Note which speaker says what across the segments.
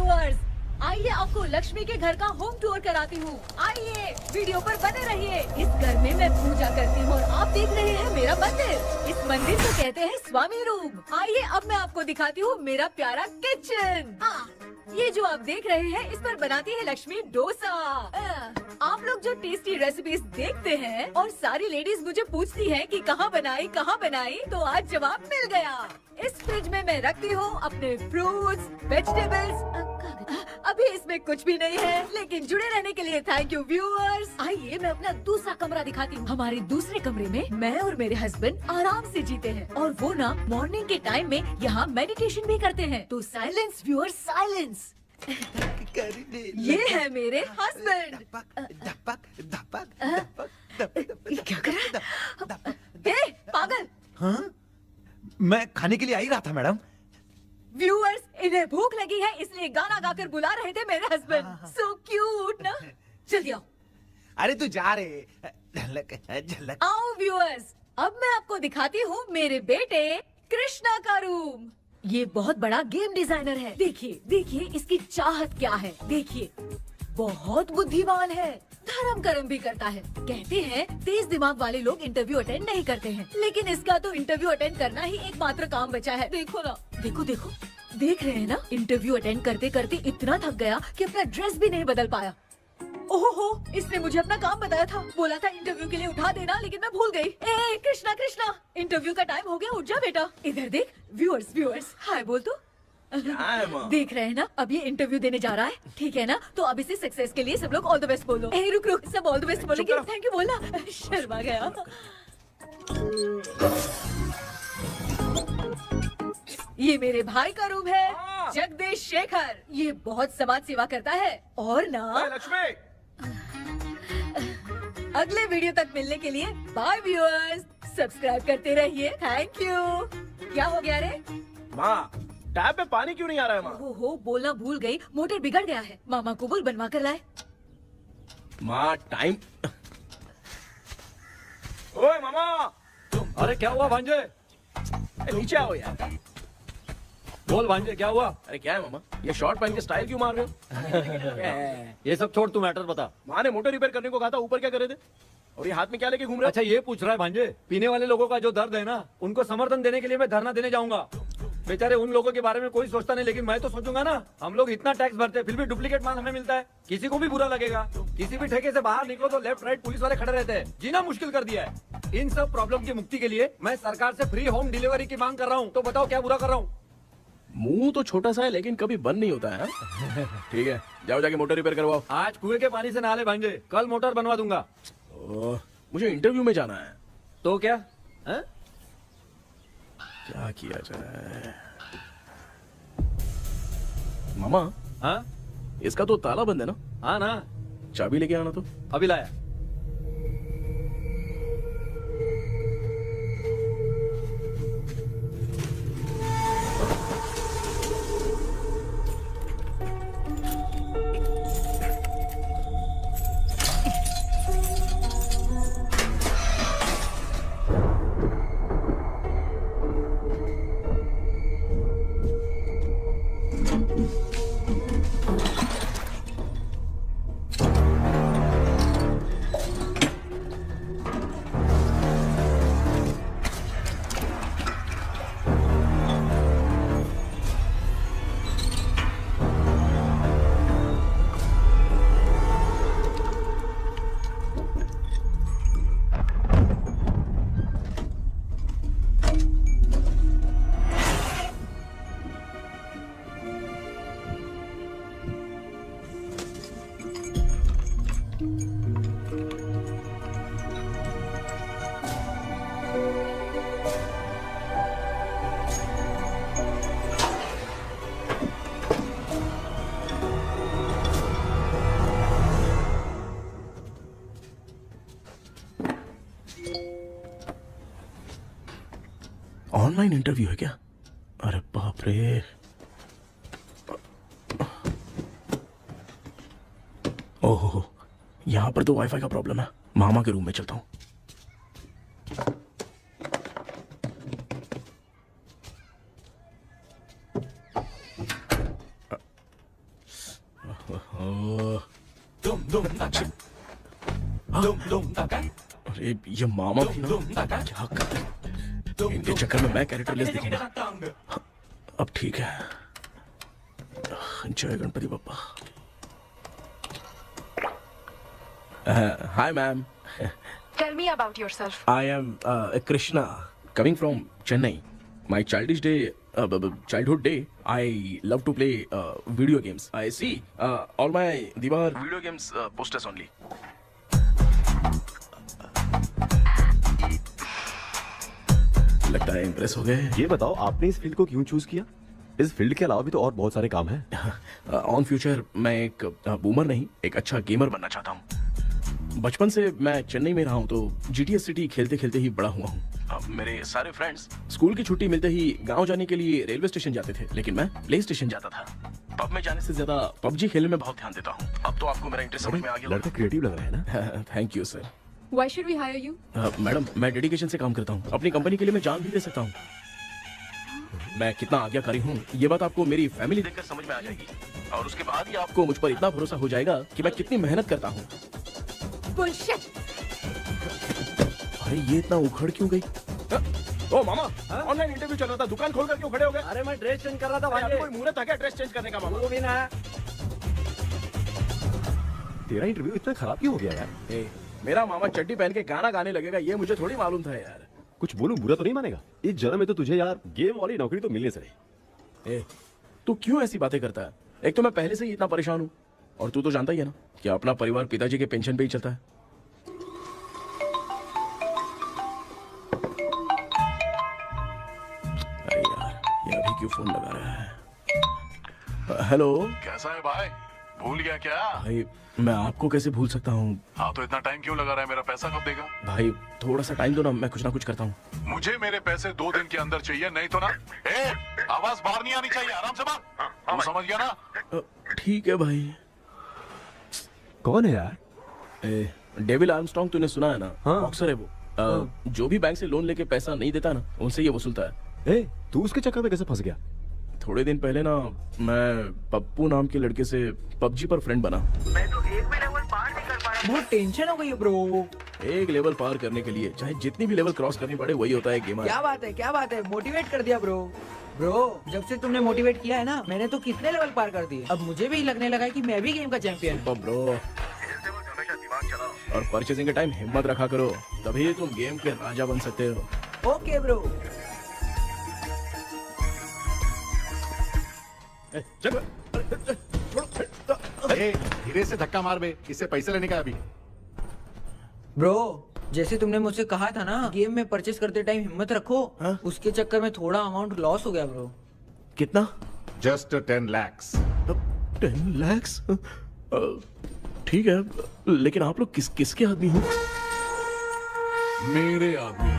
Speaker 1: Viewers, आइए आपको लक्ष्मी के घर का होम टूर कराती हूँ। आइए वीडियो पर बने रहिए। इस घर में मैं पूजा करती हूँ और आप देख रहे हैं मेरा मंदिर। इस मंदिर को कहते हैं स्वामी रूम। आइए अब मैं आपको दिखाती हूँ मेरा प्यारा किचन। ये जो आप देख रहे हैं इस पर बनाती है लक्ष्मी डोसा। आप लोग जो टेस्टी रेसिपीज देखते हैं और सारी लेडीज मुझे पूछती हैं कि कहाँ बनाई, तो आज जवाब मिल गया। इस फ्रिज में मैं रखती हूँ अपने फ्रूट्स, वेजिटेबल्स। अभी इसमें कुछ भी नहीं है, लेकिन जुड़े रहने के लिए थैंक यू व्यूअर्स। आइए मैं अपना दूसरा कमरा दिखाती हूँ। हमारे दूसरे कमरे में मैं और मेरे हस्बैंड आराम से जीते हैं और वो ना मॉर्निंग के टाइम में यहाँ मेडिटेशन भी करते हैं। तो साइलेंस व्यूअर्स, साइलेंस। ये है मेरे हस्बैंड। क्या कर रहा है? पागल।
Speaker 2: हाँ? मैं खाने के लिए आ ही रहा था मैडम।
Speaker 1: व्यूअर्स, इन्हें भूख लगी है इसलिए गाना गाकर बुला रहे थे मेरे हस्बैंड। सो क्यूट ना। जल्दी आओ।
Speaker 2: अरे तू जा रे। झलक।
Speaker 1: आओ व्यूअर्स, अब मैं आपको दिखाती हूँ मेरे बेटे कृष्णा का रूम। ये बहुत बड़ा गेम डिजाइनर है। देखिए देखिए इसकी चाहत क्या है। देखिए बहुत बुद्धिमान है, धर्म कर्म भी करता है। कहते हैं तेज दिमाग वाले लोग इंटरव्यू अटेंड नहीं करते हैं, लेकिन इसका तो इंटरव्यू अटेंड करना ही एकमात्र काम बचा है। देखो ना, देखो देखो, देख रहे हैं ना। इंटरव्यू अटेंड करते करते इतना थक गया कि अपना ड्रेस भी नहीं बदल पाया। ओहो, इसने मुझे अपना काम बताया था। बोला था इंटरव्यू के लिए उठा देना, लेकिन मैं भूल गई। ए कृष्णा कृष्णा, इंटरव्यू का टाइम हो गया, उठ जा बेटा। इधर देख। व्यूअर्स व्यूअर्स, हाय बोल तो। देख रहे हैं ना, अब ये इंटरव्यू देने जा रहा है, ठीक है ना। तो अब इसे सक्सेस के लिए सब लोग ऑल द बेस्ट बोलो। ए रुक रुक, सब ऑल द बेस्ट बोलेंगे। थैंक यू बोलना। शर्मा गया। ये मेरे भाई का रूम है, जगदीश शेखर। ये बहुत समाज सेवा करता है और ना
Speaker 3: लक्ष्मी।
Speaker 1: अगले वीडियो तक मिलने के लिए बाय व्यूअर्स। सब्सक्राइब करते रहिए। Thank you. क्या हो गया रे?
Speaker 3: माँ, टैप में पानी क्यों नहीं आ रहा है माँ?
Speaker 1: हो बोलना भूल गई, मोटर बिगड़ गया है। मामा को बोल बनवा कर लाए।
Speaker 3: माँ टाइम। ओए मामा।
Speaker 4: अरे क्या हुआ भांजे?
Speaker 3: नीचे आओ यार।
Speaker 4: बोल भांजे क्या हुआ?
Speaker 3: अरे क्या है मामा, ये शॉर्ट पहन के स्टाइल क्यों मार रहे हो?
Speaker 4: ये सब छोड़, तू मैटर बता।
Speaker 3: माँ ने मोटर रिपेयर करने को कहा था, ऊपर क्या करे थे? और ये हाथ में क्या लेके घूम रहे हो?
Speaker 4: अच्छा ये पूछ रहा है भांजे, पीने वाले लोगों का जो दर्द है ना, उनको समर्थन देने के लिए मैं धरना देने जाऊंगा। बेचारे उन लोगों के बारे में कोई सोचता नहीं, लेकिन मैं तो सोचूंगा ना। हम लोग इतना टैक्स भरते हैं, फिर भी डुप्लीकेट माल हमें मिलता है। किसी को भी बुरा लगेगा। किसी भी ठेके से बाहर निकलो तो लेफ्ट राइट पुलिस वाले खड़े रहते हैं। जीना मुश्किल कर दिया है। इन सब प्रॉब्लम की मुक्ति के लिए मैं सरकार से फ्री होम डिलीवरी की मांग कर रहा हूँ। तो बताओ क्या बुरा कर रहा हूँ?
Speaker 3: मुंह तो छोटा सा है लेकिन कभी बंद नहीं होता है। ठीक है, जाओ जाके मोटर रिपेयर करवाओ।
Speaker 4: आज कुएं के पानी से नहा ले भांजे, कल मोटर बनवा दूंगा।
Speaker 3: मुझे इंटरव्यू में जाना है।
Speaker 4: तो क्या है?
Speaker 3: क्या किया जाए? मामा,
Speaker 4: हाँ
Speaker 3: इसका तो ताला बंद है ना?
Speaker 4: हाँ ना।
Speaker 3: चाबी लेके आना तो।
Speaker 4: अभी लाया।
Speaker 3: ऑनलाइन इंटरव्यू है क्या? अरे बाप रे। ओहो, यहाँ पर तो वाईफाई का प्रॉब्लम है। मामा के रूम में चलता हूँ। अरे ये मामा थी ना, क्या कर इनके चक्कर में मैं कैरेक्टरलेस दिखूंगा। अब ठीक है। जय Ganpati Bappa. Hi ma'am.
Speaker 5: Tell me about yourself.
Speaker 3: I am Krishna, coming from Chennai. My childhood day, I love to play video games. I see all my Diwar video games posters only. लगता है impress हो गए।
Speaker 6: ये बताओ आपने इस field को क्यों चूज किया? इस फील्ड के अलावा भी तो और बहुत सारे काम हैं।
Speaker 3: ऑन फ्यूचर मैं एक बूमर नहीं, एक अच्छा गेमर बनना चाहता हूँ। बचपन से मैं चेन्नई में रहा हूँ तो जीटीएस सिटी खेलते खेलते ही बड़ा हुआ हूँ। मेरे सारे फ्रेंड्स स्कूल की छुट्टी मिलते ही गांव जाने के लिए रेलवे स्टेशन जाते थे, लेकिन मैं प्ले स्टेशन जाता था। पब में जाने से ज्यादा पबजी खेलने में बहुत ध्यान देता हूँ। अब तो आपको मेरा इंटरेस्ट समझ में आ गया।
Speaker 6: लड़का क्रिएटिव लग रहा है ना।
Speaker 3: Thank you sir.
Speaker 1: Why should we hire you?
Speaker 3: Madam मैं डेडिकेशन से काम करता हूँ, अपनी कंपनी के लिए मैं जान भी दे सकता हूँ। मैं कितना आज्ञाकारी हूँ ये बात आपको मेरी फैमिली देखकर समझ में आ जाएगी, और उसके बाद ही आपको मुझ पर इतना भरोसा हो जाएगा कि मैं कितनी मेहनत करता हूँ।
Speaker 1: Bullshit!
Speaker 3: अरे ये इतना उखड़ क्यों गई? ओ मामा, ऑनलाइन इंटरव्यू चल रहा था, दुकान खोलकर क्यों खड़े हो गए?
Speaker 4: अरे मैं ड्रेस चेंज कर रहा था
Speaker 3: भाई
Speaker 4: भाई।
Speaker 3: कोई मुहूर्त था क्या ड्रेस चेंज करने का मामा?
Speaker 4: वो भी ना।
Speaker 6: तेरा इंटरव्यू इतना खराब क्यों हो गया यार?
Speaker 3: ए, मेरा मामा चड्डी पहन के गाना गाने लगेगा ये मुझे थोड़ी मालूम था यार।
Speaker 6: कुछ बोलूं बुरा तो नहीं मानेगा? इस जन्म में तो तुझे यार गेम वाली नौकरी तो मिलने से रही।
Speaker 3: ए, तू क्यों ऐसी बातें करता है? एक तो मैं पहले से ही इतना परेशान हूँ, और तू तो जानता ही है ना कि अपना परिवार पिताजी के पेंशन पे ही चलता है। अरे यार ये अभी क्यों फोन लगा रहा है? हेलो
Speaker 7: कैसा है भाई? भूल गया क्या?
Speaker 3: भाई, मैं आपको कैसे भूल सकता हूँ?
Speaker 7: हाँ तो इतना टाइम क्यों लगा रहा है? मेरा पैसा कब देगा?
Speaker 3: भाई थोड़ा सा टाइम दो ना, मैं कुछ ना कुछ करता हूँ।
Speaker 7: मुझे मेरे पैसे 2 दिन के अंदर चाहिए, नहीं तो ना आवाज बाहर नहीं आनी चाहिए। आराम से बात, तू समझ गया ना?
Speaker 3: ठीक है भाई।
Speaker 6: कौन है यार?
Speaker 3: डेविल आर्मस्ट्रॉन्ग तूने सुना है ना?
Speaker 6: हाँ।
Speaker 3: बॉक्सर है वो। जो भी बैंक से लोन लेके पैसा नहीं देता ना, उनसे ये वसूलता है।
Speaker 6: तू उसके चक्कर में कैसे फंस गया?
Speaker 3: थोड़े दिन पहले ना मैं पप्पू नाम के लड़के से पबजी पर फ्रेंड बना।
Speaker 8: बहुत टेंशन हो गई है ब्रो।
Speaker 3: एक लेवल पार करने के लिए चाहे जितनी भी लेवल क्रॉस करनी पड़े, वही होता है गेमर।
Speaker 8: क्या बात है, मोटिवेट कर दिया ब्रो। ब्रो जब से तुमने मोटिवेट किया है ना, मैंने तो कितने लेवल पार कर दिए। अब मुझे भी लगने लगा है कि मैं भी गेम का चैंपियन हूँ।
Speaker 3: ब्रो, और परचेसिंग के टाइम हिम्मत रखा करो, तभी तुम गेम के राजा बन सकते हो।
Speaker 8: Okay bro.
Speaker 2: धीरे से धक्का मार बे, इससे पैसे लेने का अभी।
Speaker 8: ब्रो जैसे तुमने मुझसे कहा था ना, गेम में परचेस करते टाइम हिम्मत रखो।
Speaker 3: हाँ?
Speaker 8: उसके चक्कर में थोड़ा अमाउंट लॉस हो गया ब्रो।
Speaker 3: कितना?
Speaker 2: Just 10 lakhs।
Speaker 3: 10 lakhs? ठीक है, लेकिन आप लोग किसके आदमी हो?
Speaker 7: मेरे आदमी।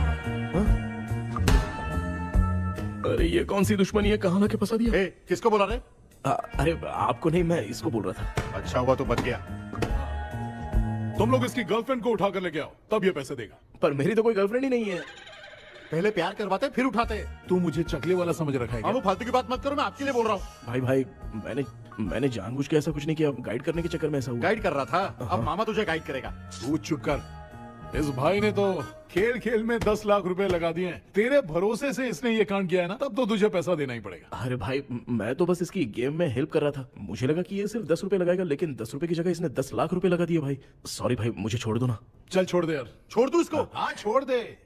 Speaker 3: अरे ये कौन सी दुश्मनी है, कहाँ लाके फंसा दिया?
Speaker 2: किसको बोला रे?
Speaker 3: अरे आपको नहीं, मैं इसको बोल रहा था।
Speaker 2: अच्छा हुआ तो बच गया।
Speaker 7: तुम लोग इसकी गर्लफ्रेंड को उठा कर लेके आओ, तब ये पैसे देगा।
Speaker 3: पर मेरी तो कोई गर्लफ्रेंड ही नहीं है।
Speaker 2: पहले प्यार करवाते फिर उठाते।
Speaker 7: तू मुझे चकले वाला समझ रखा है क्या?
Speaker 2: वो फालतू की बात मत करो, मैं आपके लिए बोल रहा हूँ।
Speaker 3: भाई मैंने जानबूझ के ऐसा कुछ नहीं किया, गाइड करने के चक्कर में ऐसा हुआ।
Speaker 2: गाइड कर रहा था, अब मामा तुझे गाइड करेगा।
Speaker 7: तू चुप कर। इस भाई ने तो खेल खेल में 10 लाख रुपए लगा दिए हैं। तेरे भरोसे से इसने ये कांड किया है ना, तब तो तुझे पैसा देना ही पड़ेगा।
Speaker 3: अरे भाई मैं तो बस इसकी गेम में हेल्प कर रहा था, मुझे लगा कि ये सिर्फ 10 रुपए लगाएगा, लेकिन 10 रुपए की जगह इसने 10 लाख रुपए लगा दिए। भाई सॉरी भाई, मुझे छोड़ दो ना।
Speaker 7: चल छोड़ दे यार।
Speaker 2: छोड़ दू इसको।
Speaker 7: हाँ छोड़ दे,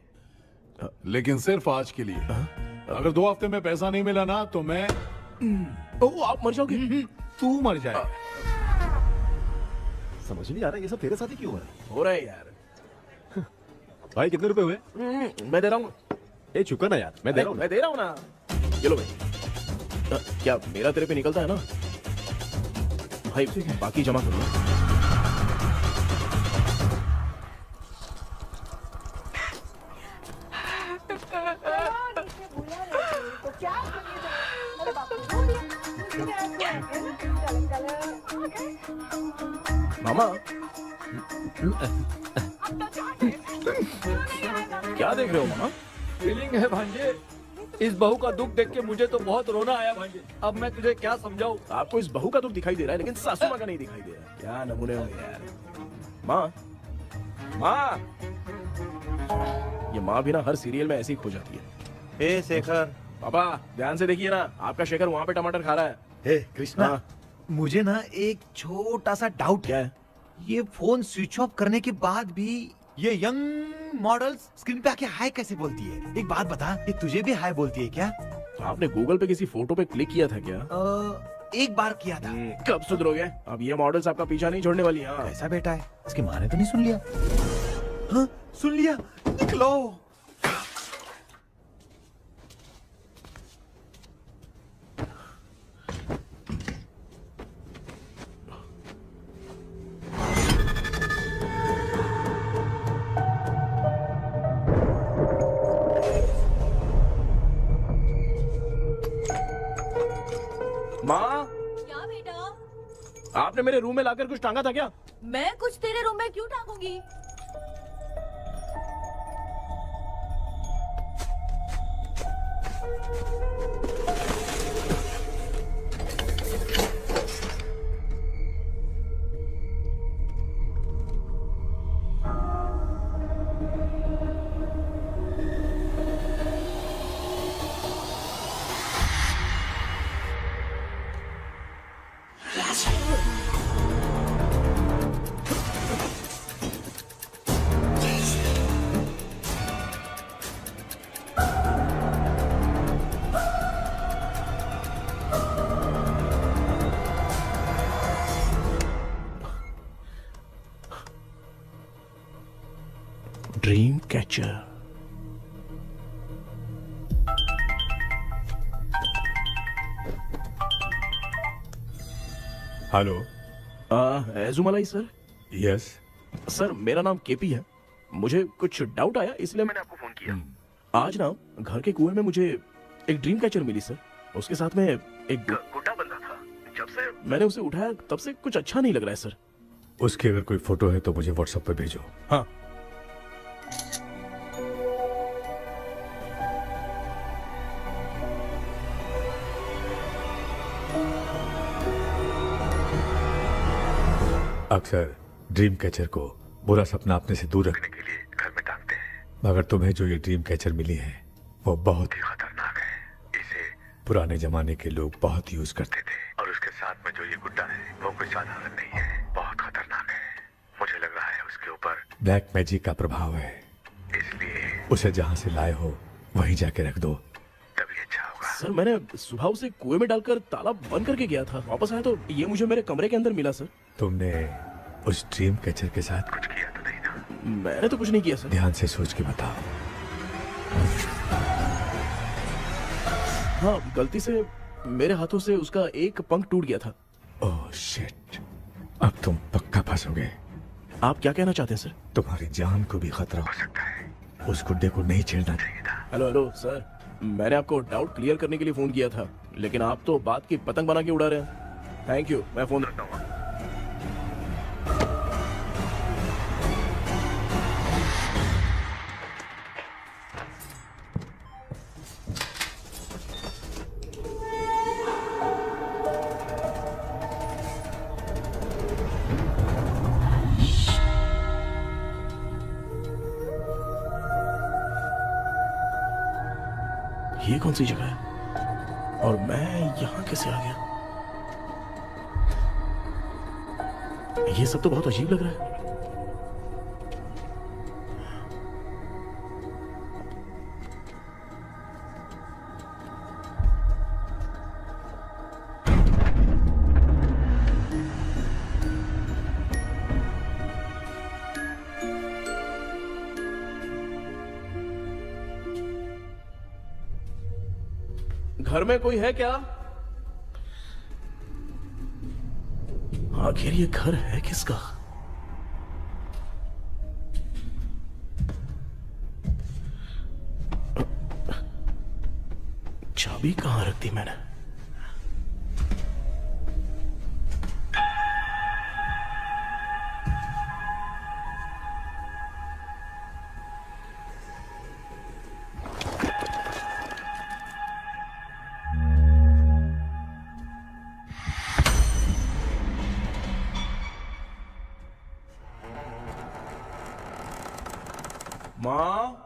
Speaker 7: लेकिन सिर्फ आज के लिए। अगर 2 हफ्ते में पैसा नहीं मिला ना तो मैं
Speaker 3: ओ आप मर जाओगे।
Speaker 7: तू मर जाए।
Speaker 6: समझ नहीं आ रहा ये सब तेरे साथ ही क्यों हो रहा है?
Speaker 3: हो रहा है यार।
Speaker 6: भाई कितने रुपए हुए?
Speaker 3: मैं दे रहा हूँ।
Speaker 6: चुका ना यार, मैं दे रहा हूँ।
Speaker 3: मैं दे रहा हूँ ना। ये लो भाई। क्या मेरा तेरे पे निकलता है ना भाई? बाकी जमा कर लो। मामा क्या देख रहे हो मामा?
Speaker 4: फीलिंग है भांजे। इस बहू का दुख देख के मुझे तो बहुत रोना आया भाई। अब मैं तुझे क्या समझाऊं?
Speaker 3: आपको इस बहू का दुख दिखाई दे रहा है लेकिन सासू माँ का नहीं दिखाई दे रहा है। क्या नमूने हो यार। माँ, माँ, ये माँ भी ना हर सीरियल में ऐसी ही खो जाती है।
Speaker 2: ए शेखर,
Speaker 3: पापा ध्यान से देखिए ना, आपका शेखर वहाँ पे टमाटर खा रहा है।
Speaker 2: हे कृष्णा,
Speaker 3: हाँ।
Speaker 2: मुझे ना एक छोटा सा डाउट
Speaker 3: क्या
Speaker 2: है।
Speaker 3: है?
Speaker 2: ये फोन स्विच ऑफ करने के बाद भी ये यंग मॉडल्स स्क्रीन पे आके हाय कैसे बोलती है? एक बात बता, ये तुझे भी हाय बोलती है क्या?
Speaker 3: आपने गूगल पे किसी फोटो पे क्लिक किया था क्या?
Speaker 2: एक बार किया था।
Speaker 3: कब सुधरोगे? अब ये मॉडल्स आपका पीछा नहीं छोड़ने वाली। हाँ।
Speaker 2: कैसा बेटा है? इसकी माँ ने तो नहीं सुन लिया? हाँ, सुन लिया। निकलो।
Speaker 3: माँ,
Speaker 1: क्या बेटा?
Speaker 3: आपने मेरे रूम में लाकर कुछ टांगा था क्या?
Speaker 1: मैं कुछ तेरे रूम में क्यों टांगूंगी?
Speaker 3: Dream catcher.
Speaker 9: Hello.
Speaker 3: Ezhumalai sir.
Speaker 9: Yes.
Speaker 3: Sir मेरा नाम केपी है। मुझे कुछ डाउट आया इसलिए मैंने आपको फोन किया। आज ना घर के कुएं में मुझे एक ड्रीम कैचर मिली सर। उसके साथ में एक गुड्डा बंधा था। जब से मैंने उसे उठाया तब से कुछ अच्छा नहीं लग रहा है सर।
Speaker 9: उसकी अगर कोई फोटो है तो मुझे व्हाट्सएप पे भेजो।
Speaker 3: हाँ।
Speaker 9: अक्सर ड्रीम कैचर को बुरा सपना अपने से दूर रखने के लिए घर में टांगते हैं, मगर तुम्हें जो ये ड्रीम कैचर मिली है वो बहुत ही खतरनाक है। इसे पुराने जमाने के लोग बहुत यूज करते थे और उसके साथ में जो ये गुड्डा है वो कोई साधारण नहीं है, बहुत खतरनाक है। मुझे लग रहा है उसके ऊपर ब्लैक मैजिक का प्रभाव है, इसलिए उसे जहाँ से लाए हो वहीं जाके रख दो, तभी अच्छा होगा।
Speaker 3: सर मैंने सुबह उसे कुएं में डालकर ताला बंद करके गया था। वापस आया तो ये मुझे मेरे कमरे के अंदर मिला सर।
Speaker 9: तुमने उस ड्रीम कैचर के साथ कुछ किया तो नहीं ना?
Speaker 3: मैंने तो कुछ नहीं किया सर।
Speaker 9: ध्यान से सोच के बताओ।
Speaker 3: हाँ, गलती से मेरे हाथों से उसका एक पंख टूट गया था।
Speaker 9: ओह शिट, अब तुम पक्का फंसोगे।
Speaker 3: आप क्या कहना चाहते हैं सर?
Speaker 9: तुम्हारी जान को भी खतरा हो सकता है। उस गुड्डे को नहीं छेड़ना चाहिए था।
Speaker 3: हेलो हेलो सर, मैंने आपको डाउट क्लियर करने के लिए फोन किया था, लेकिन आप तो बात की पतंग बना के उड़ा रहे हैं। थैंक यू, मैं फोन रखता हूँ। ये कौन सी जगह है और मैं यहाँ कैसे आ गया? ये सब तो बहुत अजीब लग रहा है। घर में कोई है क्या? आखिर ये घर है किसका? चाबी कहां रख दी मैंने? माँ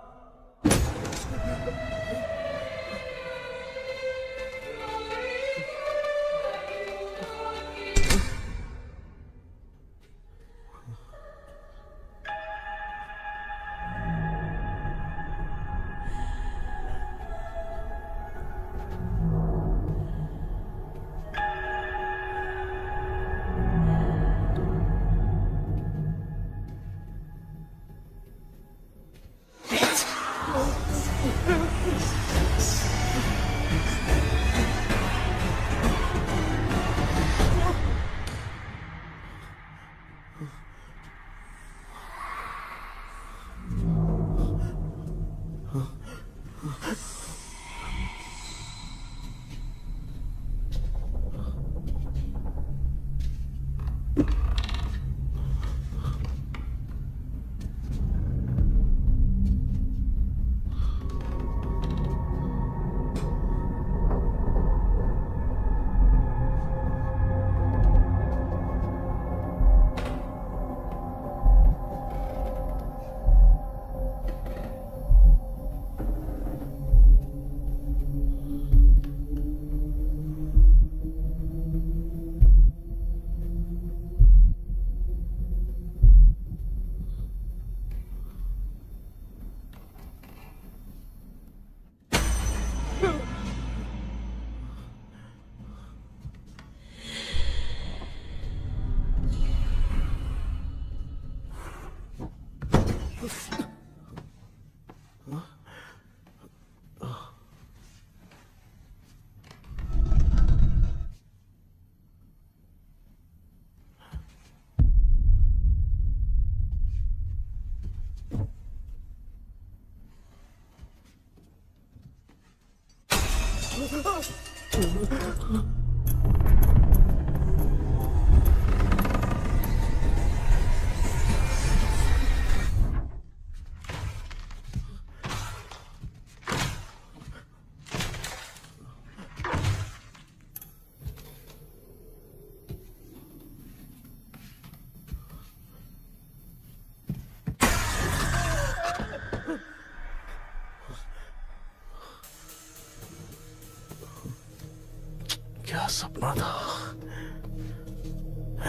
Speaker 3: क्या सपना था।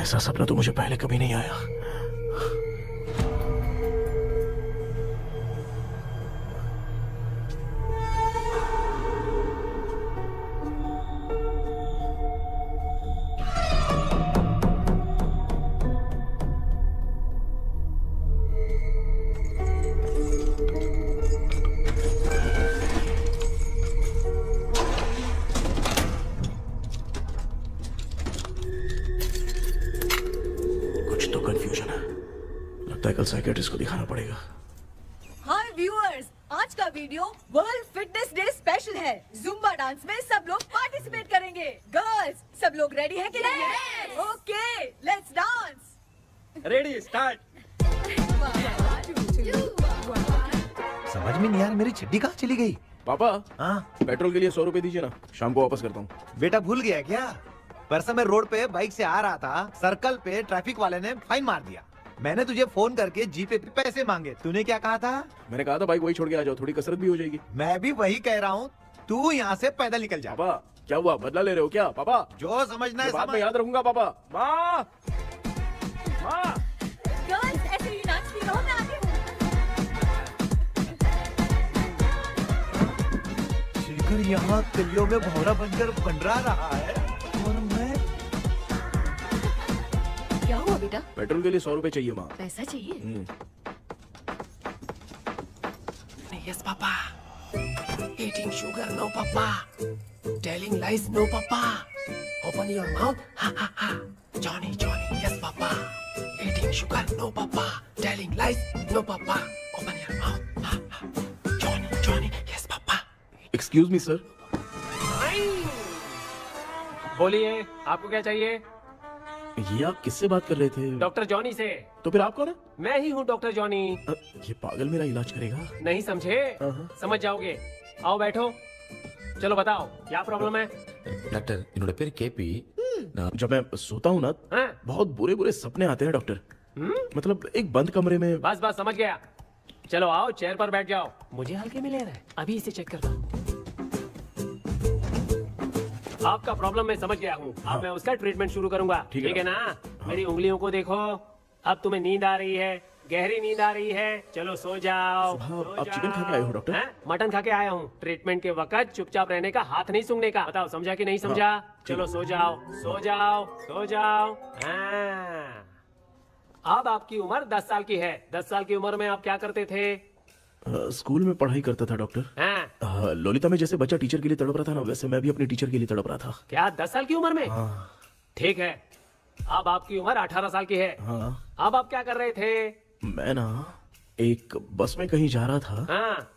Speaker 3: ऐसा सपना तो मुझे पहले कभी नहीं आया। कंफ्यूजन है, लगता है कल साइकियाट्रिस्ट को दिखाना पड़ेगा।
Speaker 1: हाय व्यूअर्स, आज का video world fitness day special है। जुम्बा डांस में सब लोग पार्टिसिपेट करेंगे। गर्ल्स, सब लोग रेडी हैं कि नहीं? Okay, let's dance.
Speaker 4: Ready, start.
Speaker 2: समझ में नहीं यार, मेरी चड्डी कहाँ चली गई?
Speaker 3: पापा,
Speaker 2: हाँ
Speaker 3: पेट्रोल के लिए 100 रुपए दीजिए ना, शाम को वापस करता हूँ।
Speaker 2: बेटा भूल गया क्या? परसों मैं रोड पे बाइक से आ रहा था, सर्कल पे ट्रैफिक वाले ने फाइन मार दिया। मैंने तुझे फोन करके जीपे पे पैसे मांगे, तूने क्या कहा था?
Speaker 3: मैंने कहा था बाइक वही छोड़ के आ जाओ, थोड़ी कसरत भी हो जाएगी।
Speaker 2: मैं भी वही कह रहा हूँ, तू यहाँ से पैदल निकल जा।
Speaker 3: पापा क्या हुआ, बदला ले रहे हो क्या? पापा
Speaker 2: जो समझना है
Speaker 3: बाद में
Speaker 2: समझ।
Speaker 3: याद रखूंगा। पापा, माँ माँ
Speaker 1: गर्ल्स, ऐसे ही नाचती रहो, मैं आती हूँ।
Speaker 2: शेखर यहाँ कलियों में भौरा बनकर बंडरा रहा है और मैं।
Speaker 1: क्या हुआ बेटा?
Speaker 3: पेट्रोल के लिए 100 रुपए चाहिए माँ।
Speaker 1: पैसा चाहिए?
Speaker 10: Yes, Papa. Eating sugar, no, Papa. Telling lies, no, Papa. Open your mouth, ha ha ha. Johnny, Johnny, yes, Papa. Eating sugar, no, Papa. Telling lies, no, Papa. Open your mouth, ha ha. Johnny, Johnny, yes, Papa.
Speaker 3: Excuse me sir.
Speaker 10: बोलिए, आपको क्या चाहिए?
Speaker 3: ये आप किससे बात कर रहे थे?
Speaker 10: डॉक्टर जॉनी से।
Speaker 3: तो फिर आप कौन है?
Speaker 10: मैं ही हूँ डॉक्टर जॉनी।
Speaker 3: ये पागल मेरा इलाज करेगा?
Speaker 10: नहीं समझे? समझ जाओगे। आओ बैठो। चलो बताओ, क्या प्रॉब्लम है?
Speaker 11: டாக்டர் என்னோட பேர் கேபி
Speaker 3: जब मैं सोता हूँ ना,
Speaker 10: हाँ?
Speaker 3: बहुत बुरे बुरे सपने आते हैं डॉक्टर। मतलब एक बंद कमरे में।
Speaker 10: बस बस समझ गया। चलो आओ, चेयर पर बैठ जाओ। मुझे हल्के में ले रहा है, अभी इसे चेक करता हूँ। आपका प्रॉब्लम मैं समझ गया हूँ। अब मैं उसका ट्रीटमेंट शुरू करूंगा, ठीक है ना? मेरी उंगलियों को देखो, अब तुम्हें नींद आ रही है, गहरी नींद आ रही है। चलो सो जाओ।
Speaker 3: सुबह आप चिकन खा के आए हो डॉक्टर?
Speaker 10: हैं? मटन खा के आया हूँ। ट्रीटमेंट के वक्त चुपचाप रहने का, हाथ नहीं सूंघने का। बताओ समझा कि नहीं समझा? चलो सो जाओ, सो जाओ, सो जाओ। हाँ। अब आपकी उम्र 10 साल की है। 10 साल की उम्र में आप क्या करते थे?
Speaker 3: स्कूल में पढ़ाई करता था डॉक्टर।
Speaker 10: हाँ।
Speaker 3: लोलिता में जैसे बच्चा टीचर के लिए तड़प रहा था ना, वैसे मैं भी अपने टीचर के लिए तड़प रहा था।
Speaker 10: क्या 10 साल की उम्र में? ठीक है, अब आपकी उम्र 18 साल की है। अब आप क्या कर रहे थे?
Speaker 3: मैं ना एक बस में कहीं जा रहा था,
Speaker 10: हाँ।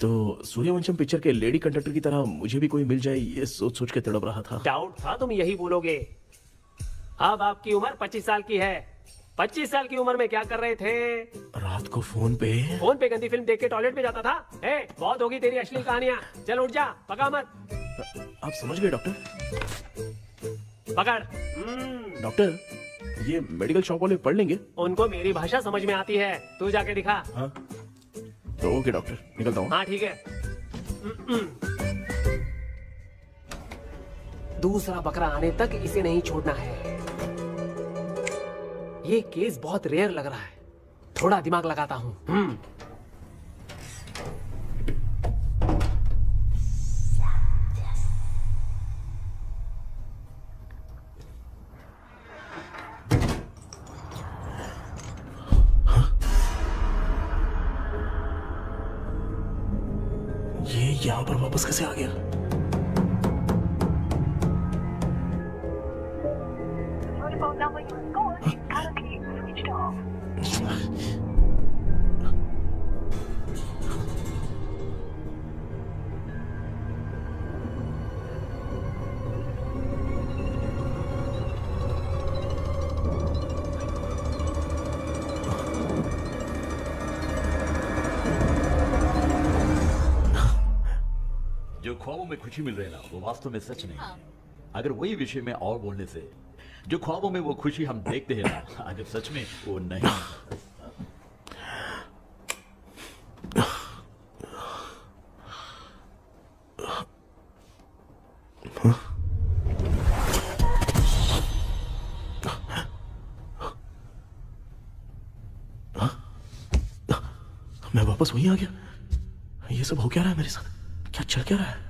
Speaker 3: तो सूर्यवंशम पिक्चर के लेडी कंडक्टर की तरह मुझे भी कोई मिल जाए, ये सोच सोच के तड़प रहा था।
Speaker 10: डाउट था तुम यही बोलोगे। अब आपकी उम्र 25 साल की है। 25 साल की उम्र में क्या कर रहे थे?
Speaker 3: रात को फोन पे
Speaker 10: गंदी फिल्म देख के टॉयलेट में जाता था। बहुत होगी तेरी अश्लील कहानियां। चल उठ जा, पका मत।
Speaker 3: आप समझ गए डॉक्टर?
Speaker 10: पकड़।
Speaker 3: डॉक्टर, ये मेडिकल शॉप वाले पढ़ लेंगे?
Speaker 10: उनको मेरी भाषा समझ में आती है, तू जाके दिखा।
Speaker 3: हाँ तो ओके डॉक्टर, निकलता हूँ।
Speaker 10: हाँ ठीक है। दूसरा बकरा आने तक इसे नहीं छोड़ना है। ये केस बहुत रेयर लग रहा है, थोड़ा दिमाग लगाता हूँ।
Speaker 3: ये यहाँ पर वापस कैसे आ गया?
Speaker 12: जो ख्वाबों में खुशी मिल रही है ना, वो वास्तव में सच नहीं है। अगर वही विषय में और बोलने से, जो ख्वाबों में वो खुशी हम देखते हैं ना, अगर सच में वो नहीं।
Speaker 3: मैं वापस वहीं आ गया। ये सब हो क्या रहा है मेरे साथ? क्या चल क्या रहा है?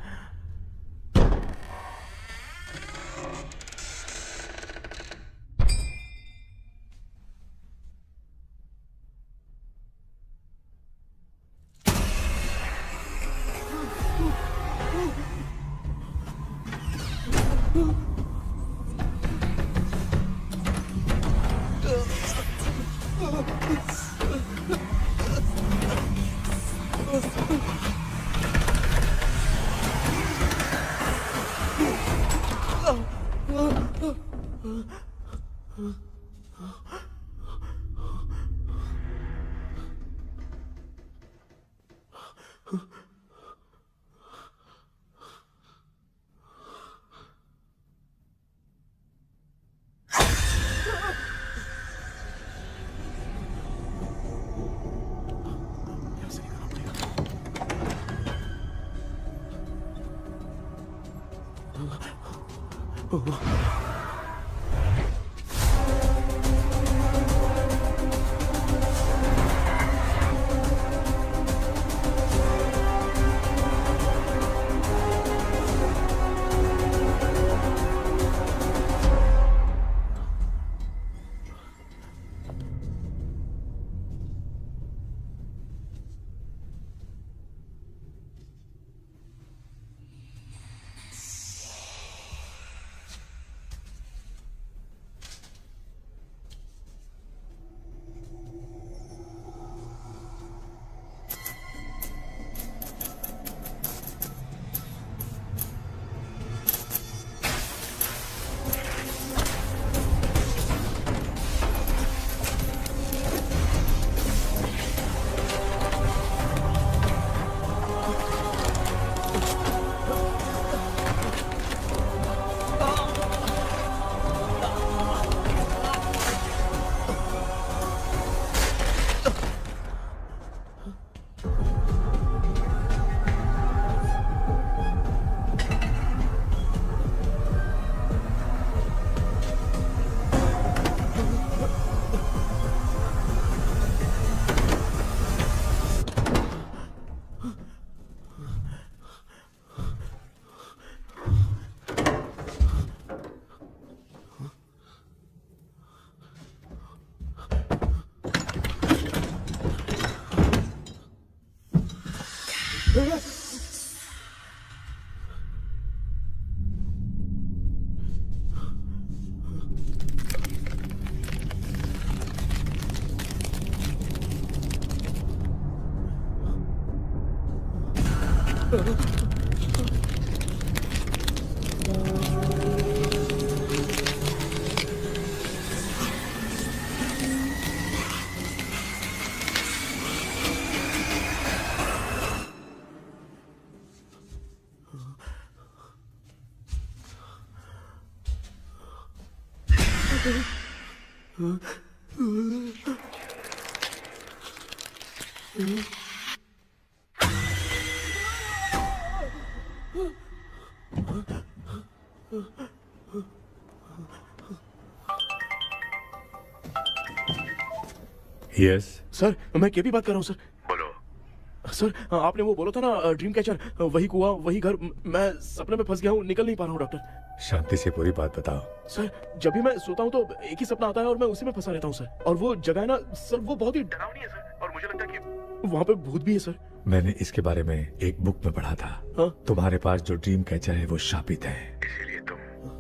Speaker 9: यस
Speaker 3: सर मैं केपी बात कर रहा हूँ सर। बोलो सर, आपने वो बोला था ना ड्रीम कैचर, वही कुआं वही घर, मैं सपने में फंस गया हूँ, निकल नहीं पा रहा हूँ डॉक्टर।
Speaker 9: शांति से पूरी बात बताओ।
Speaker 3: सर जब भी मैं सोता हूँ तो एक ही सपना आता है और मैं उसी में फंसा रहता हूँ सर। और वो जगह है ना सर, वो बहुत ही डरावनी है सर, और मुझे लगता है कि वहाँ पे भूत भी है सर।
Speaker 9: मैंने इसके बारे में एक बुक में पढ़ा था।
Speaker 3: हाँ?
Speaker 9: तुम्हारे पास जो ड्रीम कैचर है वो शापित है, इसीलिए तुम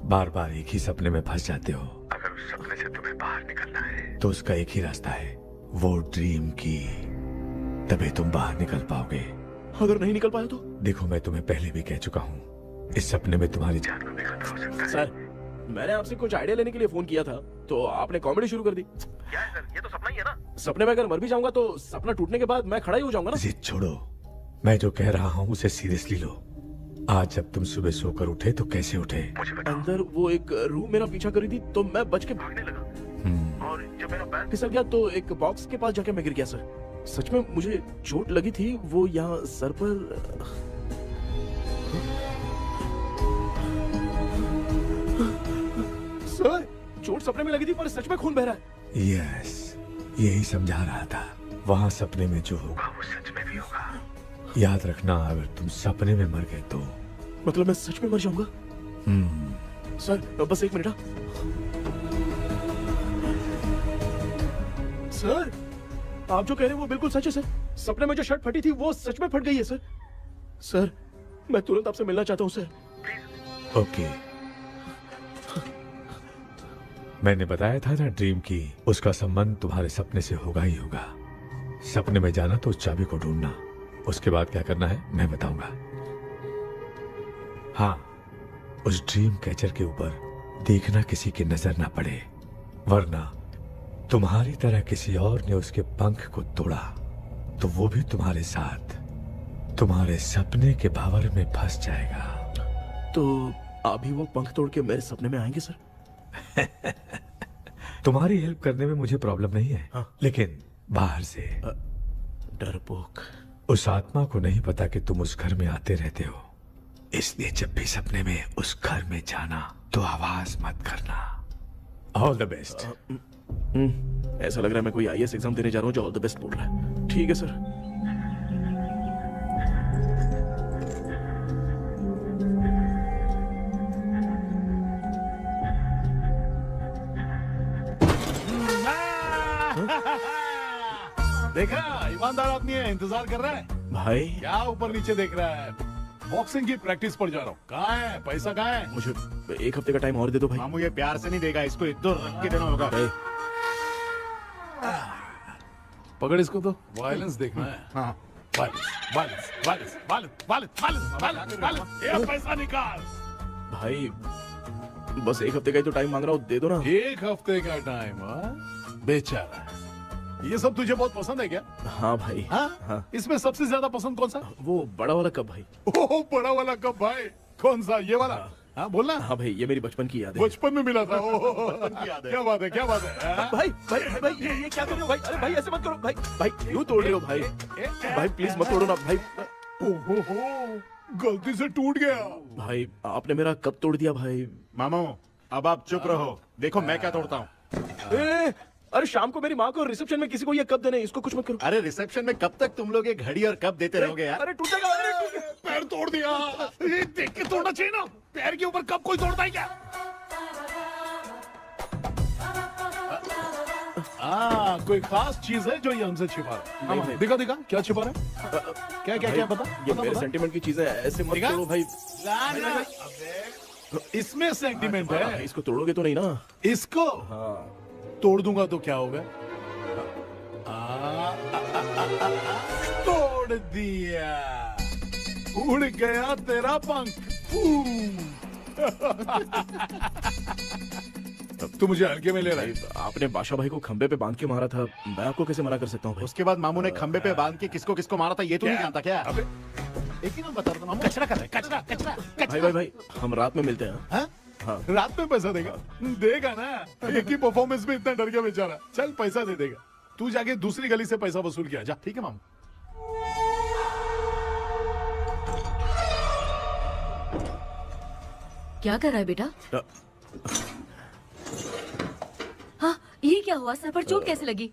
Speaker 9: बार बार एक ही सपने में फंस जाते हो। अगर उस सपने से तुम्हें बाहर निकलना है तो उसका एक ही रास्ता है, वो ड्रीम की, तभी तुम बाहर निकल पाओगे।
Speaker 3: अगर नहीं निकल पाया तो?
Speaker 9: देखो मैं तुम्हें पहले भी कह चुका हूँ, इस सपने में तुम्हारी जान को भी खतरा हो सकता है।
Speaker 3: सर मैंने आपसे कुछ आइडिया लेने के लिए फोन किया था तो आपने कॉमेडी शुरू कर दी। क्या है सर, ये तो सपना ही है ना। सपने में अगर मर भी जाऊंगा तो सपना टूटने के बाद मैं खड़ा ही हो जाऊंगा ना।
Speaker 9: जिद छोड़ो, मैं जो कह रहा हूँ उसे सीरियसली लो। आज जब तुम सुबह सोकर उठे तो कैसे उठे?
Speaker 3: अंदर वो एक रूह मेरा पीछा करी थी तो मैं बच के भागने लगा, और जब मेरा पैर फिसल गया तो एक बॉक्स के पास जाके मैं गिर गया सर। सच में मुझे चोट लगी थी, वो यहाँ सर पर। सर चोट सपने में लगी थी पर सच में खून बह रहा है।
Speaker 9: यस, यही समझा रहा था, वहाँ सपने में जो होगा वो सच में भी होगा। याद रखना, अगर तुम सपने में मर गए तो
Speaker 3: मतलब मैं सच में मर जाऊंगा? सर बस एक मिनट। सर आप जो कह रहे हैं वो बिल्कुल सच है सर। सपने में जो शर्ट फटी थी वो सच में फट गई है सर। सर मैं तुरंत आपसे मिलना चाहता हूँ सर।
Speaker 9: ओके, मैंने बताया था ना ड्रीम की, उसका संबंध तुम्हारे सपने से होगा ही होगा। सपने में जाना तो उस चाबी को ढूंढना, उसके बाद क्या करना है मैं बताऊंगा। हाँ, उस ड्रीम कैचर के ऊपर देखना किसी की नजर ना पड़े, वरना तुम्हारी तरह किसी और ने उसके पंख को तोड़ा तो वो भी तुम्हारे साथ तुम्हारे सपने के भावर में फंस जाएगा।
Speaker 3: तो अभी वो पंख तोड़ के मेरे सपने में आएंगे सर?
Speaker 9: तुम्हारी हेल्प करने में मुझे प्रॉब्लम नहीं है,
Speaker 3: हाँ।
Speaker 9: लेकिन बाहर से
Speaker 3: डरपोक।
Speaker 9: उस आत्मा को नहीं पता कि तुम उस घर में आते रहते हो, इसलिए जब भी सपने में उस घर में जाना तो आवाज मत करना। All the best.
Speaker 3: ऐसा लग रहा है मैं कोई आईएएस एग्जाम देने जा रहा हूँ जो ऑल द बेस्ट बोल रहा है। ठीक है सर।
Speaker 7: देखा, ईमानदार आदमी है, इंतजार कर रहा है।
Speaker 3: भाई
Speaker 7: क्या ऊपर नीचे देख रहा है? बॉक्सिंग की प्रैक्टिस पर जा रहा हूँ। कहाँ है पैसा, कहाँ है?
Speaker 3: मुझे एक हफ्ते का टाइम और दे दो भाई।
Speaker 2: मामू ये प्यार से नहीं देगा, इसको एक दो रख के देना होगा।
Speaker 7: पकड़ इसको तो। वायलेंस देखना है।
Speaker 2: हाँ,
Speaker 7: violence violence violence violence violence violence violence violence. ये पैसा निकाल।
Speaker 3: भाई बस एक हफ्ते का ही तो टाइम मांग रहा हूँ, दे दो ना।
Speaker 7: एक हफ्ते का टाइम? बेचारा, ये सब तुझे बहुत पसंद है क्या?
Speaker 3: हाँ भाई।
Speaker 7: हाँ? इसमें सबसे ज्यादा पसंद कौन सा?
Speaker 3: वो बड़ा वाला कप भाई।
Speaker 7: ओह, बड़ा वाला कप भाई। कौन सा, ये वाला? हाँ बोलना।
Speaker 3: हाँ भाई, ये मेरी बचपन की याद है।
Speaker 7: बचपन में मिला था। क्या बात है, क्या बात है।
Speaker 3: भाई भाई भाई ये क्या कर रहे हो भाई? अरे भाई ऐसे मत करो भाई। भाई क्यों तोड़ रहे हो भाई? भाई प्लीज मत तोड़ो ना भाई।
Speaker 7: ओहो, गलती से टूट गया।
Speaker 3: भाई आपने मेरा कप तोड़ दिया भाई।
Speaker 2: मामू अब आप चुप रहो, देखो मैं क्या तोड़ता हूँ।
Speaker 3: अरे शाम को मेरी माँ को रिसेप्शन में किसी को ये कप देने, इसको कुछ मत करो।
Speaker 2: अरे रिसेप्शन में कब तक तुम लोग ये घड़ी और कप देते रहोगे यार?
Speaker 3: अरे टूटेगा, अरे टूट गया।
Speaker 7: पैर तोड़ दिया। ये देख के तोड़ना चाहिए ना, पैर के ऊपर कब कोई तोड़ता है क्या? कोई खास चीज है जो ये हमसे छिपा रहा है? दिखा दिखा, क्या छिपा रहा है? क्या क्या क्या बता,
Speaker 3: ये
Speaker 7: बता,
Speaker 3: मेरे
Speaker 7: बता।
Speaker 3: सेंटीमेंट की चीजें ऐसे मत करो भाई।
Speaker 7: इसमें सेंटीमेंट है।
Speaker 3: इसको तोड़ोगे तो नहीं ना?
Speaker 7: इसको तोड़ दूंगा तो क्या होगा? तोड़ दिया। उड़ गया तेरा पंख। तू मुझे हल्के में ले रहा है।
Speaker 3: आपने बादशाह भाई को खंबे पे बांध के मारा था, मैं आपको कैसे मना कर सकता हूँ भाई?
Speaker 6: उसके बाद मामू ने खंबे पे बांध के किसको किसको मारा था ये तो नहीं जानता क्या?
Speaker 7: अबे
Speaker 6: एक ही नाम बता रहा था मामू। कचरा कर रहा है, कचरा कचरा
Speaker 3: भाई भाई भाई, हम रात में मिलते हैं।
Speaker 7: हाँ?
Speaker 3: हाँ।
Speaker 7: रात में पैसा देगा? देगा ना, एक ही परफॉर्मेंस में इतना डर गया बेचारा। चल पैसा दे देगा, तू जाके दूसरी गली से पैसा वसूल किया जा। ठीक है मामू।
Speaker 1: क्या कर रहा है बेटा? हाँ, ये क्या हुआ? सर पर चोट कैसे लगी?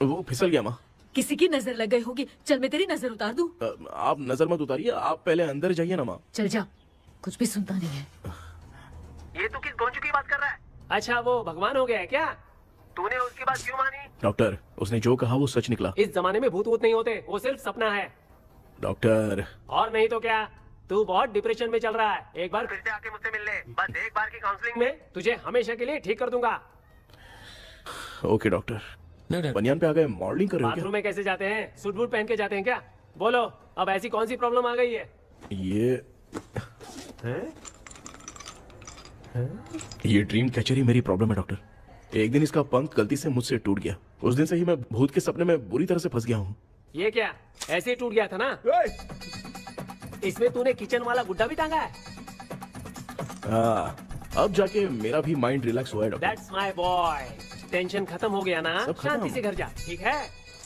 Speaker 3: वो फिसल गया माँ।
Speaker 1: किसी की नजर लग गई होगी। चल मैं तेरी नजर उतार दूं।
Speaker 3: आप नजर मत उतारिए, आप पहले अंदर जाइए ना माँ।
Speaker 1: चल जा, कुछ भी सुनता नहीं है।
Speaker 10: ये तू किस गोंचू की बात कर रहा है? अच्छा वो भगवान हो गया है क्या? तूने उसकी बात क्यों मानी?
Speaker 3: डॉक्टर, उसने जो कहा वो सच निकला।
Speaker 10: इस जमाने में भूत वूत नहीं होते, वो सिर्फ सपना है।
Speaker 3: डॉक्टर,
Speaker 10: और नहीं तो क्या, तू बहुत डिप्रेशन में चल रहा है। एक बार फिर से आके मुझसे मिल ले, बस एक बार की काउंसलिंग में तुझे हमेशा के लिए ठीक कर दूंगा।
Speaker 3: Okay doctor. बनियान पे आ गए, मॉडलिंग कर रहे हो
Speaker 10: बाथरूम में कैसे जाते हैं? सूट बूट पहन के जाते हैं क्या? बोलो, अब ऐसी कौन सी प्रॉब्लम आ गई है?
Speaker 3: ये ड्रीम कैचर ही मेरी प्रॉब्लम है डॉक्टर। एक दिन इसका पंख गलती से मुझसे टूट गया। उस दिन से ही मैं भूत के सपने में बुरी तरह से फंस गया हूँ।
Speaker 10: ये क्या ऐसे ही टूट गया था ना? इसमें तूने किचन वाला गुड्डा भी टांगा है?
Speaker 3: अब जाके मेरा भी माइंड रिलैक्स हुआ है doctor.
Speaker 10: That's my boy. Tension खत्म हो गया ना?
Speaker 3: सब खत्म।
Speaker 10: शांति से घर जा, ठीक है?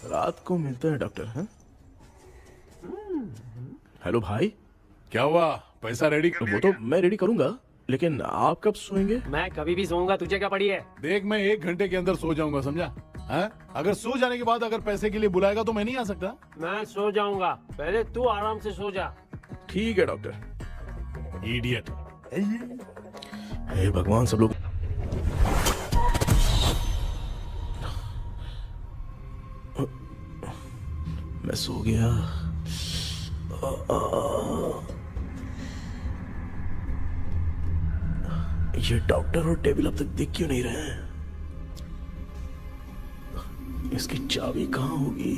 Speaker 3: रात को मिलते हैं डॉक्टर। हाँ? हेलो भाई,
Speaker 7: क्या हुआ? पैसा रेडी कर
Speaker 3: वो तो मैं रेडी करूंगा, लेकिन आप कब सोएंगे?
Speaker 10: मैं कभी भी सोऊंगा, तुझे क्या पड़ी है?
Speaker 7: देख, मैं 1 घंटे के अंदर सो जाऊंगा, समझा? हाँ? अगर सो जाने के बाद अगर पैसे के लिए बुलाएगा तो मैं नहीं आ सकता।
Speaker 10: मैं सो जाऊंगा, पहले तू आराम से सो जा।
Speaker 3: ठीक है डॉक्टर।
Speaker 7: इडियट।
Speaker 3: हे भगवान, सब लोग मैं सो गया। ये डॉक्टर और टेबल अब तक दिख क्यों नहीं रहे हैं? इसकी चाबी कहाँ होगी?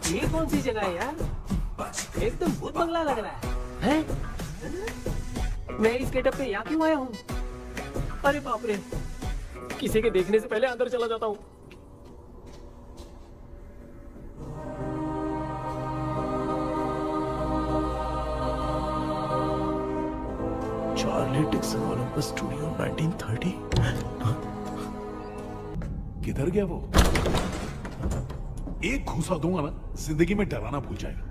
Speaker 10: ये कौन सी जगह है यार? एकदम भूत बंगला लग रहा है। हैं? मैं इस गेटअप पे यहाँ क्यों आया हूँ? अरे बाप रे, किसी के देखने से पहले अंदर चला जाता हूँ।
Speaker 3: Charlie Dixon Olympus studio 1930।
Speaker 7: किधर गया वो? एक घूसा दूंगा ना, जिंदगी में डराना भूल जाएगा।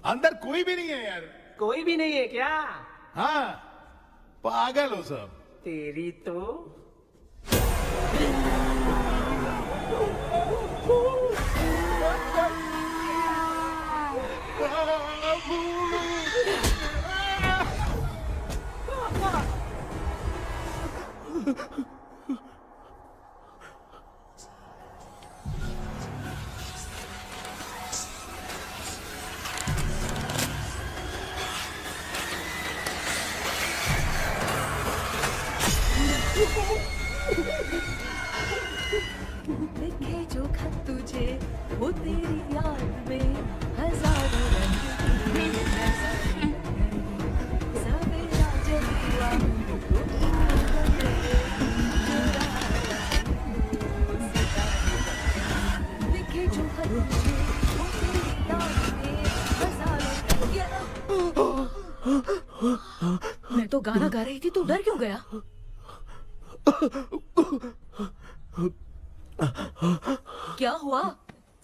Speaker 7: अंदर कोई भी नहीं है यार।
Speaker 10: कोई भी नहीं है क्या?
Speaker 7: हाँ, पागल हो सब।
Speaker 10: तेरी तो
Speaker 1: लिखे जो खत तुझे वो तेरी याद में हजारों रंग की सवेरा जब हुआ लिखे जो खत तुझे वो तेरी याद में हजारों मैं तो गाना गा रही थी, तू डर क्यों गया? क्या हुआ?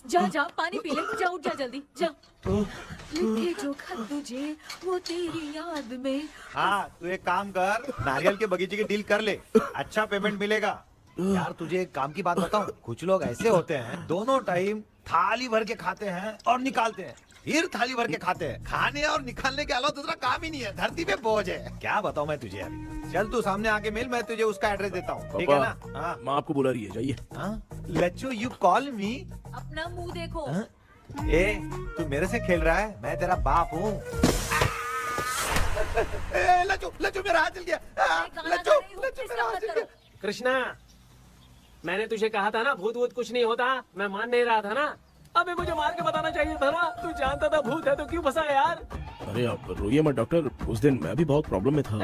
Speaker 1: जा जा पानी पी ले, जा उठ जा जल्दी जा। लिखे जो खत तुझे वो तेरी याद में।
Speaker 2: हाँ तू एक काम कर, नारियल के बगीचे की डील कर ले, अच्छा पेमेंट मिलेगा। यार तुझे एक काम की बात बताऊं, कुछ लोग ऐसे होते हैं दोनों टाइम थाली भर के खाते हैं और निकालते हैं, फिर थाली भर के खाते हैं। खाने और निकालने के अलावा दूसरा काम ही नहीं है, धरती पे बोझ है। क्या बताऊं मैं तुझे अभी। चल तू सामने आके मिल, मैं तुझे उसका एड्रेस देता हूँ, ठीक है ना? हाँ
Speaker 3: माँ आपको बुला रही है, जाइए।
Speaker 2: लच्चू यू कॉल मी।
Speaker 1: अपना मुंह देखो।
Speaker 2: ए तू मेरे से खेल रहा है, मैं तेरा बाप हूँ। लच्चू लच्चू मेरा हाथ जल गया। लच्चू लच्चू मेरा हाथ जल गया।
Speaker 10: कृष्णा, मैंने तुझे कहा था ना भूत वूत कुछ नहीं होता, मैं मान नहीं रहा था ना। अबे मुझे मार के बताना चाहिए था ना, तू जानता था भूत है तो क्यों फंसा यार।
Speaker 3: अरे आप रोइए मत डॉक्टर, उस दिन मैं भी बहुत प्रॉब्लम में था।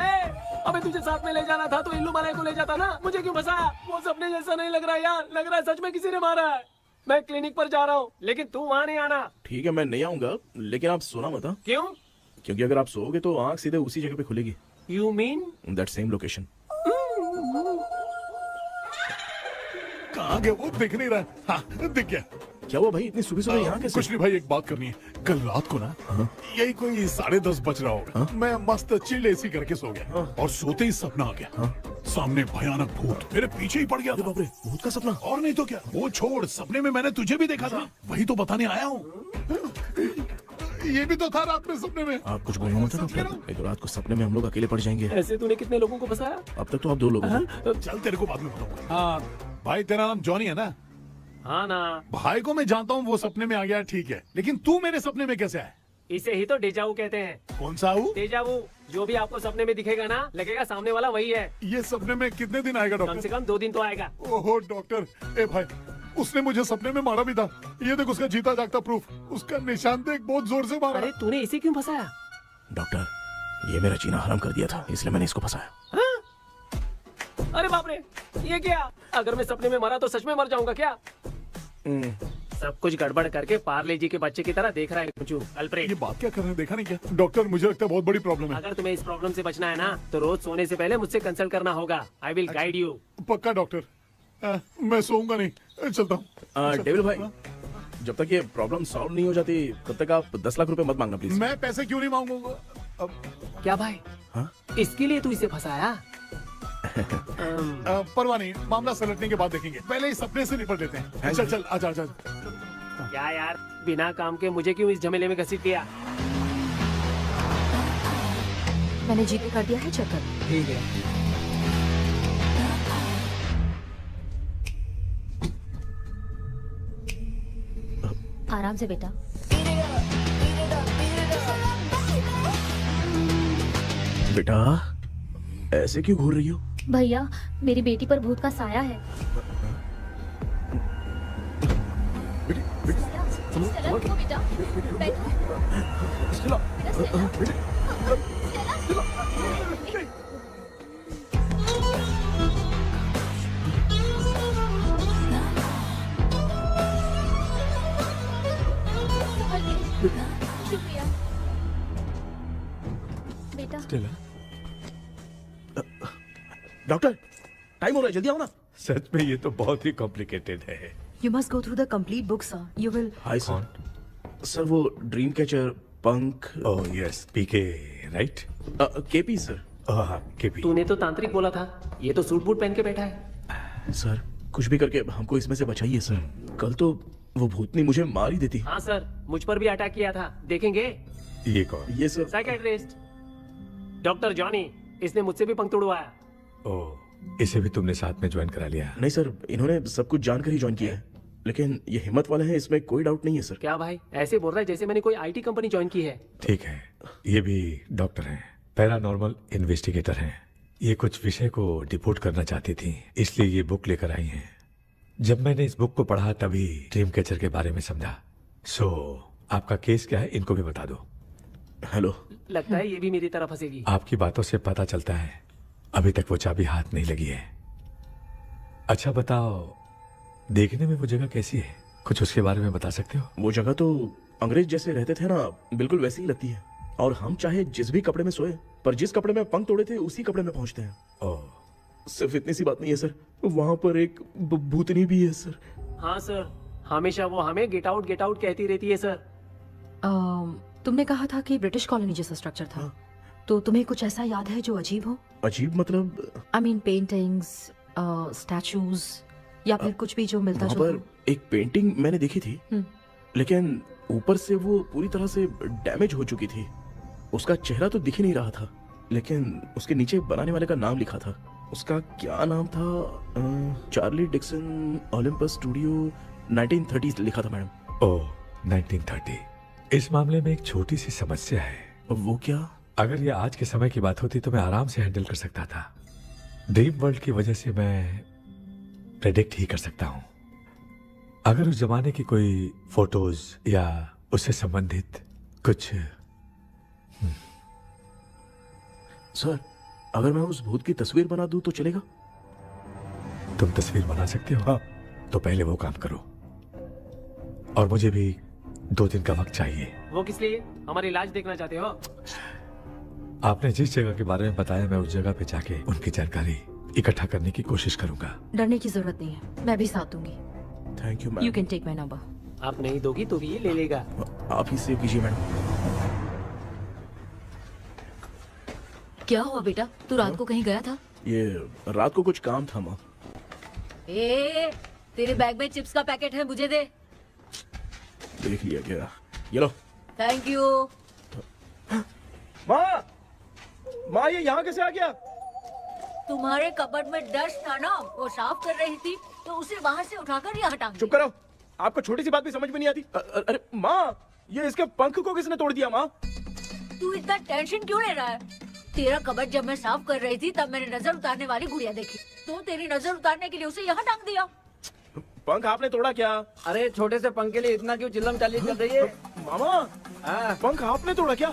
Speaker 10: अबे तुझे साथ में ले जाना था तो इल्लू मलाई को ले जाता ना, मुझे क्यों फंसाया? वो सपने जैसा नहीं लग रहा यार, लग रहा है सच में किसी ने मारा है। मैं क्लिनिक पर जा रहा हूँ, लेकिन तू वहाँ नहीं आना।
Speaker 3: ठीक है मैं नहीं आऊंगा, लेकिन आप सोना मत।
Speaker 10: क्यों?
Speaker 3: क्योंकि अगर आप सोओगे तो आंख सीधे उसी जगह पे खुलेगी।
Speaker 10: You mean
Speaker 3: that same location.
Speaker 7: कहाँ गया वो, दिख नहीं रहा। हाँ दिख गया।
Speaker 3: क्या हुआ भाई, इतनी सुबह सुबह यहाँ कैसे?
Speaker 7: कुछ नहीं भाई, एक बात करनी है। कल रात को ना यही कोई 10:30 बज रहा होगा, मैं मस्त चिल एसी करके सो गया और सोते ही सपना आ गया। सामने भयानक भूत मेरे पीछे ही पड़ गया।
Speaker 3: बाप रे, भूत का सपना?
Speaker 7: और नहीं तो क्या, वो छोड़, सपने में मैंने तुझे भी देखा था, वही तो बताने आया हूँ। ये भी तो था रात में सपने में।
Speaker 3: आप कुछ बोलना मत डॉक्टर, एक रात को सपने में हम लोग अकेले पड़ जाएंगे।
Speaker 10: ऐसे तूने कितने लोगों को फंसाया?
Speaker 3: अब तक तो आप 2 लोग हो।
Speaker 7: चल तेरे को बाद में बताऊंगा। हाँ भाई, तेरा नाम जॉनी है ना?
Speaker 10: हाँ ना।
Speaker 7: भाई को मैं जानता हूँ, वो सपने में आ गया, ठीक है, लेकिन तू मेरे सपने में कैसे आया?
Speaker 10: इसे ही तो डेजावू कहते हैं।
Speaker 7: कौन सा हूँ?
Speaker 10: डेजावू, जो भी आपको सपने में दिखेगा ना, लगेगा सामने वाला वही है।
Speaker 7: ये सपने में कितने दिन आएगा डॉक्टर?
Speaker 10: कम से कम 2 दिन तो आएगा।
Speaker 7: ओहो डॉक्टर, ए भाई, उसने मुझे सपने में मारा भी था। ये देख उसका जीता जागता प्रूफ, उसका निशान देख, बहुत जोर से मारा।
Speaker 10: अरे तूने इसे क्यों फंसाया?
Speaker 3: डॉक्टर, ये मेरा जीना हराम कर दिया था, इसलिए मैंने इसको फंसाया।
Speaker 10: अरे बाप रे, ये क्या? अगर मैं सपने में मरा तो सच में मर जाऊंगा क्या? सब कुछ गड़बड़ करके पार्ले जी के बच्चे की तरह देख रहा है कुचू अल्फ्रेड।
Speaker 7: ये बात क्या कर रहे हैं, देखा नहीं क्या? डॉक्टर मुझे लगता है बहुत बड़ी प्रॉब्लम है।
Speaker 10: अगर तुम्हें इस प्रॉब्लम से बचना है ना, तो रोज सोने से पहले मुझसे कंसल्ट करना होगा। I will guide you.
Speaker 7: पक्का डॉक्टर, मैं सोऊंगा नहीं, चलता हूँ।
Speaker 3: डेविल भाई, जब तक ये प्रॉब्लम सॉल्व नहीं हो जाती तब तक आप 10 लाख रुपए मत मांगना प्लीज।
Speaker 7: मैं पैसे क्यों नहीं मांगूंगा?
Speaker 10: क्या भाई?
Speaker 3: हाँ?
Speaker 10: इसके लिए तू इसे फंसाया?
Speaker 7: परवाह नहीं, मामला सलटने के बाद देखेंगे, पहले इस सपने से निपट लेते हैं। चल चल, आजा आजा।
Speaker 10: क्या यार, बिना काम के मुझे क्यों इस झमेले में घसीट दिया?
Speaker 1: मैंने जीपे कर दिया है, चेक कर।
Speaker 10: ठीक है।
Speaker 1: आराम से बेटा।
Speaker 3: बेटा ऐसे क्यों घूर रही हो?
Speaker 1: भैया, मेरी बेटी पर भूत का साया है। स्टेला, रुको बेटा, बैठो। स्टेला। शुक्रिया बेटा।
Speaker 3: डॉक्टर, टाइम हो रहा है, जल्दी आओ ना।
Speaker 9: सच में ये तो बहुत ही कॉम्प्लिकेटेड है।
Speaker 5: You must go through the complete book, sir. You will.
Speaker 3: Hi sir. Sir वो ड्रीम कैचर, पंख।
Speaker 9: ओह यस, पीके राइट?
Speaker 3: KP sir.
Speaker 9: हाँ केपी।
Speaker 10: तूने तो तांत्रिक बोला था, ये तो सूट बूट पहन के बैठा है।
Speaker 3: सर कुछ भी करके हमको इसमें से बचाइए सर, कल तो वो भूतनी मुझे मार ही देती।
Speaker 10: हाँ सर, मुझ पर भी अटैक किया था, देखेंगे?
Speaker 9: ये कौन?
Speaker 3: ये सर
Speaker 10: साइकियाट्रिस्ट डॉक्टर जॉनी, इसने मुझसे भी पंख तोड़वाया।
Speaker 9: ओह, इसे भी तुमने साथ में ज्वाइन करा लिया?
Speaker 3: नहीं सर, इन्होंने सब कुछ जानकर ही ज्वाइन किया है, लेकिन ये हिम्मत वाले हैं, इसमें कोई डाउट नहीं है सर।
Speaker 10: क्या भाई, ऐसे बोल रहा है जैसे मैंने कोई आईटी कंपनी ज्वाइन की है।
Speaker 9: ठीक है, ये भी डॉक्टर हैं, पैरानॉर्मल इन्वेस्टिगेटर हैं। ये कुछ विषय को डिपोर्ट करना चाहती थी, इसलिए ये बुक लेकर आई हैं। जब मैंने इस बुक को पढ़ा तभी ड्रीम कैचर के बारे में समझा। सो आपका केस क्या है, इनको भी बता दो।
Speaker 3: हेलो।
Speaker 10: लगता है ये भी मेरी तरह फंसेगी।
Speaker 9: आपकी बातों से पता चलता है अभी तक वो चाबी हाथ नहीं लगी है। अच्छा बताओ, देखने में वो जगह कैसी है, कुछ उसके बारे में बता सकते हो?
Speaker 3: वो जगह तो अंग्रेज जैसे रहते थे ना, बिल्कुल वैसी ही लगती है। और हम चाहे जिस भी कपड़े में सोए, पर जिस कपड़े में पंख तोड़े थे उसी कपड़े में पहुंचते हैं।
Speaker 9: ओह,
Speaker 3: सिर्फ इतनी सी बात नहीं है सर, वहां पर एक भूतनी भी है सर।
Speaker 10: हाँ सर, हमेशा वो हमें गेट आउट कहती रहती है सर।
Speaker 5: तुमने कहा था कि ब्रिटिश कॉलोनी जैसा स्ट्रक्चर था, तो तुम्हें कुछ ऐसा याद है जो अजीब हो?
Speaker 3: अजीब मतलब?
Speaker 5: आई मीन पेंटिंग्स, स्टैचूज या फिर कुछ भी जो मिलता
Speaker 3: वहाँ
Speaker 5: जुलता
Speaker 3: पर एक पेंटिंग मैंने देखी थी, लेकिन ऊपर से वो पूरी तरह से डैमेज हो चुकी थी। उसका चेहरा तो दिख ही नहीं रहा था, लेकिन उसके नीचे बनाने वाले का नाम लिखा था। उसका क्या नाम था? चार्ली डिक्सन ओलंपस स्टूडियो 1930 लिखा था मैडम।
Speaker 9: ओह 1930। इस मामले में एक छोटी सी समस्या है।
Speaker 3: वो क्या?
Speaker 9: अगर ये आज के समय की बात होती तो मैं आराम से हैंडल कर सकता था। ड्रीम वर्ल्ड की वजह से मैं प्रेडिक्ट ही कर सकता हूँ। अगर उस जमाने की कोई फोटोज या उससे संबंधित कुछ।
Speaker 3: सर, अगर मैं उस भूत की तस्वीर बना दूं तो चलेगा?
Speaker 9: तुम तस्वीर बना सकते हो? हाँ। तो पहले वो काम करो, और मुझे भी 2 दिन का वक्त चाहिए।
Speaker 10: वो किस लिए? हमारी इलाज देखना चाहते हो?
Speaker 9: आपने जिस जगह के बारे में बताया, मैं उस जगह पे जाके उनकी जानकारी इकट्ठा करने की कोशिश करूंगा।
Speaker 5: डरने की जरूरत नहीं है, मैं भी साथ दूंगी।
Speaker 3: Thank you ma'am.
Speaker 5: You can take my number.
Speaker 10: आप नहीं दोगी तो भी ये ले लेगा।
Speaker 3: आप ही सेव कीजिए मैडम।
Speaker 1: क्या हुआ बेटा, तू रात को कहीं गया था?
Speaker 3: ये रात को कुछ काम था माँ।
Speaker 1: ए, तेरे बैग में चिप्स का पैकेट है, मुझे दे।
Speaker 3: देख लिया क्या? ये लो।
Speaker 1: Thank you.
Speaker 3: माँ, माँ ये यहाँ कैसे आ गया?
Speaker 1: तुम्हारे कबर्ड में डस्ट था ना, वो साफ कर रही थी तो उसे वहाँ से उठाकर यहाँ टांग
Speaker 3: चुप करो, आपको छोटी सी बात भी समझ में नहीं आती। अरे माँ, ये इसके पंख को किसने तोड़ दिया? माँ
Speaker 1: तू इतना टेंशन क्यों ले रहा है? तेरा कबर्ड जब मैं साफ कर रही थी तब मैंने नजर उतारने वाली गुड़िया देखी, तो तेरी नजर उतारने के लिए उसे यहाँ टांग दिया।
Speaker 3: पंख आपने तोड़ा क्या?
Speaker 4: अरे छोटे से पंख के लिए इतना क्यों चिल्लम चाली कर रही है?
Speaker 3: मामा, पंख आपने तोड़ा क्या?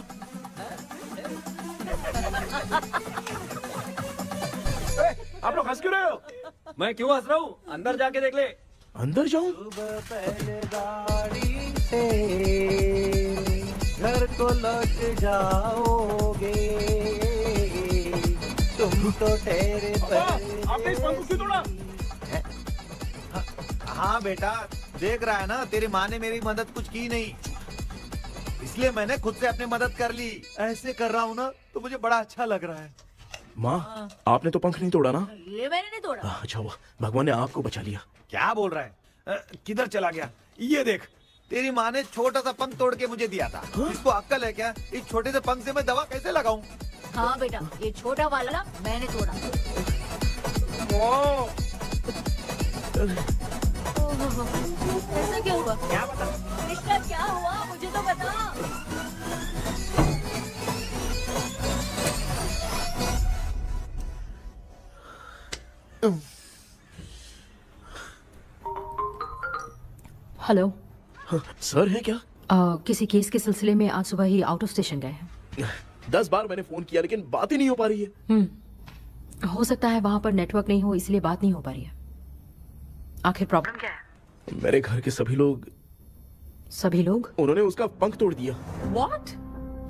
Speaker 3: आप लोग हंस क्यों रहे हो?
Speaker 4: मैं क्यों हंस रहा हूँ? अंदर जाके देख ले।
Speaker 3: अंदर जाऊं?
Speaker 2: घर को लौट जाओगे तुम तो ठहरे।
Speaker 3: आपने इस पंख को क्यों तोड़ा?
Speaker 2: हाँ बेटा, देख रहा है ना, तेरी माँ ने मेरी मदद कुछ की नहीं, इसलिए मैंने खुद से अपनी मदद कर ली। ऐसे कर रहा हूँ ना तो मुझे बड़ा अच्छा लग रहा है।
Speaker 3: माँ, आपने तो पंख नहीं तोड़ा ना?
Speaker 1: ये मैंने नहीं तोड़ा।
Speaker 3: अच्छा हुआ, भगवान ने आपको बचा लिया।
Speaker 2: क्या बोल रहा है? किधर चला गया? ये देख, तेरी माँ ने छोटा सा पंख तोड़ के मुझे दिया था। इसको अक्ल है क्या? इस छोटे से पंख से मैं दवा कैसे लगाऊं?
Speaker 1: हाँ बेटा, ये छोटा वाला मैंने तोड़ा। ऐसा क्या हुआ?
Speaker 2: क्या बता?
Speaker 1: रिश्ता क्या हुआ, मुझे तो बता।
Speaker 5: हेलो।
Speaker 3: सर है क्या?
Speaker 5: किसी केस के सिलसिले में आज सुबह ही आउट ऑफ स्टेशन गए हैं।
Speaker 3: 10 बार मैंने फोन किया लेकिन बात ही नहीं हो पा रही है।
Speaker 5: हो सकता है वहाँ पर नेटवर्क नहीं हो, इसलिए बात नहीं हो पा रही है। आखिर प्रॉब्लम क्या है?
Speaker 3: मेरे घर के सभी लोग
Speaker 5: उन्होंने
Speaker 3: उसका पंख तोड़ दिया।
Speaker 5: What?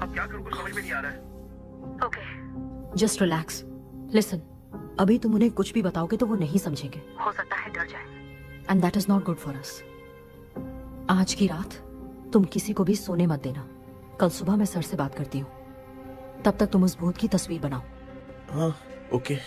Speaker 3: अब क्या करूँ, कुछ समझ में नहीं आ रहा है।
Speaker 5: Okay. Just relax. Listen. अभी तुम उन्हें कुछ भी बताओगे तो वो नहीं समझेंगे। हो सकता है डर जाए। And that is not good for us. आज की रात तुम किसी को भी सोने मत देना। कल सुबह मैं सर से बात करती हूँ। तब तक तुम उस भूत की तस्वीर बनाओ।
Speaker 3: हाँ, ओके।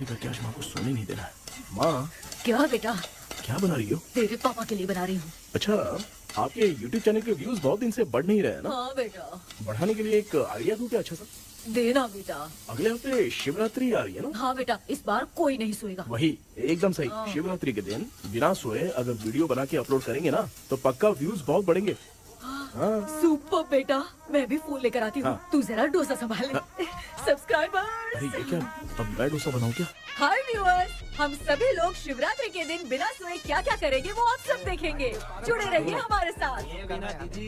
Speaker 3: करके आज माँ को सोने नहीं देना है। माँ,
Speaker 1: क्या बेटा?
Speaker 3: क्या बना रही हो?
Speaker 1: तेरे पापा के लिए बना रही हूँ।
Speaker 3: अच्छा, आपके YouTube चैनल के व्यूज बहुत दिन से बढ़ नहीं रहे हैं ना?
Speaker 1: हाँ बेटा।
Speaker 3: बढ़ाने के लिए एक आइडिया दूं क्या अच्छा सा?
Speaker 1: देना बेटा।
Speaker 3: अगले हफ्ते शिवरात्रि आ रही है ना?
Speaker 1: हाँ बेटा, इस बार कोई नहीं सोएगा।
Speaker 3: वही, एकदम सही। शिवरात्रि के दिन बिना सोए अगर वीडियो बना के अपलोड करेंगे ना तो पक्का व्यूज बहुत बढ़ेंगे। हाँ।
Speaker 1: सुपर बेटा, मैं भी फोन लेकर आती हूँ।
Speaker 3: हाँ।
Speaker 1: तू जरा डोसा संभाल ले। सब्सक्राइबर्स।
Speaker 3: अरे ये क्या, अब मैं डोसा बनाऊं क्या?
Speaker 1: हाय व्यूअर्स, हम सभी लोग शिवरात्रि के दिन बिना सोए क्या क्या करेंगे वो आप सब देखेंगे। जुड़े रहिए हमारे साथ।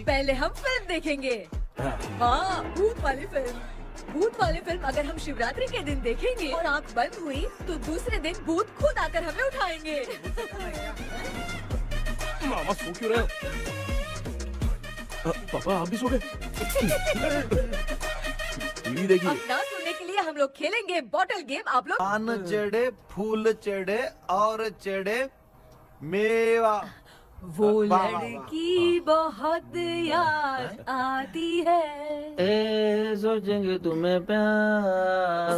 Speaker 1: पहले हम फिल्म देखेंगे। हाँ, भूत वाली फिल्म। भूत वाली फिल्म अगर हम शिवरात्रि के दिन देखेंगे और आँख बंद हुई तो दूसरे दिन भूत खुद आकर हमें उठाएंगे।
Speaker 3: मामा सो क्यों रहे हो? पापा आप भी सो गए? टीवी देखिए।
Speaker 1: अब ना सुनने के लिए हम लोग खेलेंगे बॉटल गेम। आप लोग
Speaker 2: पान चढ़े, फूल चढ़े और चढ़े मेवा।
Speaker 1: वो
Speaker 2: वाह, वाह, वाह।
Speaker 1: लड़की बहुत याद आती है।
Speaker 8: ए सोचेंगे तुम्हें प्यार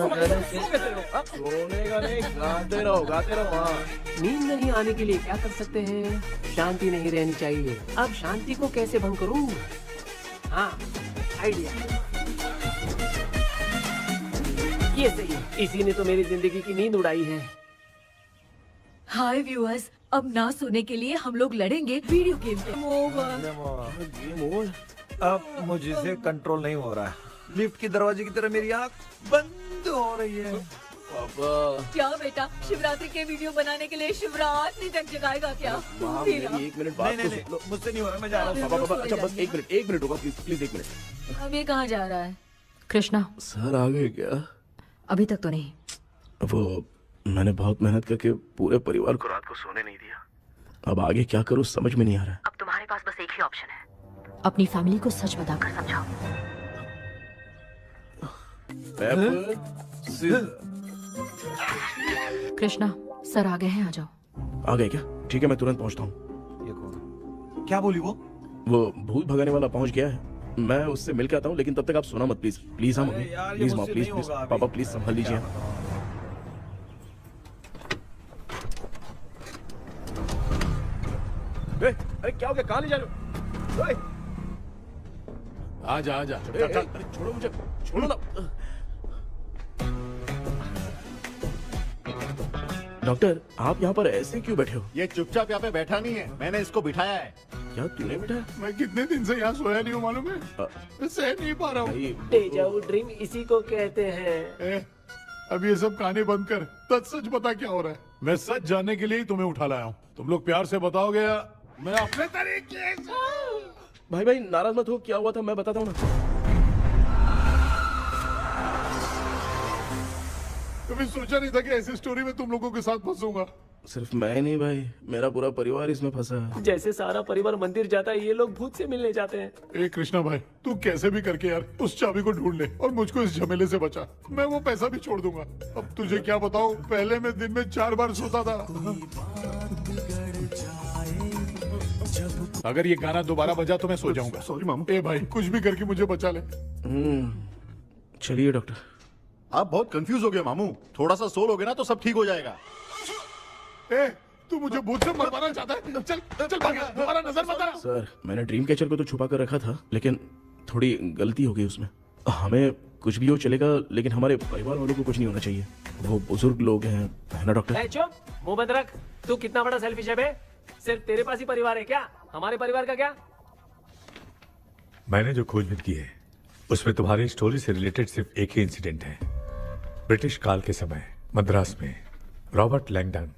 Speaker 3: सोने का नहीं, गाते रहो हाँ।
Speaker 10: नींद नहीं आने के लिए क्या कर सकते हैं? शांति नहीं रहनी चाहिए। अब शांति को कैसे भंग करूं? हाँ, आइडिया। ये सही है। इसी ने तो मेरी जिंदगी की नींद उड़ाई है।
Speaker 1: हाय व्यूअर्स, अब ना सोने के लिए हम लोग लड़ेंगे वीडियो गेम पे।
Speaker 2: अब मुझसे कंट्रोल नहीं हो रहा है। लिफ्ट की दरवाजे की तरह मेरी आँख बंद हो रही है।
Speaker 3: पापा
Speaker 1: क्या बेटा, शिवरात्रि के वीडियो बनाने के लिए शिवरात्रि तक जगाएगा क्या?
Speaker 3: माँ,
Speaker 1: तेरा।
Speaker 3: मेरी 1 मिनट बात
Speaker 2: नहीं,
Speaker 3: तो
Speaker 2: नहीं,
Speaker 3: सुन लो।
Speaker 2: मुझसे नहीं हो रहा, मैं जा रहा हूँ।
Speaker 3: पापा अच्छा बस 1 मिनट होगा प्लीज 1 मिनट।
Speaker 1: अब ये कहाँ जा रहा है?
Speaker 5: कृष्णा,
Speaker 3: सर आ गए क्या?
Speaker 5: अभी तक तो नहीं।
Speaker 3: वो मैंने बहुत मेहनत करके पूरे परिवार को रात को सोने नहीं दिया। अब आगे क्या करूँ समझ में नहीं आ रहा है।
Speaker 5: अब तुम्हारे पास बस एक ही ऑप्शन है, अपनी फैमिली को सच बताकर समझाओ। कृष्णा, सर आ गए हैं, आ जाओ।
Speaker 3: आ गए क्या? ठीक है मैं तुरंत पहुंचता हूँ।
Speaker 2: ये कौन? क्या बोली वो?
Speaker 3: वो भूत भगाने वाला पहुंच गया है, मैं उससे मिल के आता हूँ, लेकिन तब तक आप सोना मत प्लीज। प्लीज हाँ मम्मी,
Speaker 2: यार, ये
Speaker 3: प्लीज माँ,
Speaker 2: मुझसे
Speaker 3: प्लीज
Speaker 2: नहीं
Speaker 3: प्लीज
Speaker 2: होगा अभी।
Speaker 3: पापा प्लीज संभाल लीजिए। अरे क्या हो गया, कहाँ ले जा रहे हो? ओए,
Speaker 7: आजा आजा
Speaker 3: ए, ए, अरे छोड़ो मुझे, छोड़ो ना। डॉक्टर आप यहाँ पर ऐसे क्यों बैठे हो?
Speaker 6: ये चुपचाप यहाँ पे बैठा नहीं है, मैंने इसको बिठाया है।
Speaker 3: क्या तूने बैठा?
Speaker 7: मैं कितने दिन से यहाँ सोया नहीं हूँ मालूम है, मैं सह नहीं पा रहा हूँ।
Speaker 3: भाई,
Speaker 10: डेजाऊ ड्रीम इसी को कहते हैं।
Speaker 7: ए, अब ये सब कहानी बंद कर, सच बता क्या हो रहा है। मैं सच जानने के लिए ही तुम्हें उठा लाया हूँ। तुम लोग प्यार से बताओगे या मैं अपने तरीके से।
Speaker 3: भाई नाराज मत हो, क्या हुआ था मैं बताता हूँ ना।
Speaker 7: कभी सोचा नहीं था कि ऐसी स्टोरी में तुम लोगों के साथ फंसूंगा।
Speaker 3: सिर्फ मैं नहीं भाई, मेरा पूरा परिवार इसमें फंसा है।
Speaker 10: जैसे सारा परिवार मंदिर जाता है, ये लोग भूत से मिलने जाते हैं।
Speaker 7: ए कृष्णा भाई, तू कैसे भी करके यार उस चाबी को ढूंढ ले और मुझको इस झमेले से बचा। मैं वो पैसा भी छोड़ दूंगा। अब तुझे क्या बताऊं, पहले मैं दिन में 4 बार सोता था। अगर ये गाना दोबारा बजा तो मैं सो जाऊंगा। सॉरी मामू। ए भाई कुछ भी करके मुझे बचा ले।
Speaker 3: चलिए डॉक्टर।
Speaker 6: आप बहुत कंफ्यूज हो गए मामू, थोड़ा सा सो लोगे ना तो सब ठीक हो जाएगा।
Speaker 7: ए तू मुझे भूत से मरवाना चाहता है? चल चल भाग, दोबारा नजर मत आना।
Speaker 3: सर मैंने ड्रीम कैचर को तो छुपा कर रखा था, लेकिन थोड़ी गलती हो गई उसमें। हमें कुछ भी हो चलेगा, लेकिन हमारे परिवार वालों को कुछ नहीं होना चाहिए। वो बुजुर्ग लोग हैं, है ना डॉक्टर?
Speaker 10: ए, चुप, मुंह बंद रख। तू कितना बड़ा सेल्फिश है बे? सिर्फ तेरे पास ही परिवार है क्या? हमारे परिवार का क्या?
Speaker 9: मैंने जो खोजबीन की है उसमें तुम्हारी स्टोरी से रिलेटेड सिर्फ एक ही इंसिडेंट है। ब्रिटिश काल के समय मद्रास में रॉबर्ट लैंगडन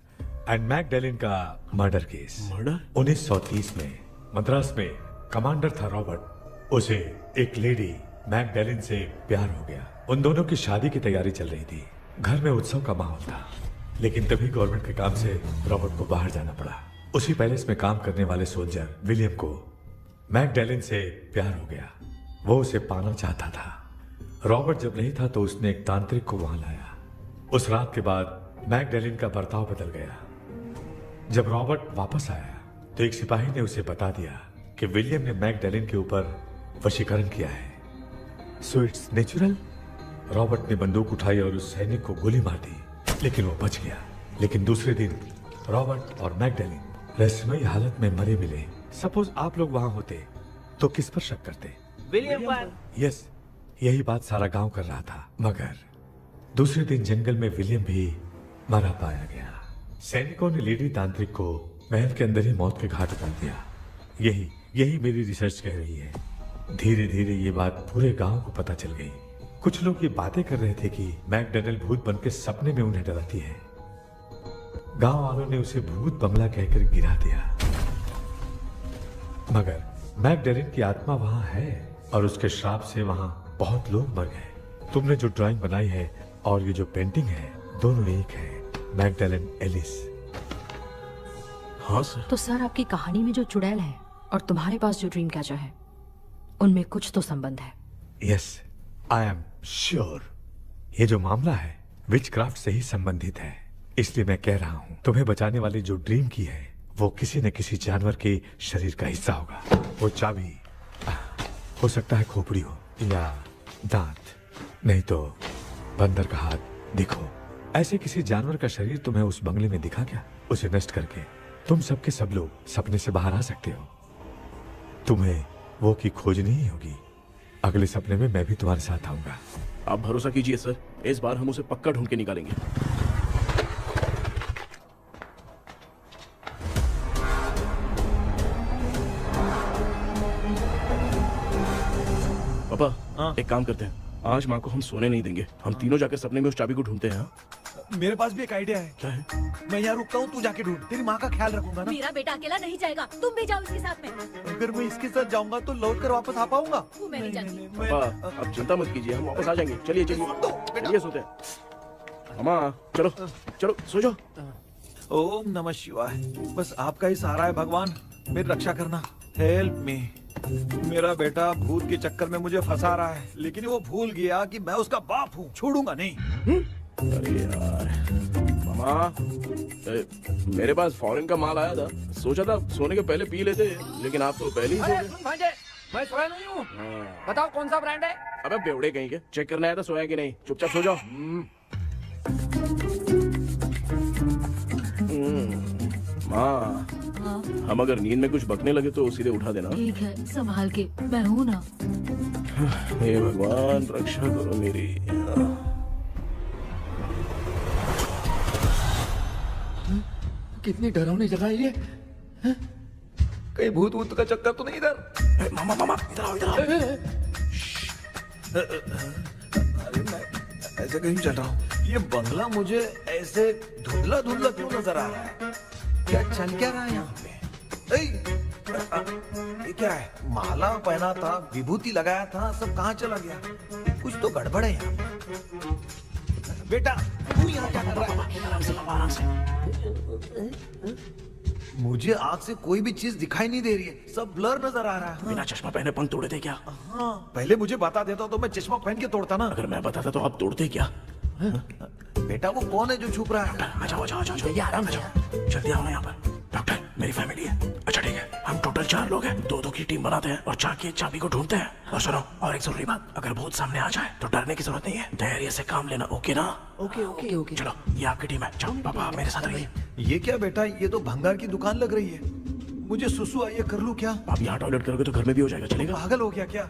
Speaker 9: एंड मैकडैलिन का मर्डर केस।
Speaker 3: मर्डर?
Speaker 9: 1930 में मद्रास में कमांडर था रॉबर्ट, उसे एक लेडी मैकडैलिन से प्यार हो गया। उन दोनों की शादी की तैयारी चल रही थी, घर में उत्सव का माहौल था, लेकिन तभी गवर्नमेंट के काम से रॉबर्ट को बाहर जाना पड़ा। उसी पैलेस में काम करने वाले सोल्जर विलियम को मैकडैलिन से प्यार हो गया, वो उसे पाना चाहता था। रॉबर्ट जब नहीं था तो उसने एक तांत्रिक को वहां लाया। उस रात के बाद मैकडैलिन का बर्ताव बदल गया। जब रॉबर्ट वापस आया तो एक सिपाही ने उसे बता दिया कि विलियम ने मैकडैलिन के ऊपर वशीकरण किया है। So it's natural. रॉबर्ट ने बंदूक उठाई और उस सैनिक को गोली मार दी, लेकिन वो बच गया। लेकिन दूसरे दिन रॉबर्ट और मैकडैलिन रहस्यमयी हालत में मरे मिले। सपोज आप लोग वहां होते तो किस पर शक करते?
Speaker 10: विलियम पर।
Speaker 9: यस, यही बात सारा गांव कर रहा था। मगर दूसरे दिन जंगल में विलियम भी मरा पाया गया। सैनिकों ने लेडी तांत्रिक को महल के अंदर ही मौत के घाट उतार दिया। यही मेरी रिसर्च कह रही है। धीरे धीरे ये बात पूरे गांव को पता चल गई। कुछ लोग ये बातें कर रहे थे कि मैकडैलिन भूत बनकर सपने में उन्हें डराती है। गांव वालों ने उसे भूत बंगला कहकर गिरा दिया। मगर मैकडैलिन की आत्मा वहां है और उसके श्राप से वहां बहुत लोग मर गए। तुमने जो ड्राइंग बनाई है और ये जो पेंटिंग है दोनों एक है, मैगडेलन एलिस।
Speaker 3: हाँ सर।
Speaker 5: तो सर आपकी कहानी में जो चुड़ैल है और तुम्हारे पास जो ड्रीम कैचर है उनमें कुछ तो संबंध है।
Speaker 9: यस, आई एम श्योर ये जो मामला है विचक्राफ्ट से ही संबंधित है। इसलिए मैं कह रहा हूँ तुम्हें बचाने वाली जो ड्रीम की है वो किसी न किसी जानवर के शरीर का हिस्सा होगा। वो चाबी हो सकता है खोपड़ी हो या दांत, नहीं तो बंदर का हाथ। देखो, ऐसे किसी जानवर का शरीर तुम्हें उस बंगले में दिखा क्या? उसे नष्ट करके तुम सबके सब लोग सपने से बाहर आ सकते हो। तुम्हें वो की खोजनी ही होगी। अगले सपने में मैं भी तुम्हारे साथ आऊंगा।
Speaker 3: आप भरोसा कीजिए सर, इस बार हम उसे पक्का ढूंढ के निकालेंगे। पापा, एक काम करते हैं, आज माँ को हम सोने नहीं देंगे। हम तीनों जाकर सपने में उस चाबी को ढूंढते हैं।
Speaker 2: मेरे पास भी एक आइडिया है।
Speaker 3: क्या है?
Speaker 2: मैं यहाँ रुकता हूँ, तू जाके ढूंढ। तेरी माँ का ख्याल रखूंगा ना।
Speaker 1: मेरा बेटा अकेला नहीं जाएगा, तुम भी जाओ इसके साथ में।
Speaker 2: अगर मैं इसके साथ जाऊंगा तो लौट कर वापस आ पाऊंगा?
Speaker 1: वो मैं नहीं जानती।
Speaker 3: पापा, अब चिंता मत कीजिए, हम वापस आ जाएंगे। चलिए चलिए चलिए, सोते हैं। अम्मा चलो चलो सो जाओ।
Speaker 2: ओम नमः शिवाय। बस आपका ही सहारा है भगवान, मेरी रक्षा करना। Help me. मेरा बेटा भूत के चक्कर में मुझे फंसा रहा है, लेकिन वो भूल गया कि मैं उसका बाप हूँ। छोड़ूंगा नहीं।
Speaker 3: अरे यार मामा, मेरे पास फॉरेन का माल आया था, सोचा था सोने के पहले पी लेते, लेकिन आप तो पहले ही सो
Speaker 8: अरे
Speaker 3: गए।
Speaker 8: सुन भांजे, मैं सोया नहीं हूँ। बताओ कौन सा ब्रांड है?
Speaker 3: अबे बेवड़े कहीं के, चेक करना है तो सोया कि नहीं। चुपचाप सो जाओ। माँ, हम अगर नींद में कुछ बकने लगे तो सीधे उठा देना।
Speaker 5: ठीक है, संभाल के, मैं हूँ ना।
Speaker 3: हे भगवान रक्षा करो मेरी।
Speaker 4: कितनी डरावनी जगह है ये। कहीं भूत भूत का चक्कर तो नहीं इधर?
Speaker 3: मामा मामा इधर आओ, इधर आओ।
Speaker 2: अरे मैं ऐसे कहीं चल रहा हूँ। ये बंगला मुझे ऐसे धुंधला धुंधला क्यों नजर आ रहा है? क्या चल क्या रहा है यहाँ पे? ये क्या है? माला पहना था, विभूति लगाया था, सब कहाँ चला गया? कुछ तो गड़बड़ है यहाँ पे। बेटा तू यहाँ क्या कर रहा है? मुझे आँख से कोई भी चीज दिखाई नहीं दे रही है, सब ब्लर नजर आ रहा है।
Speaker 3: बिना चश्मा पहने पंख तोड़े थे क्या?
Speaker 2: हाँ, पहले मुझे बता देता तो मैं चश्मा पहन के तोड़ता ना।
Speaker 3: अगर मैं बताता तो आप तोड़ते क्या?
Speaker 2: बेटा वो कौन है जो छुप रहा है?
Speaker 3: आ जाओ आ जाओ आ जाओ, ये आराम से जाओ। जल्दी आओ ना यहाँ पर। डॉक्टर, मेरी फैमिली है। अच्छा ठीक है, हम टोटल 4 लोग हैं। 2-2 की टीम बनाते हैं और जाके चाबी को ढूंढते हैं। और सुनो, और एक जरूरी बात, अगर भूत सामने आ जाए तो डरने की जरूरत नहीं है, धैर्य से काम लेना। ओके ना?
Speaker 8: Okay okay okay.
Speaker 3: चलो, ये आपकी टीम है। जाओ पापा, मेरे साथ रहिए।
Speaker 2: ये क्या बेटा, ये तो भंगार की दुकान लग रही है। मुझे सुसु आई है, कर लूं क्या?
Speaker 3: आप यहाँ टॉयलेट करोगे तो घर में भी हो जाएगा, चलेगा?
Speaker 2: पागल हो गया क्या?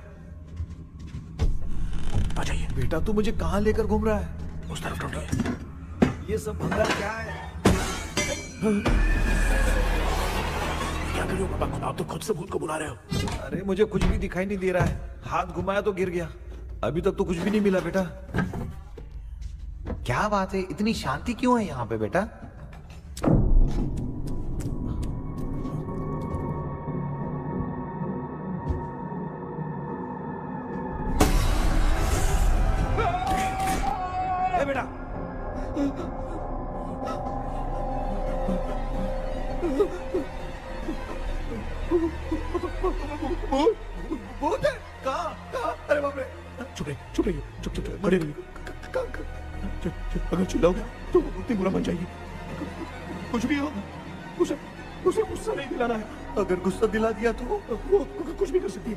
Speaker 3: आ जाइए।
Speaker 2: बेटा तू मुझे कहाँ लेकर घूम रहा है?
Speaker 3: उस तरफ ढूंढिए।
Speaker 2: ये सब भंगार क्या है?
Speaker 3: क्या कर रहे हो पापा? आप तो खुद से भूत को बुला रहे हो।
Speaker 2: अरे मुझे कुछ भी दिखाई नहीं दे रहा है, हाथ घुमाया तो गिर गया। अभी तक तो कुछ भी नहीं मिला बेटा। क्या बात है, इतनी शांति क्यों है यहाँ पे बेटा? बेटा भूत है? कहाँ? अरे बाप रे!
Speaker 3: चुप रहिए, चुप रहिए, चुप चुप चुप, खड़े रहिए। अगर चिल्लाओगे तो वो इतनी बुरा बन जाएगी। कुछ भी हो, उसे उसे गुस्सा नहीं दिलाना है।
Speaker 2: अगर गुस्सा दिला दिया तो
Speaker 3: वो कुछ भी कर सकती है।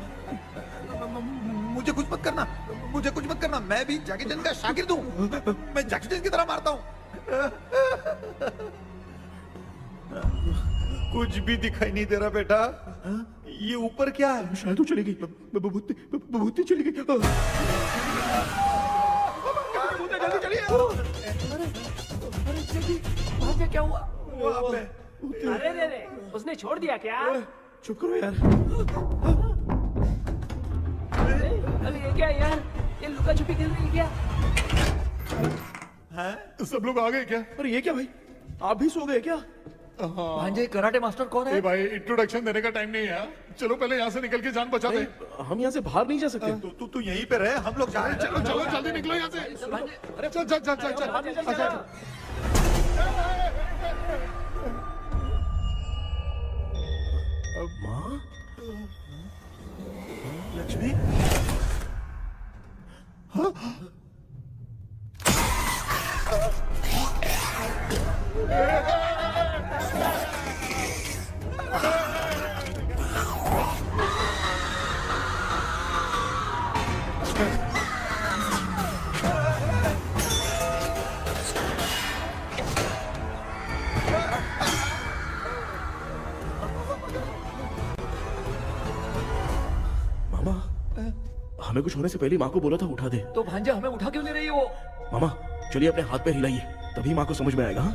Speaker 2: मुझे कुछ मत करना, मुझे कुछ मत करना। मैं भी जैकी चैन का शागिर्द हूँ। मैं जैकी चैन की तरह मारता हूँ। कुछ भी दिखाई नहीं दे रहा बेटा। ये ऊपर क्या है?
Speaker 3: शायद वो चली गई। भूती चली गई।
Speaker 2: जल्दी चलिए।
Speaker 8: भांजे क्या हुआ?
Speaker 2: वहाँ पे
Speaker 10: अरे रे रे, उसने छोड़ दिया क्या?
Speaker 3: चुप करो यार।
Speaker 10: अरे ये क्या यार, ये लुका छुपी खेल रही है क्या?
Speaker 2: हैं?
Speaker 7: सब लोग आ गए क्या?
Speaker 3: अरे ये क्या भाई, आप भी सो गए क्या?
Speaker 4: भांजे कराटे मास्टर कौन
Speaker 7: ए
Speaker 4: है?
Speaker 7: भाई इंट्रोडक्शन देने का टाइम नहीं है यार। चलो पहले यहाँ से निकल के जान बचा दे।
Speaker 3: हम यहाँ से बाहर नहीं जा सकते।
Speaker 2: तू यहीं पे रहे, हम लोग जा रहे हैं।
Speaker 7: चलो चलो जल्दी निकलो यहाँ से। चल चल चल चल चल। अच्छा
Speaker 3: माँ,
Speaker 2: लक्ष्मी,
Speaker 3: मामा, हमें कुछ होने से पहले माँ को बोला था उठा दे।
Speaker 4: तो भांजे हमें उठा क्यों ले रही हो?
Speaker 3: मामा चलिए अपने हाथ पैर हिलाइए, तभी माँ को समझ में आएगा। हाँ?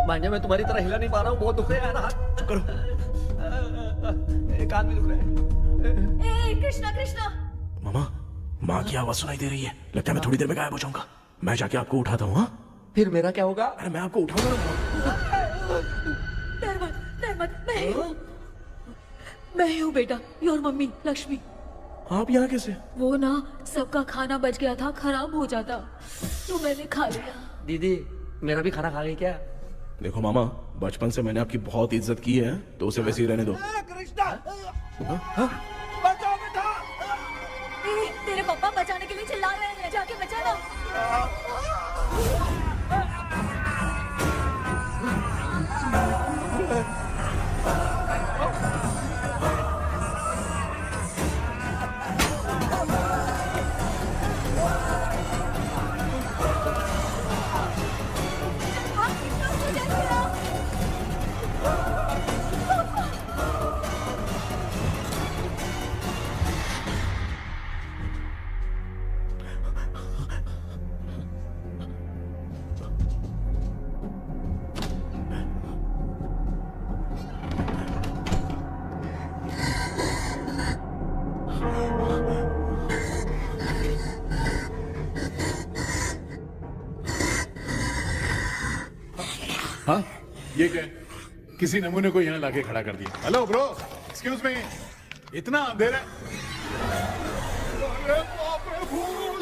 Speaker 4: भांजे मैं तुम्हारी तरह हिला नहीं पा रहा हूँ, बहुत दुख रहा है ना हाथ।
Speaker 3: चुप करो।
Speaker 4: कान भी दुख रहे हैं।
Speaker 1: ए कृष्णा कृष्णा,
Speaker 3: मामा, माँ की आवाज सुनाई दे रही है, लगता है मैं थोड़ी देर में गायब हो जाऊंगा। मैं जाके आपको उठाता हूँ। हाँ,
Speaker 4: फिर मेरा क्या होगा?
Speaker 3: अरे मैं आपको उठाऊंगा।
Speaker 1: डर मत, मैं हूँ बेटा, योर मम्मी लक्ष्मी।
Speaker 3: आप यहाँ कैसे?
Speaker 1: वो ना सबका खाना बच गया था, खराब हो जाता तो मैंने खा लिया।
Speaker 4: दीदी मेरा भी खाना खा गई क्या?
Speaker 3: देखो मामा, बचपन से मैंने आपकी बहुत इज्जत की है, तो उसे वैसे ही रहने दो।
Speaker 1: तेरे पापा बचाने के लिए चिल्ला रहे हैं, जाके बचा ना।
Speaker 7: हाँ ये क्या? किसी नमूने को यहाँ लाके खड़ा कर दिया। हेलो ब्रो, एक्सक्यूज मी, इतना अंधेरा है? अरे बाप रे, भूत!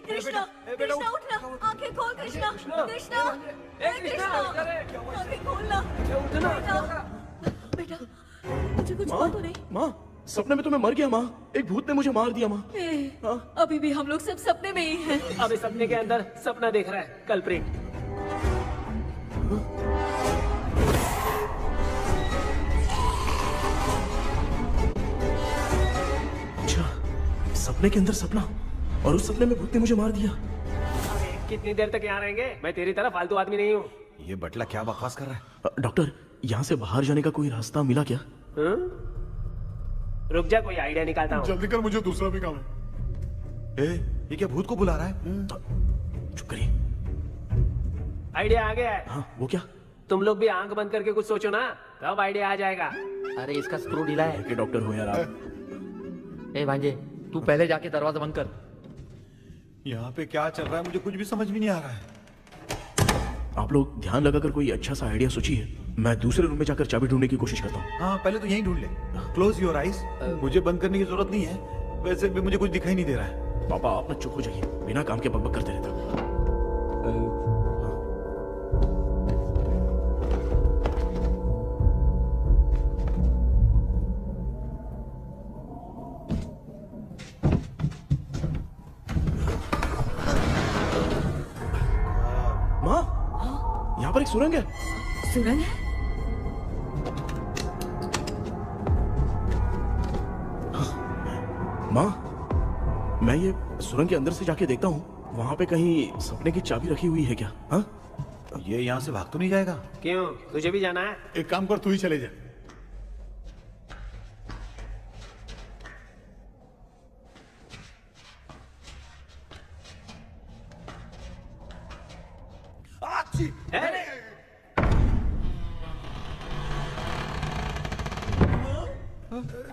Speaker 1: कृष्णा कृष्णा उठना, आंखें खोल कृष्णा कृष्णा कृष्णा, आंखें खोलना बेटा, मुझे कुछ हुआ तो नहीं?
Speaker 3: माँ, सपने में तो मैं मर गया माँ, एक भूत ने मुझे मार दिया माँ।
Speaker 1: अभी भी हम लोग सब सपने में ही हैं।
Speaker 10: अबे सपने के अंदर सपना देख रहा है कल्प्रिट।
Speaker 3: अच्छा, सपने के अंदर सपना, और उस सपने में भूत ने मुझे मार दिया।
Speaker 10: कितनी देर तक यहाँ रहेंगे? मैं तेरी तरह फालतू आदमी नहीं हूँ।
Speaker 2: ये बटला क्या बकवास कर रहा है?
Speaker 3: डॉक्टर, यहाँ से बाहर जाने का कोई रास्ता मिला क्या?
Speaker 10: रुक जा, कोई आइडिया निकालता हूँ।
Speaker 7: जल्दी कर, मुझे दूसरा भी काम है।
Speaker 2: ये क्या भूत को बुला रहा है?
Speaker 3: चुप करिए।
Speaker 10: आइडिया आ गया है।
Speaker 3: हाँ, वो क्या?
Speaker 10: तुम लोग भी आंख बंद करके कुछ सोचो ना, तब आइडिया आ जाएगा।
Speaker 8: अरे इसका स्क्रू ढीला है।
Speaker 3: के डॉक्टर हो यार आप।
Speaker 8: ए भांजे, तू पहले जाके दरवाजा बंद कर।
Speaker 2: यहाँ पे क्या चल रहा है मुझे कुछ भी समझ में नहीं आ रहा है।
Speaker 3: आप लोग ध्यान लगाकर कोई अच्छा सा आइडिया सोचिए, मैं दूसरे रूम में जाकर चाबी ढूंढने की कोशिश करता हूँ।
Speaker 2: हाँ, पहले तो यहीं ढूंढ ले। Close your eyes. मुझे बंद करने की जरूरत नहीं है, वैसे भी मुझे कुछ दिखाई नहीं दे रहा है।
Speaker 3: पापा आप ना चुप हो जाइए, बिना काम के बकबक करते रहते हो। पर एक सुरंग है।
Speaker 1: सुरंग है?
Speaker 3: माँ, मैं ये सुरंग के अंदर से जाके देखता हूँ, वहाँ पे कहीं सपने की चाबी रखी हुई है क्या? हाँ?
Speaker 2: ये यहाँ से भाग तो नहीं जाएगा?
Speaker 10: क्यों, तुझे भी जाना है?
Speaker 7: एक काम कर, तू ही चले जा।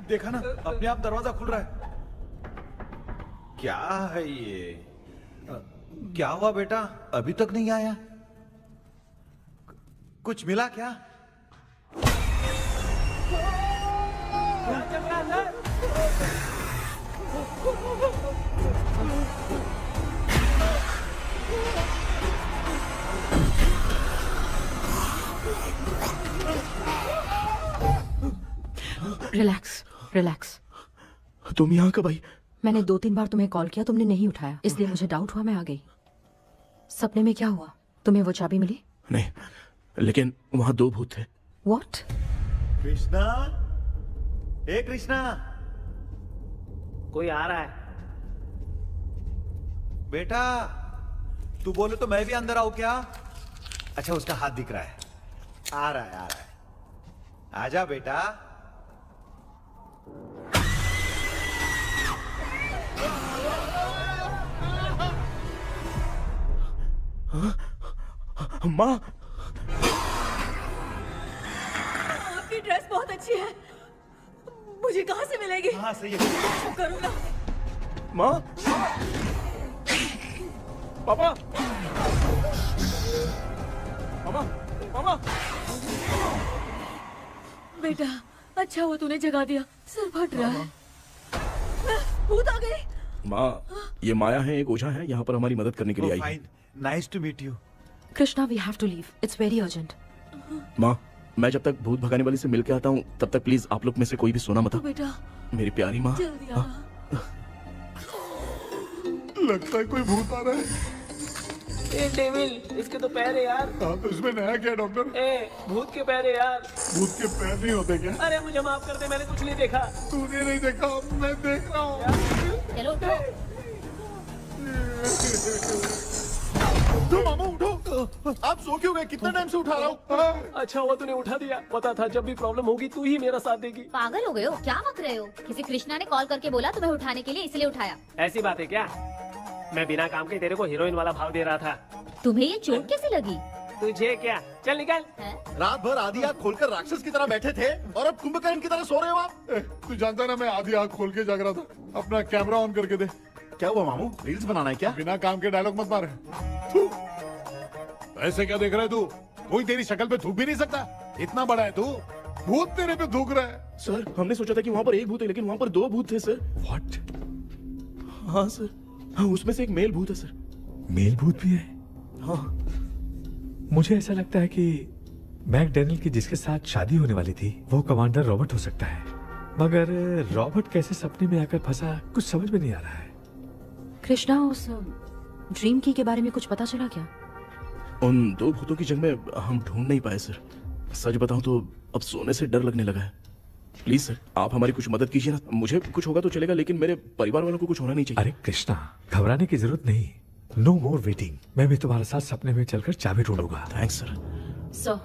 Speaker 2: देखा ना, अपने आप दरवाजा खुल रहा है। क्या है ये? क्या हुआ बेटा, अभी तक नहीं आया? कुछ मिला क्या?
Speaker 5: Relax relax.
Speaker 3: तुम यहाँ कब आई?
Speaker 5: मैंने 2-3 बार तुम्हें कॉल किया, तुमने नहीं उठाया, इसलिए मुझे डाउट हुआ, मैं आ गई। सपने में क्या हुआ? तुम्हें वो चाबी मिली?
Speaker 3: नहीं, लेकिन वहाँ 2 भूत थे।
Speaker 5: व्हाट?
Speaker 2: कृष्णा, ए कृष्णा,
Speaker 10: कोई आ रहा है।
Speaker 2: बेटा तू बोले तो मैं भी अंदर आऊं क्या? अच्छा, उसका हाथ दिख रहा है, आ रहा है, आ रहा है। आजा बेटा।
Speaker 3: माँ,
Speaker 1: आपकी ड्रेस बहुत अच्छी है, मुझे कहाँ से मिलेगी?
Speaker 2: हाँ सही है।
Speaker 1: करूँगा।
Speaker 3: माँ, पापा, मामा, मामा।
Speaker 1: बेटा अच्छा हुआ तूने जगा दिया, सर फट रहा है। भूत आ गई।
Speaker 3: माँ, ये माया है, एक ओझा है, यहाँ पर हमारी मदद करने के लिए आई है।
Speaker 2: Fine, nice to meet you.
Speaker 5: Krishna, we have to leave, it's very urgent.
Speaker 3: माँ, मैं जब तक भूत भगाने वाली से मिल के आता हूँ, तब तक प्लीज आप लोग में से कोई भी सोना मत।
Speaker 1: तो बेटा
Speaker 3: मेरी प्यारी माँ।
Speaker 1: जल्दी आना।
Speaker 7: लगता है कोई भूत आ रहा है।
Speaker 10: ए डेविल, इसके तो पैर है यार।
Speaker 7: हाँ, तो इसमें नया क्या डॉक्टर?
Speaker 10: ए, भूत के पैर है यार।
Speaker 7: भूत के पैर नहीं होते क्या?
Speaker 10: अरे मुझे माफ कर दे, मैंने कुछ नहीं देखा।
Speaker 7: तूने नहीं देखा, मैं देख रहा हूँ।
Speaker 1: चलो उठो।
Speaker 7: उठो मामा, उठो। आप सो क्यों गए? कितना टाइम से उठा रहा हूँ।
Speaker 10: अच्छा हुआ तूने उठा दिया, पता था जब भी प्रॉब्लम होगी तू ही मेरा साथ देगी।
Speaker 1: पागल हो गए हो क्या? बक रहे हो? किसी कृष्णा ने कॉल करके बोला तुम्हें उठाने के लिए, इसलिए उठाया।
Speaker 10: ऐसी बात है क्या? मैं बिना काम के तेरे को हीरोइन वाला भाव दे रहा था।
Speaker 1: तुम्हें ये चोट कैसे लगी?
Speaker 10: तुझे क्या? चल निकल।
Speaker 6: रात भर आधी आंख खोलकर राक्षस की तरह बैठे थे और अब कुंभकर्ण की तरह सो रहे हो आप।
Speaker 7: तू जानता है ना, मैं आधी आंख खोल के जाग रहा था। अपना कैमरा ऑन करके दे।
Speaker 6: क्या हुआ मामू, रील्स बनाना है क्या?
Speaker 7: बिना काम के डायलॉग मत मार। थू। ऐसे क्या देख रहा है तू? कोई तेरी शक्ल पे थूक भी नहीं सकता, इतना बड़ा है तू। भूत तेरे पे थूक रहा है।
Speaker 3: सर, हमने सोचा था कि वहाँ पर एक भूत है, लेकिन वहाँ पर 2 भूत थे सर।
Speaker 7: व्हाट?
Speaker 3: हाँ सर, हाँ, उसमें से एक मेल भूत है सर।
Speaker 9: मेल भूत भी है?
Speaker 3: हाँ।
Speaker 9: मुझे ऐसा लगता है कि मैकडैनियल की जिसके साथ शादी होने वाली थी वो कमांडर रॉबर्ट हो सकता है, मगर रॉबर्ट कैसे सपने में आकर फंसा, कुछ समझ में नहीं आ रहा है।
Speaker 5: कृष्णा, उस ड्रीम की के बारे में कुछ पता चला क्या?
Speaker 3: उन 2 भूतों की जंग में हम ढूंढ नहीं पाए सर। सच बताऊं तो अब सोने से डर लगने लगा है। प्लीज सर, आप हमारी कुछ मदद कीजिए ना। मुझे कुछ होगा तो चलेगा, लेकिन मेरे परिवार वालों को कुछ होना नहीं चाहिए।
Speaker 9: अरे कृष्णा, घबराने की जरूरत नहीं, नो मोर वेटिंग। मैं भी तुम्हारे साथ सपने में चलकर चाबी ढूंढूंगा।
Speaker 3: Thanks sir.
Speaker 5: सर,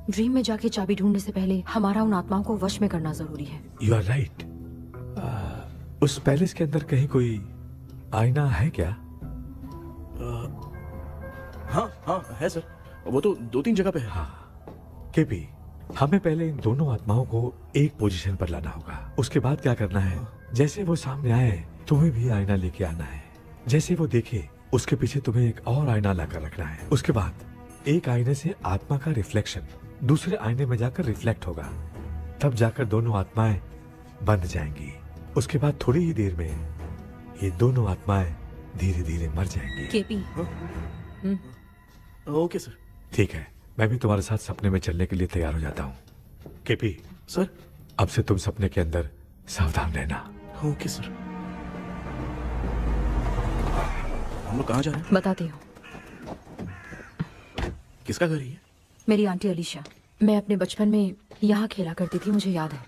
Speaker 5: ड्रीम में जाके चाबी ढूंढने से पहले हमारा उन आत्माओं को वश में करना जरूरी है।
Speaker 9: You are right. उस पैलेस के अंदर कहीं कोई आईना है क्या?
Speaker 3: हाँ हाँ है सर, वो तो 2-3 जगह पे है।
Speaker 9: हाँ केपी, हमें पहले इन दोनों आत्माओं को एक पोजीशन पर लाना होगा। उसके बाद क्या करना है, जैसे वो सामने आए तुम्हें भी आईना लेके आना है। जैसे वो देखे उसके पीछे तुम्हें एक और आईना लाकर रखना है। उसके बाद एक आईने से आत्मा का रिफ्लेक्शन दूसरे आईने में जाकर रिफ्लेक्ट होगा, तब जाकर दोनों आत्माएं बंध जाएंगी। उसके बाद थोड़ी ही देर में ये दोनों आत्माएं धीरे धीरे मर जाएंगी।
Speaker 5: KP,
Speaker 3: okay sir.
Speaker 9: ठीक है, मैं भी तुम्हारे साथ सपने में चलने के लिए तैयार हो जाता हूँ। केपी
Speaker 3: सर,
Speaker 9: अब से तुम सपने के अंदर सावधान रहना।
Speaker 3: Okay sir. हम लोग कहाँ जा रहे हैं?
Speaker 5: बताती हूँ।
Speaker 3: किसका घर है ये?
Speaker 5: मेरी आंटी अलीशा। मैं अपने बचपन में यहाँ खेला करती थी, मुझे याद है।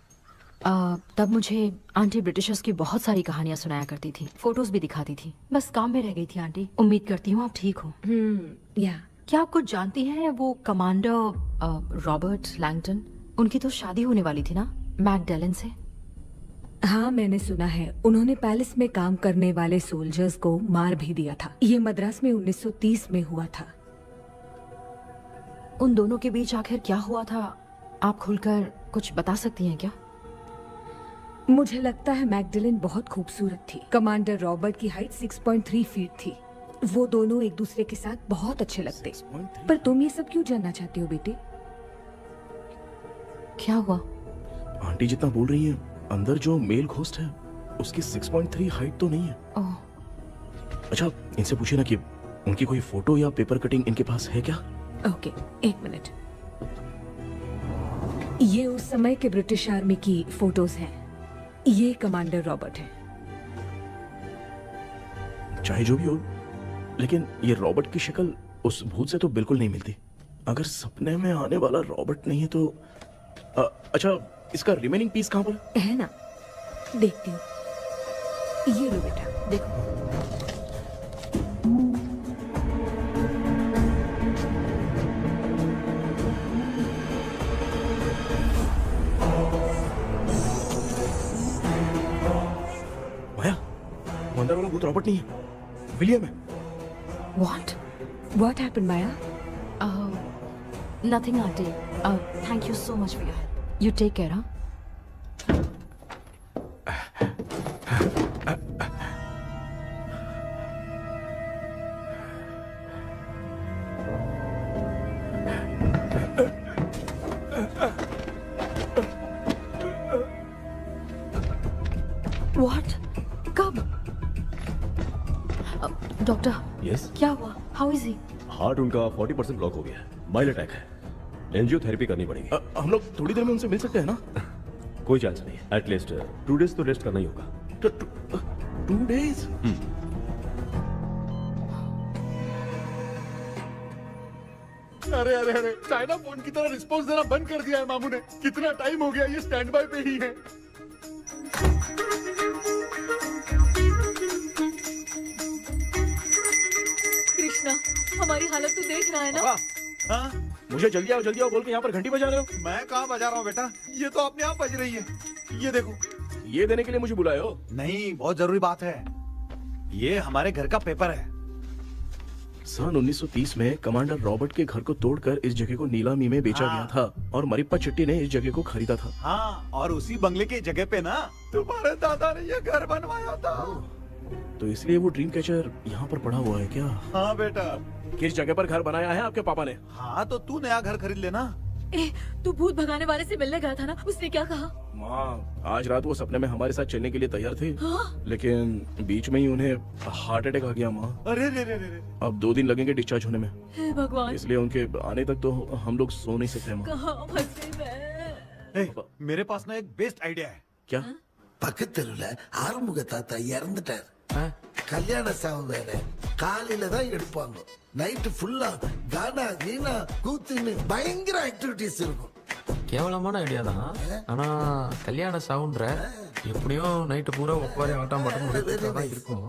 Speaker 5: तब मुझे आंटी ब्रिटिशर्स की बहुत सारी कहानियां सुनाया करती थी, फोटोज भी दिखाती थी। बस काम में रह गई थी आंटी। उम्मीद करती हूँ आप ठीक हो।
Speaker 1: या
Speaker 5: क्या आप कुछ जानती हैं वो कमांडर रॉबर्ट लैंगटन? उनकी तो शादी होने वाली थी ना मैकडेलन से।
Speaker 1: हाँ, मैंने सुना है उन्होंने पैलेस में काम करने वाले सोल्जर्स को मार भी दिया था। ये मद्रास में 1930 में हुआ था।
Speaker 5: उन दोनों के बीच आखिर क्या हुआ था, आप खुलकर कुछ बता सकती हैं क्या?
Speaker 1: मुझे लगता है मैकडेलन बहुत खूबसूरत थी। कमांडर रॉबर्ट की हाइट 6.3 फीट थी। वो दोनों एक दूसरे के साथ बहुत अच्छे लगते। पर तुम ये सब क्यों जानना चाहती हो बेटे?
Speaker 5: क्या हुआ?
Speaker 3: आंटी जितना बोल रही है, अंदर जो मेल घोस्ट है उसकी 6.3 हाइट तो नहीं है।
Speaker 5: ओह,
Speaker 3: अच्छा, इनसे पूछिए ना कि उनकी कोई फोटो या पेपर कटिंग इनके पास है क्या?
Speaker 1: ओके, एक मिनट। ये उस समय के ब्रिटिश आर्मी की फोटोज हैं। ये कमांडर रॉबर्ट है।
Speaker 3: चाहे जो भी हो, लेकिन ये रॉबर्ट की शक्ल उस भूत से तो बिल्कुल नहीं मिलती। अगर सपने में आने वाला रॉबर्ट नहीं है तो अच्छा, इसका रिमेनिंग पीस कहाँ पर
Speaker 1: है ना? देखती हूँ। ये लो बेटा, देखो।
Speaker 3: माया, वो अंदर वाला भूत रॉबर्ट नहीं है, विलियम है।
Speaker 1: What happened, Maya?
Speaker 5: Nothing, auntie. Thank you so much for your help. You take care, huh? What? कब? डॉक्टर,
Speaker 6: यस,
Speaker 5: क्या हुआ? How is he?
Speaker 6: हार्ट उनका 40% ब्लॉक हो गया है। माइल्ड अटैक है। एंजियोथेरेपी करनी पड़ेगी।
Speaker 3: हम लोग थोड़ी देर में उनसे मिल सकते हैं ना?
Speaker 6: कोई चांस नहीं। एटलीस्ट 2 डेज तो रेस्ट करना ही होगा।
Speaker 3: 2 days?
Speaker 7: अरे अरे अरे, चाइना फोन की तरह रिस्पॉन्स देना बंद कर दिया है मामू ने। कितना टाइम हो गया, ये स्टैंड बाय पे ही है।
Speaker 1: कृष्णा, हमारी हालत तो देख रहा है ना?
Speaker 2: हाँ?
Speaker 3: मुझे जल्दी आओ बोल के यहाँ पर घंटी बजा रहे हो।
Speaker 2: मैं कहाँ बजा रहा हूँ बेटा, ये तो अपने आप बज रही है। ये देखो।
Speaker 3: ये देने के लिए मुझे बुलाए हो?
Speaker 2: नहीं, बहुत जरूरी बात है। ये हमारे घर का पेपर है।
Speaker 3: सन 1930 में कमांडर रॉबर्ट के घर को तोड़कर इस जगह को नीलामी में बेचा गया था और मरिप्पा चिट्टी ने इस जगह को खरीदा था।
Speaker 2: हाँ, और उसी बंगले की जगह पे ना तुम्हारे दादा ने ये घर बनवाया था।
Speaker 3: तो इसलिए वो ड्रीम कैचर यहाँ पर पड़ा हुआ है क्या?
Speaker 2: हाँ बेटा।
Speaker 3: किस जगह पर घर बनाया है आपके पापा ने?
Speaker 2: हाँ, तो तू नया घर खरीद लेना।
Speaker 1: तू भूत भगाने वाले से मिलने गया था ना? उसने क्या कहा?
Speaker 3: माँ, आज रात वो सपने में हमारे साथ चलने के लिए तैयार थे।
Speaker 1: हाँ?
Speaker 3: लेकिन बीच में ही उन्हें हार्ट अटैक आ गया माँ।
Speaker 2: अरे रे रे रे रे।
Speaker 3: अब 2 दिन लगेंगे डिस्चार्ज होने में।
Speaker 1: हे भगवान,
Speaker 3: इसलिए उनके आने तक तो हम लोग सो नहीं सकते माँ।
Speaker 1: कहाँ फंसे मैं?
Speaker 2: मेरे पास ना एक बेस्ट आइडिया है।
Speaker 3: क्या?
Speaker 13: பக்கத்தெருவுல ஆறுமுக தாத்தா இறந்துட்டார். கல்யாண சாவு வேற. காலையில தான் எடுப்பாங்க. நைட்டு ஃபுல்லா கானா கீனா கூத்துன்னு பயங்கர ஆக்டிவிட்டிஸ் இருக்கும்.
Speaker 11: கேவலமான ஐடியா தான். ஆனா கல்யாண சவுண்ட்ற எப்படியும் நைட்டு பூரா ஒப்பாரி ஆட்டம் பாட்டம் இருக்கும்.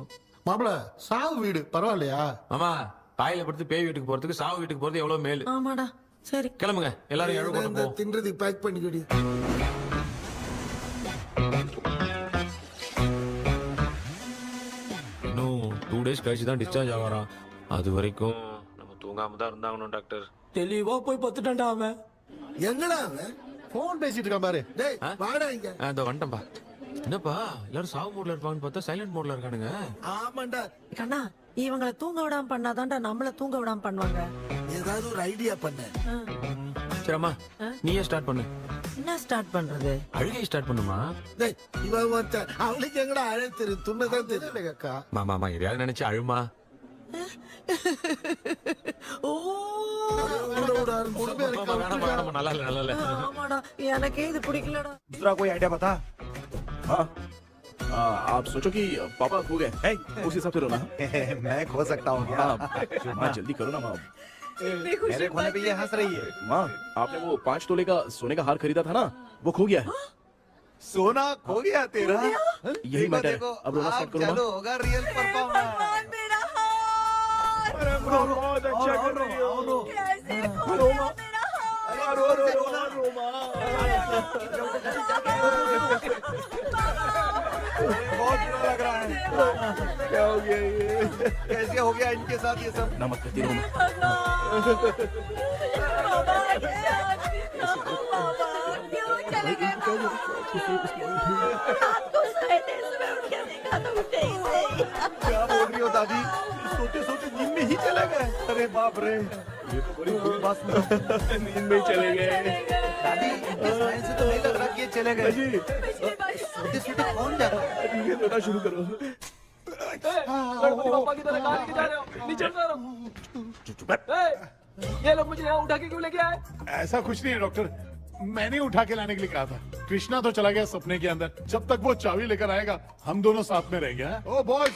Speaker 13: மாப்பிள, சாவு வீடு பரவாயில்லையா?
Speaker 11: மாமா, பாயில படுத்து பேய் வீட்டுக்கு போறதுக்கு சாவு வீட்டுக்கு போறது எவ்வளவு மேல்.
Speaker 5: ஆமாடா, சரி
Speaker 11: கிளம்புங்க, எல்லாரும் எழு கொண்டு போ.
Speaker 13: தின்றதுக்கு பேக் பண்ணிக்கடி.
Speaker 11: இன்னும் 2 டேஸ் கழிச்சு தான் டிஸ்சார்ஜ் ஆவாராம். அது வரைக்கும் நம்ம தூங்காம தான் இருந்தாகணும் டாக்டர்.
Speaker 8: தெளிவா போய் பத்துட்டான்டா அவன்.
Speaker 13: எங்கடா அவன்?
Speaker 7: फोन பேசிட்டு இருக்கான் பாரு.
Speaker 13: டேய், வாடா இங்க.
Speaker 11: இதோ வந்துட்டேன்பா. என்னப்பா எல்லாரும் சாவு மோட்ல இருப்பாங்கன்னு பார்த்தா சைலண்ட் மோட்ல இருக்கானுங்க.
Speaker 13: ஆமாண்டா.
Speaker 8: கண்ணா, இவங்களை தூங்க விடாம பண்ணாதான்டா நம்மள தூங்க விடாம பண்ணுவாங்க.
Speaker 13: ஏதாவது ஒரு ஐடியா பண்ண.
Speaker 11: சரிம்மா, நீயே ஸ்டார்ட் பண்ணு.
Speaker 8: என்ன ஸ்டார்ட் பண்றது?
Speaker 11: அழுகை ஸ்டார்ட் பண்ணுமா?
Speaker 13: டேய், இவன் ஒருத்தன். அவளுக்கு எங்கடா அழ தெரியும்? துண்ணதான் தெரியல அக்கா.
Speaker 11: மாமா எதையாவது நினைச்சு அழுமா.
Speaker 8: ஓ,
Speaker 11: வேணாம், நல்லா இல்ல.
Speaker 8: ஆமாடா, எனக்கே இது பிடிக்கலடா.
Speaker 2: दूसरा कोई आइडिया बता।
Speaker 3: हाँ, आप सोचो कि पापा खो गए, उस हिसाब से रोना।
Speaker 2: मैं खो सकता हूँ क्या?
Speaker 3: माँ, जल्दी करो ना माँ।
Speaker 1: इतनी खुशी
Speaker 2: मेरे खोने पे ये हंस रही है।
Speaker 3: माँ, आपने वो 5 तोले का सोने का हार खरीदा था ना, वो खो गया है।
Speaker 2: सोना खो गया तेरा?
Speaker 3: यही मैटर है। अब रोना स्टार्ट करो
Speaker 2: चालू
Speaker 3: माँ।
Speaker 2: होगा रियल परफॉर्मेंस।
Speaker 1: भगवान मेरा हाथ
Speaker 3: बहुत अच्छा कर रही हो।
Speaker 1: कैसे खो गया मेरा हाथ?
Speaker 2: बहुत बुरा लग रहा है। क्या हो गया ये? कैसे हो गया इनके साथ ये सब?
Speaker 3: ना मत करती रो माँ।
Speaker 1: बाबा क्यों चले गए? रात को सोए थे, सुबह उठ के देखा तो उठे ही नहीं।
Speaker 2: क्या बोल रही हो दादी? सोते सोते नींद में ही चले गए? अरे बाप रे, ये तो बड़ी बुरी बात सुना।
Speaker 3: नींद में ही चले गए।
Speaker 2: दादी, इस लाइन से तो नहीं लग रहा कि ये चले गए। सोते सोते कौन जाता है?
Speaker 3: ठीक है, रोना शुरू करो।
Speaker 4: गणपति बापा की तरह कहाँ लेके जा रहे हो? नीचे उतारो। ये लोग मुझे यहाँ उठा के क्यों लेके आए?
Speaker 7: ऐसा कुछ नहीं है डॉक्टर, मैंने उठा के लाने के लिए कहा था। कृष्णा तो चला गया सपने के अंदर, जब तक वो चाबी लेकर आएगा हम दोनों साथ में रहेंगे। ओ बॉयज,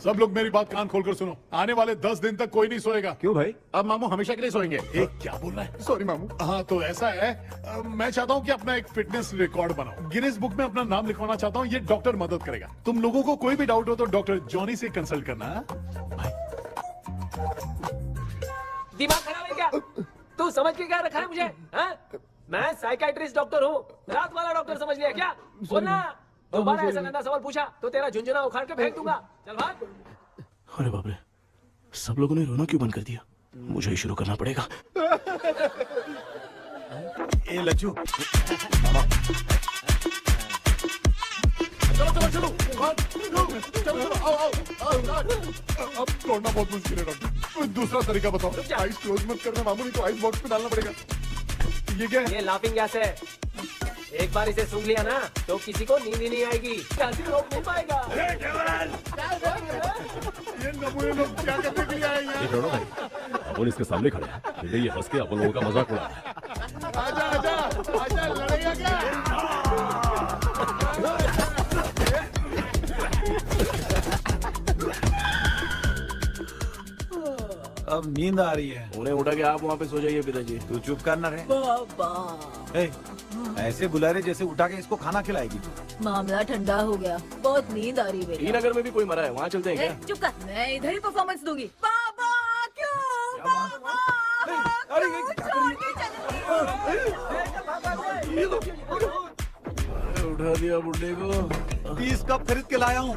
Speaker 7: सब लोग मेरी बात कान खोलकर सुनो, आने वाले 10 दिन तक कोई नहीं सोएगा।
Speaker 6: क्यों भाई?
Speaker 7: अब मामू हमेशा के लिए सोएंगे। एक क्या बोल रहा है? सॉरी मामू। हाँ तो ऐसा है, मैं चाहता हूँ कि अपना एक फिटनेस रिकॉर्ड बनाओ, गिनीज बुक में अपना नाम लिखवाना चाहता हूँ। ये डॉक्टर मदद करेगा। तुम लोगों को कोई भी डाउट हो तो डॉक्टर जॉनी से कंसल्ट करना।
Speaker 4: दिमाग खराब है क्या? तू समझ के क्या रखा है मुझे? हाँ? मैं साइकाइट्रिस्ट डॉक्टर हूँ, रात वाला डॉक्टर समझ लिया क्या? बोलना, दोबारा ऐसा गंदा सवाल पूछा तो तेरा झुंझुना उखाड़ के फेंक दूंगा। चल भाग।
Speaker 3: अरे बाप रे, सब लोगों ने रोना क्यों बंद कर दिया? मुझे ही शुरू करना पड़ेगा।
Speaker 2: ए लज्जू,
Speaker 7: चलो अब तोड़ना बहुत मुश्किल है डॉक्टर, कोई दूसरा तरीका बताओ। आइस क्लोज मत करना मामू, नहीं तो आइस बॉक्स में डालना पड़ेगा। ये क्या है?
Speaker 4: ये लाफिंग गैस है, एक बार इसे सूंघ लिया ना तो किसी को नींद ही नहीं आएगी, हंसी रोक नहीं पाएगा।
Speaker 7: ये नमूने लोग क्या करने के लिए आए हैं?
Speaker 6: ये छोड़ो भाई, अपन इसके सामने खड़े हैं, फिर ये हंस के अपन लोगों का मजाक उड़ा रहा है।
Speaker 7: आजा आजा आजा, लड़ेगा क्या?
Speaker 2: अब नींद आ रही है।
Speaker 3: उन्हें उठा के आप वहाँ पे सो जाइए पिताजी।
Speaker 2: तू चुप करना रे।
Speaker 1: बाबा
Speaker 2: ए, ऐसे बुला रहे जैसे उठा के इसको खाना खिलाएगी।
Speaker 1: मामला ठंडा हो गया, बहुत नींद आ रही है।
Speaker 3: श्रीनगर में भी कोई मरा है, वहाँ चलते हैं क्या?
Speaker 1: चुप कर, मैं इधर ही परफॉर्मेंस दूंगी। बाबा क्यों? बाबा
Speaker 2: अरे ये क्या कर रही है?
Speaker 3: उठा दिया बुड्ढे को।
Speaker 2: 20 कप खरीद के लाया हूँ।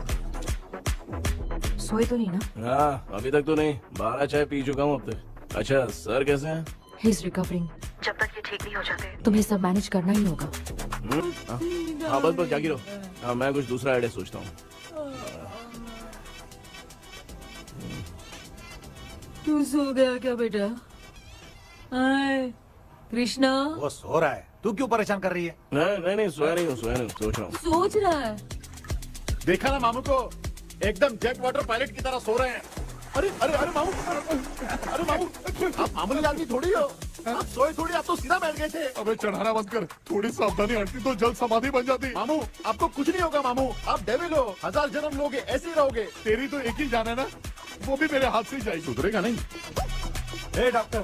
Speaker 5: सोए तो नहीं ना?
Speaker 3: हाँ, अभी तक तो नहीं, 12 चाय पी चुका हूँ अब तक। अच्छा, सर कैसे हैं?
Speaker 5: He is recovering. जब तक ये ठीक नहीं हो जाते तुम्हें सब मैनेज करना ही होगा।
Speaker 3: हाँ बस बस जागी रहो। हाँ, मैं कुछ दूसरा आइडिया सोचता हूँ।
Speaker 1: तू सो गया क्या बेटा? आए, कृष्णा
Speaker 2: वो सो रहा है, तू क्यों परेशान कर रही है?
Speaker 3: नहीं नहीं, सोया नहीं हूँ, सोच रहा हूँ।
Speaker 1: सोच रहा है।
Speaker 7: देखा ना मामू को, एकदम जेट वाटर पायलट की तरह सो रहे हैं। अरे अरे अरे मामू, अरे मामू, आप मामूली आदमी थोड़ी हो, आप सोए थोड़ी, आप तो सीधा बैठ गए थे। अबे चढ़ाना बंद कर, थोड़ी सावधानी हटती तो जल्द समाधि बन जाती। मामू आपको कुछ नहीं होगा मामू, आप डेविल हो, 1000 जन्म लोगे ऐसे ही रहोगे। तेरी तो एक ही जान है ना, वो भी मेरे हाथ से ही जाएगी। सुधरेगा नहीं।
Speaker 2: ए डॉक्टर,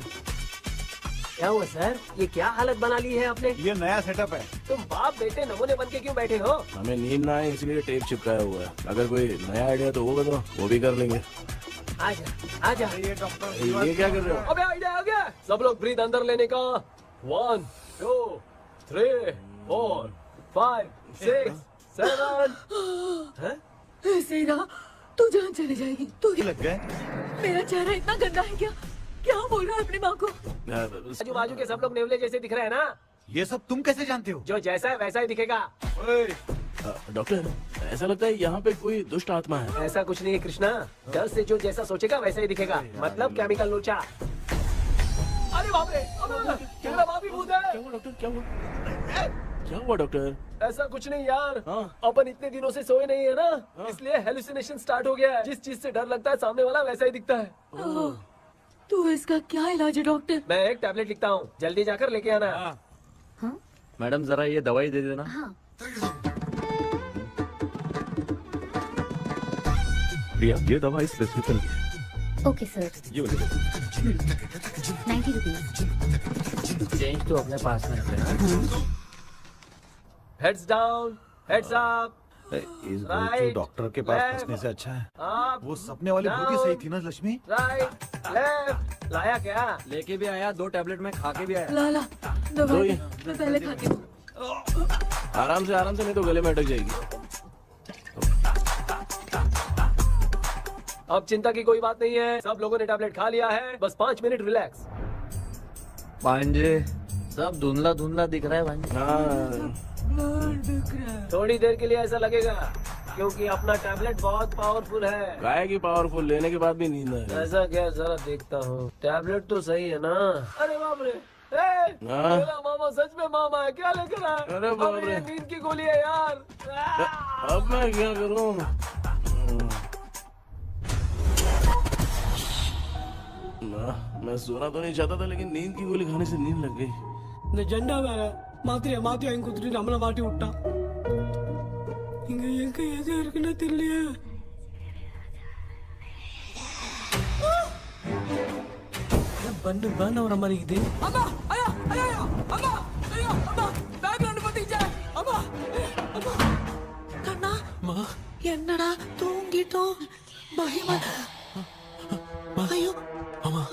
Speaker 4: क्या हुआ सर? ये क्या हालत बना ली है आपने?
Speaker 2: ये नया सेटअप है।
Speaker 4: तुम बाप बेटे नमूने बन के क्यों बैठे हो?
Speaker 3: हमें नींद ना आए इसलिए टेप चिपकाया हुआ है। अगर कोई नया आइडिया तो वो बताओ, वो भी कर लेंगे।
Speaker 4: आजा आजा।
Speaker 2: ये डॉक्टर
Speaker 3: ये क्या कर रहे हो?
Speaker 4: अबे आइडिया आ गया। सब लोग ब्रीथ अंदर लेने का। 1 2 3 4 5 6 7।
Speaker 1: ऐसे ना तू जान चली जाएगी। तू
Speaker 2: लग गए।
Speaker 1: मेरा चेहरा इतना गंदा है क्या? क्या बोल रहा है अपनी माँ को?
Speaker 4: आजू बाजू के सब लोग नेवले जैसे दिख रहे हैं ना?
Speaker 2: ये सब तुम कैसे जानते हो?
Speaker 4: जो जैसा है वैसा ही दिखेगा।
Speaker 3: डॉक्टर, ऐसा लगता है यहाँ पे कोई दुष्ट आत्मा है।
Speaker 4: ऐसा कुछ नहीं है कृष्णा, डर से जो जैसा सोचेगा वैसा ही दिखेगा, मतलब केमिकल लोचा। अरे बाप रे, मेरा बाप ही भूत है।
Speaker 3: क्या हुआ डॉक्टर, क्या हुआ? क्या हुआ डॉक्टर?
Speaker 4: ऐसा कुछ नहीं यार,
Speaker 3: हाँ।
Speaker 4: अपन इतने दिनों से सोए नहीं है ना, इसलिए हेलुसिनेशन स्टार्ट हो गया है। जिस चीज से डर लगता है सामने वाला वैसा ही दिखता है।
Speaker 1: तो इसका क्या इलाज है डॉक्टर?
Speaker 4: मैं एक टैबलेट लिखता हूँ, जल्दी जाकर लेके आना।
Speaker 11: मैडम जरा ये दवाई दे देना।
Speaker 6: प्रिया, ये दवा इस प्रिस्क्रिप्शन की है,
Speaker 14: ओके सर,
Speaker 6: ये वाली
Speaker 14: 90 रुपीज।
Speaker 8: चेंज तो अपने पास में रखना।
Speaker 10: Heads down, heads up.
Speaker 2: इस
Speaker 10: Right,
Speaker 2: डॉक्टर के पास
Speaker 10: left,
Speaker 2: फंसने से अच्छा है
Speaker 10: अप,
Speaker 2: वो सपने वाली बूटी सही थी ना लक्ष्मी।
Speaker 10: Right, left. लाया क्या?
Speaker 4: लेके भी आया, 2 टैबलेट में खा के भी आया।
Speaker 1: लाला दवाई मैं पहले खाती हूँ।
Speaker 3: आराम से नहीं तो गले में अटक जाएगी।
Speaker 10: अब चिंता की कोई बात नहीं है, सब लोगों ने टैबलेट खा लिया है, बस 5 मिनट रिलैक्स।
Speaker 8: भांजे सब धुंधला धुंधला दिख रहा है भांजे।
Speaker 10: थोड़ी देर के लिए ऐसा लगेगा क्योंकि अपना टैबलेट बहुत पावरफुल है।
Speaker 3: गाय की पावरफुल लेने के बाद भी नींद है।
Speaker 10: ऐसा क्या, जरा देखता हूँ। टैबलेट तो सही है ना? अरे बाप रे,
Speaker 3: हाँ।
Speaker 10: मेरा मामा सच में मामा है, क्या लेकर आया?
Speaker 3: अरे बाप
Speaker 10: अब
Speaker 3: रे।
Speaker 10: ये नींद की गोली है यार।
Speaker 3: अब मैं क्या करूं? मैं सोना तो नहीं चाहता था लेकिन नींद की गोली खाने से नींद लग गई।
Speaker 10: நிஜண்டா வேற மாத்திரையா மாத்தி வாங்கி கொடுத்துட்டு நம்மள மாட்டி விட்டான். இங்க எங்க எது இருக்குன்னு தெரியலையே. பண்ண வர மாதிரி இருக்குது. அம்மா ஐயா ஐயா அம்மா ஐயா அம்மா பேக்ரவுண்ட் பத்திச்சே அம்மா அம்மா கண்ணா அம்மா என்னடா தூங்கிட்டோம் பயமா ஐயோ
Speaker 11: ஆமா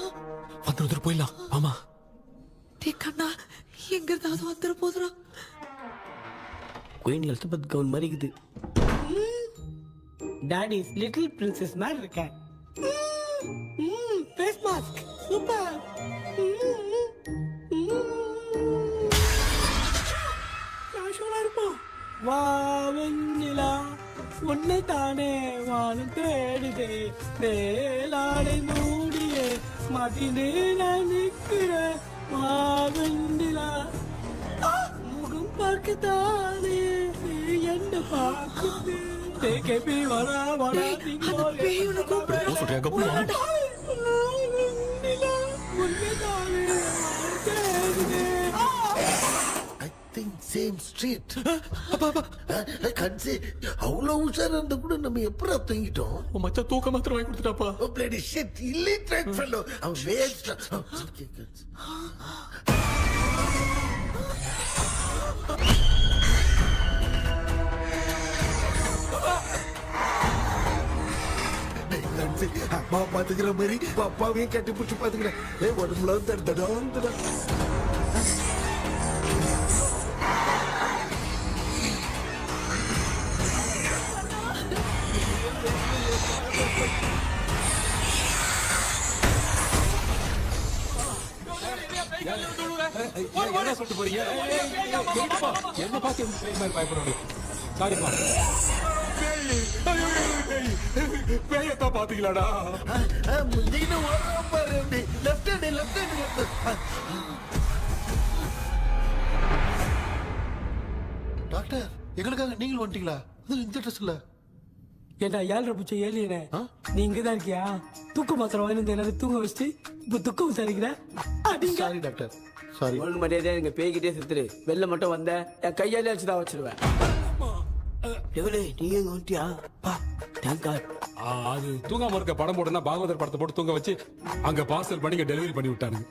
Speaker 11: வந்துட்டு போயிடலாம் ஆமா
Speaker 10: கண்ணா எங்க இருந்தாவது வந்துட போதுரா குயின் எலிசபெத் கவுன் மாதிரி இருக்குது டாடி லிட்டில் பிரின்சஸ் மாதிரி இருக்கேன் ஃபேஸ் மாஸ்க் சூப்பர் காஷோலா இருப்போம் வா வெண்ணிலா உன்னை தானே வானம் தேடுதே மேலாடை மூடியே மாட்டினே நான் நிற்கிறேன் மாவெண்டிலா முகம் பார்க்கத்தானே என்ன பார்க்குது தேக்கபி வரா வரா பேயுன கூப்பிடுறா
Speaker 11: சொல்றியா cup
Speaker 13: I think same street. I can't say அவ்வளவு உஷாரா இருந்தா கூட நம்ம எப்படா தூங்கிட்டோம்
Speaker 11: மச்சான் தூக்க மாத்திரம் வாங்கி கொடுத்துட்டாப்பா
Speaker 13: Oh bloody shit, illiterate fellow. அவன் waste. அம்மா பாத்துக்கிற மாதிரி அப்பாவையும் கட்டி பிடிச்சி பாத்துக்கிறேன் உடம்புல தடா
Speaker 11: என்ன சொல்லிட்டு போறீங்க என்ன பார்த்து பயப்படுறோம் சாரிப்பா பேயத்தான் பாத்தீங்களாடா
Speaker 13: முந்தின ஓடுறோம் பாரு லெஃப்ட் ஹேண்ட் டாக்டர் எங்களுக்காக நீங்களும் வந்துட்டீங்களா அது இந்த ட்ரெஸ்ல
Speaker 10: ஏண்டா 7:30 பூச்ச ஏலியனே நீ இங்கதான் இருக்கியா தூக்க மாத்திரம் வாங்கி எல்லாரும் தூங்க வச்சுட்டு இப்ப துக்கம் விசாரிக்கிற
Speaker 13: சாரி டாக்டர் சாரி
Speaker 10: ஒழுங்கு மரியாதையா எங்க பேய்கிட்டே செத்துரு வெளில மட்டும் வந்த என் கையாலே வச்சுதான் வச்சிருவேன் எவ்வளவு நீ எங்க வந்துட்டியா பா தேங்க் காட்
Speaker 11: அது தூங்காம இருக்க படம் போடுனா பாகவதர் படத்தை போட்டு தூங்க வச்சு அங்க பார்சல் பண்ணி டெலிவரி பண்ணி விட்டானுங்க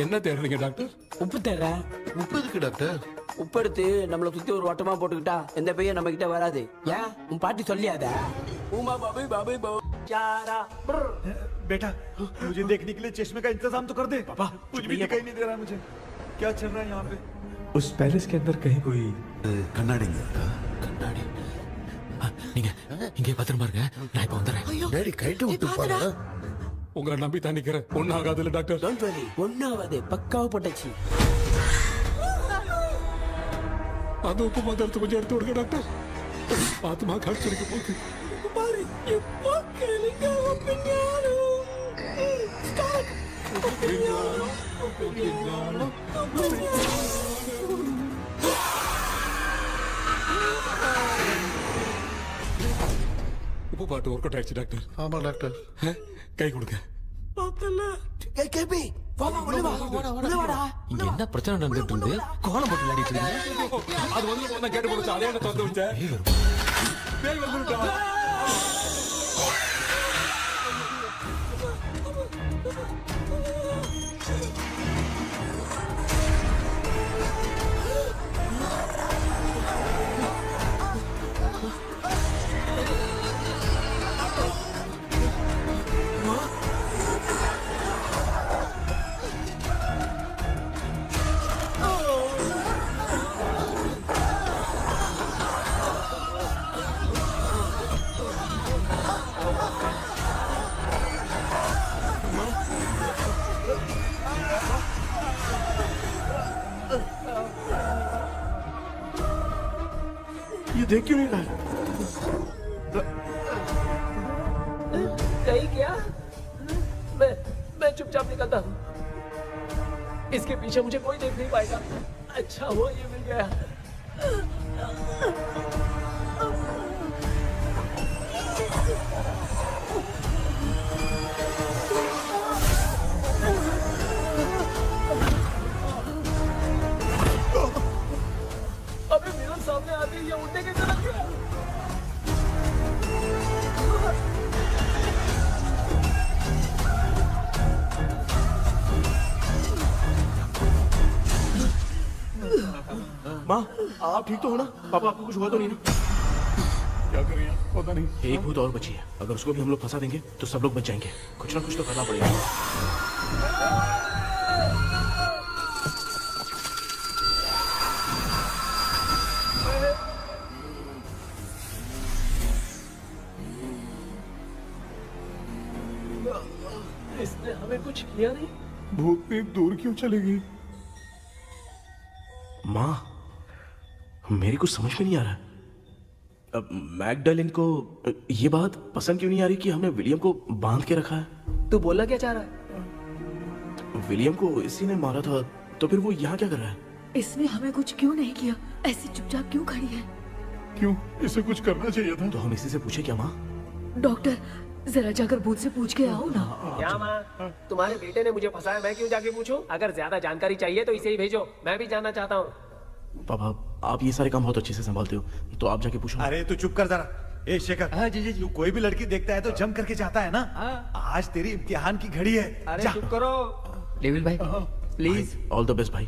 Speaker 11: என்ன தேடுறீங்க டாக்டர்
Speaker 10: உப்பு தேடுற
Speaker 13: உப்பு இருக்கு டாக்டர்
Speaker 10: உப்பு எடுத்து நம்மள சுத்தி ஒரு வட்டமா போட்டுக்கிட்டா எந்த பையன் நம்ம கிட்ட வராது ஏன் உன் பாட்டி சொல்லியாத உமா பாபு பாபு பாபு चारा
Speaker 2: बेटा मुझे देखने के लिए चश्मे का इंतजाम तो कर दे पापा कुछ भी दिखाई नहीं दे रहा है मुझे क्या चल रहा है यहाँ पे
Speaker 9: उस पैलेस के अंदर कहीं कोई
Speaker 13: கண்ணாடி
Speaker 11: கண்ணாடி நீங்க இங்கே பத்திரமா இருங்க நான் இப்ப வந்துடுறேன்
Speaker 13: டேடி கைட்டு விட்டு போறா
Speaker 11: உங்களை நம்பி தான் நிக்கிறேன் ஒன்னும் ஆகாதுல்ல டாக்டர்
Speaker 10: டோன்ட் வரி ஒண்ணாவது பக்காவா போட்டாச்சு
Speaker 11: அது உப்பு மாத்திரத்தை கொஞ்சம் எடுத்து விடுங்க டாக்டர் பாத்துமா கடிச்சிருக்க போகுது
Speaker 10: பாரு இப்போ கேளுங்க ஒப்பினியானோ ஸ்டார்ட்
Speaker 11: உப்பு பாட்டு ஒர்க் அவுட் ஆயிடுச்சு டாக்டர்
Speaker 13: ஆமா டாக்டர்
Speaker 11: கை கொடுங்க
Speaker 10: பார்த்தல
Speaker 13: ஏய் கேபி வாடா வாடா
Speaker 11: இங்க என்ன பிரச்சனை நடந்துட்டு இருந்து கோலம் போட்டு விளையாடிட்டு இருக்கீங்க அது வந்து நான் கேட்டு போச்சு அதே என்ன தந்து வச்சேன் பேய் வந்துட்டா
Speaker 3: ये देख क्यों नहीं रहा है?
Speaker 10: कहीं क्या? मैं चुपचाप निकलता हूँ। इसके पीछे मुझे कोई देख नहीं पाएगा। अच्छा हुआ ये मिल गया। अबे मेरे सामने आते ही ये उड़ने की तरफ गया।
Speaker 3: माँ, आप ठीक तो हो ना? पापा आपको कुछ हुआ तो नहीं ना?
Speaker 7: क्या करें पता नहीं।
Speaker 3: एक भूत और बची है, अगर उसको भी हम लोग फंसा देंगे तो सब लोग बच जाएंगे। कुछ ना कुछ तो करना पड़ेगा।
Speaker 10: इसने हमें कुछ किया नहीं।
Speaker 7: भूतनी दूर क्यों चली गई?
Speaker 3: माँ, मेरी कुछ समझ में नहीं आ रहा। अब मैगडालिन को ये बात पसंद क्यों नहीं आ रही कि हमने विलियम को बांध के रखा है?
Speaker 10: तू बोलना क्या चाह रहा है?
Speaker 3: विलियम को इसी ने मारा था, तो फिर वो यहाँ क्या कर रहा है?
Speaker 1: इसने हमें कुछ क्यों नहीं किया? ऐसी चुपचाप क्यों खड़ी है?
Speaker 7: क्यों? इसे कुछ करना चाहिए था।
Speaker 3: तो हम इसी से पूछे क्या माँ?
Speaker 1: डॉक्टर, जरा जाकर भूत से पूछ के आओ ना।
Speaker 10: क्या माँ? तुम्हारे बेटे ने मुझे फंसाया, मैं क्यों जाके पूछूं? अगर ज्यादा जानकारी चाहिए तो इसे ही भेजो, मैं भी जानना चाहता हूँ।
Speaker 3: पापा, आप ये सारे काम बहुत अच्छे से संभालते हो, तो आप जाके पूछो।
Speaker 2: अरे तू चुप कर जरा। ए शेखर,
Speaker 8: हाँ जी जी जी।
Speaker 2: तू कोई भी लड़की देखता है तो जम करके जाता है ना? आज तेरी इम्तिहान की घड़ी है।
Speaker 8: अरे
Speaker 2: जा।
Speaker 8: चुप करो। लेविल भाई प्लीज।
Speaker 3: ऑल द बेस्ट भाई।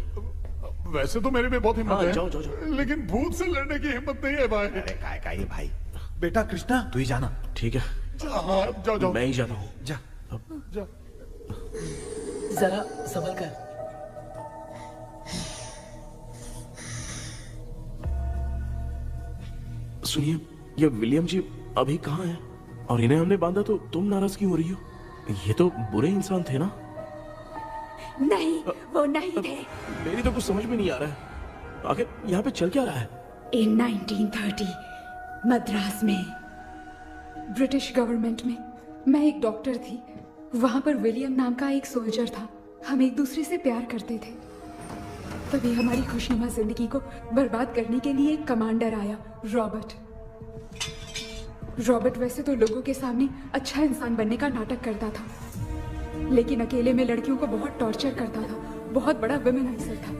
Speaker 7: वैसे तो मेरे में बहुत हिम्मत
Speaker 3: हाँ,
Speaker 7: है,
Speaker 3: जाओ, जाओ, जाओ।
Speaker 7: लेकिन भूत से लड़ने की हिम्मत नहीं है भाई।
Speaker 2: अरे काय का ये भाई। बेटा कृष्णा, तू ही जाना।
Speaker 3: ठीक है,
Speaker 7: हाँ, जाओ जाओ।
Speaker 3: मैं ही जाता हूँ।
Speaker 2: जा।
Speaker 7: जा।
Speaker 10: जरा संभल कर।
Speaker 3: सुनिए, ये विलियम जी अभी कहाँ हैं? और इन्हें हमने बांधा तो तुम नाराज क्यों हो रही हो? ये तो बुरे इंसान थे ना?
Speaker 15: नहीं, वो नहीं थे।
Speaker 3: मेरी तो कुछ समझ में नहीं आ रहा है। आखिर यहाँ पे चल क्या रहा है?
Speaker 15: इन 1930 मद्रास में ब्रिटिश गवर्नमेंट में मैं एक डॉक्टर थी। वहां पर विलियम नाम का एक सोल्जर था। हम एक दूसरे से प्यार करते थे। तभी हमारी खुशनुमा जिंदगी को बर्बाद करने के लिए एक कमांडर आया, रॉबर्ट। रॉबर्ट वैसे तो लोगों के सामने अच्छा इंसान बनने का नाटक करता था, लेकिन अकेले में लड़कियों को बहुत टॉर्चर करता था। बहुत बड़ा वुमेनाइजर था।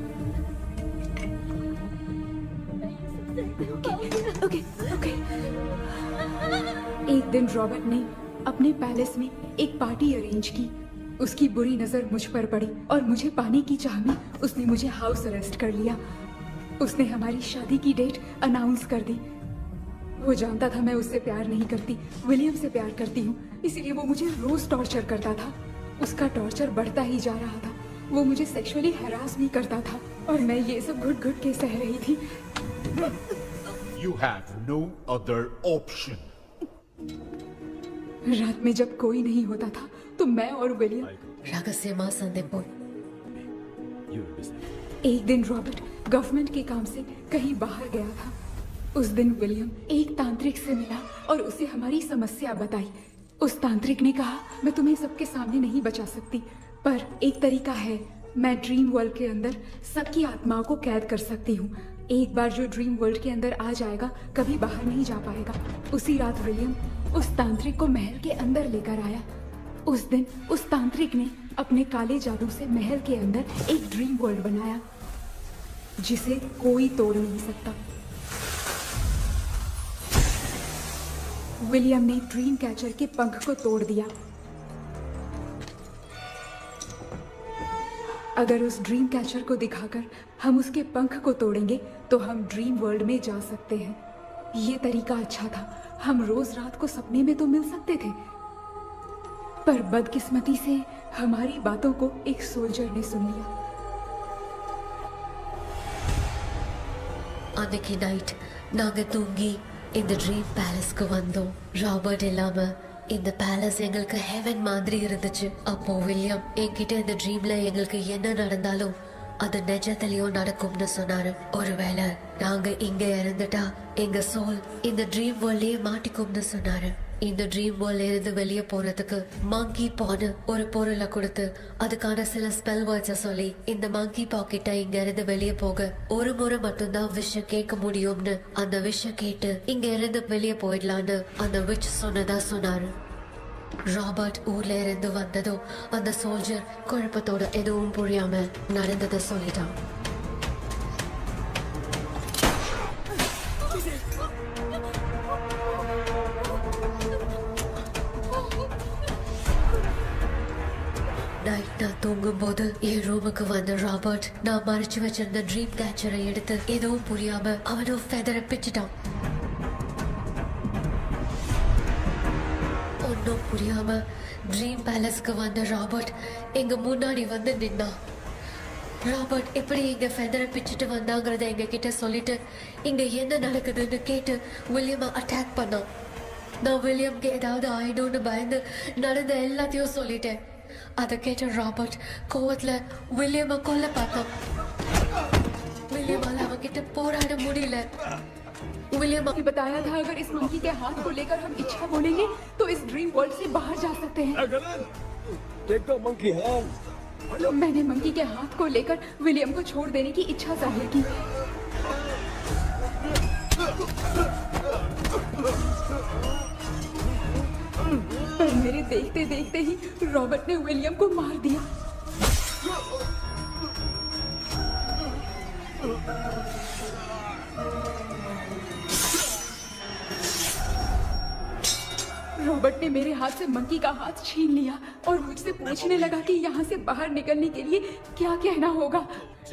Speaker 15: Okay, okay. एक दिन रॉबर्ट ने अपने पैलेस में एक पार्टी अरेंज की। उसकी बुरी नजर मुझ पर पड़ी और मुझे पाने की चाह में उसने मुझे हाउस अरेस्ट कर लिया। उसने हमारी शादी की डेट अनाउंस कर दी। वो जानता था मैं उससे प्यार नहीं करती, विलियम से प्यार करती हूँ, इसीलिए वो मुझे रोज टॉर्चर करता था। उसका टॉर्चर बढ़ता ही जा रहा था। वो मुझे सेक्सुअली हैरास भी करता था और मैं ये सब घुट घुट के सह रही थी।
Speaker 7: You have no other option.
Speaker 15: रात में जब कोई नहीं होता था तो मैं और विलियम
Speaker 14: रहस्यमा संदेपुर।
Speaker 15: एक दिन रॉबर्ट गवर्नमेंट के काम से कहीं बाहर गया था। उस दिन विलियम एक तांत्रिक से मिला और उसे हमारी समस्या बताई। उस तांत्रिक ने कहा, मैं तुम्हें सबके सामने नहीं बचा सकती, पर एक तरीका है। मैं ड्रीम वर्ल्ड के अंदर सबकी आत्माओं को कैद कर सकती हूँ। एक बार जो ड्रीम वर्ल्ड के अंदर आ जाएगा कभी बाहर नहीं जा पाएगा। उसी रात विलियम उस तांत्रिक को महल के अंदर लेकर आया। उस दिन उस तांत्रिक ने अपने काले जादू से महल के अंदर एक ड्रीम वर्ल्ड बनाया जिसे कोई तोड़ नहीं सकता। विलियम ने ड्रीम कैचर के पंख को तोड़ दिया। अगर उस ड्रीम कैचर को दिखाकर हम उसके पंख को तोड़ेंगे तो हम ड्रीम वर्ल्ड में जा सकते हैं। ये तरीका अच्छा था, हम रोज रात को सपने में तो मिल सकते थे, पर बदकिस्मती से हमारी बातों को एक सोल्जर ने सुन लिया।
Speaker 14: அன்னைக்கு நைட் நாங்க தூங்கி இந்த ட்ரீம் பேலஸ்க்கு வந்தோம். ராபர்ட் இல்லாம இந்த பேலஸ் எங்களுக்கு ஹெவன் மாதிரி இருந்துச்சு. அப்போ வில்லியம் என்கிட்ட இந்த ட்ரீம்ல எங்களுக்கு என்ன நடந்தாலும் அது நிஜத்திலயும் நடக்கும்னு சொன்னாரு. ஒருவேளை நாங்க இங்க இறந்துட்டா எங்க சோல் இந்த ட்ரீம் வேர்ல்ட்லயே மாட்டிக்கும்னு சொன்னாரு. இந்த ட்ரீம் வேர்ல்ட்ல இருந்து வெளியே போறதுக்கு மங்கி பான்னு ஒரு பொருளை கொடுத்து அதுக்கான சில ஸ்பெல் வேர்ட்ஸை சொல்லி இந்த மங்கி பாக்கெட்டை இங்க இருந்து வெளியே போக ஒரு முறை மட்டும்தான் விஷயம் கேட்க முடியும்னு அந்த விஷயம் கேட்டு இங்க இருந்து வெளியே போயிடலான்னு அந்த விச் சொன்னதா சொன்னாரு. ராபர்ட் ஊர்ல இருந்து வந்ததும் அந்த சோல்ஜர் குழப்பத்தோட எதுவும் புரியாம நடந்ததை சொல்லிட்டான். நைட் நான் தூங்கும் போது என் ரூமுக்கு வந்த ராபர்ட் நான் மறைச்சு வச்சிருந்த ட்ரீம் கேச்சரை எடுத்து எதுவும் புரியாம அவனும் ஃபெதரை பிச்சுட்டான். ஒன்னும் புரியாம ட்ரீம் பேலஸ்க்கு வந்த ராபர்ட் எங்க முன்னாடி வந்து நின்னான். ராபர்ட் எப்படி இங்க ஃபெதரை பிச்சுட்டு வந்தாங்கிறத எங்க கிட்ட சொல்லிட்டு இங்க என்ன நடக்குதுன்னு கேட்டு வில்லியமை அட்டாக் பண்ணான். நான் வில்லியம்க்கு ஏதாவது ஆயிடும்னு பயந்து நடந்த எல்லாத்தையும் சொல்லிட்டேன். அதை கேட்ட ராபர்ட் கோவத்துல வில்லியமை கொல்ல பார்த்தான். வில்லியமால அவன்கிட்ட போராட முடியல. विलियम
Speaker 15: ने बताया था अगर इस मंकी के हाथ को लेकर हम इच्छा बोलेंगे तो इस ड्रीम वर्ल्ड से बाहर जा सकते हैं। मैंने मंकी के हाथ को लेकर विलियम को छोड़ देने की इच्छा जाहिर की। पर मेरे देखते देखते ही रॉबर्ट ने विलियम को मार दिया। रॉबर्ट ने मेरे हाथ से मंकी का हाथ छीन लिया और मुझसे पूछने लगा कि यहाँ से बाहर निकलने के लिए क्या कहना होगा,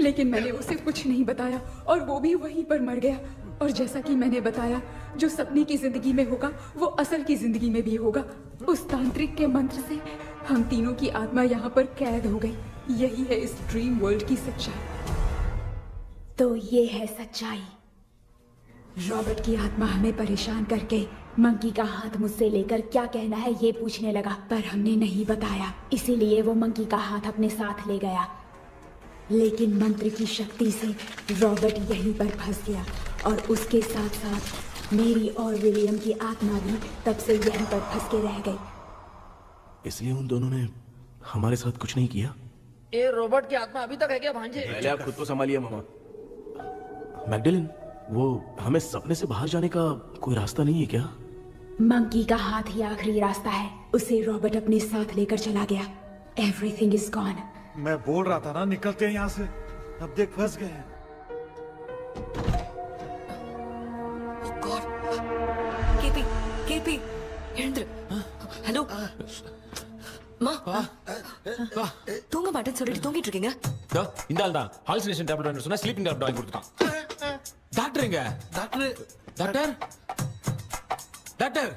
Speaker 15: लेकिन मैंने उसे कुछ नहीं बताया और वो भी वहीं पर मर गया। और जैसा कि मैंने बताया, जो सपने की जिंदगी में होगा वो असल की जिंदगी में भी होगा। उस तांत्रिक के मंत्र से हम तीनों की आत्मा यहाँ पर कैद हो गई। यही है इस ड्रीम वर्ल्ड की सच्चाई। तो ये है सच्चाई। रॉबर्ट की आत्मा हमें परेशान करके मंकी का हाथ मुझसे लेकर क्या कहना है ये पूछने लगा, पर हमने नहीं बताया, इसीलिए वो मंकी का हाथ अपने साथ ले गया। लेकिन मंत्र की शक्ति से रॉबर्ट यहीं पर फंस गया और उसके साथ साथ मेरी और विलियम की आत्मा भी तब से यहीं पर फंस के रह गई।
Speaker 3: इसलिए उन दोनों ने हमारे साथ कुछ नहीं किया।
Speaker 8: ये रॉबर्ट की आत्मा अभी तक है क्या भांजे?
Speaker 3: पहले आप खुद को संभालिए मामा। मैगडेलिन, वो हमें सपने से बाहर जाने का कोई रास्ता नहीं है क्या?
Speaker 15: मंकी का हाथ ही आखिरी रास्ता है। उसे रॉबर्ट अपने साथ लेकर चला गया। Everything is gone.
Speaker 2: मैं बोल रहा था ना निकलते हैं यहाँ से, अब देख फंस गए हैं।
Speaker 5: கேபி எழுந்துரு. ஹலோ மா, தூங்க மாட்டேன்னு சொல்லிட்டு தூங்கிட்டு இருக்கீங்க.
Speaker 11: இந்த ஆள் தான் ஹாலுசினேஷன் டேப்லெட் வாங்கி சொன்னா ஸ்லீப்பிங் டேப்லெட் வாங்கி கொடுத்துட்டான். டாக்டர் எங்க? Doctor doctor doctor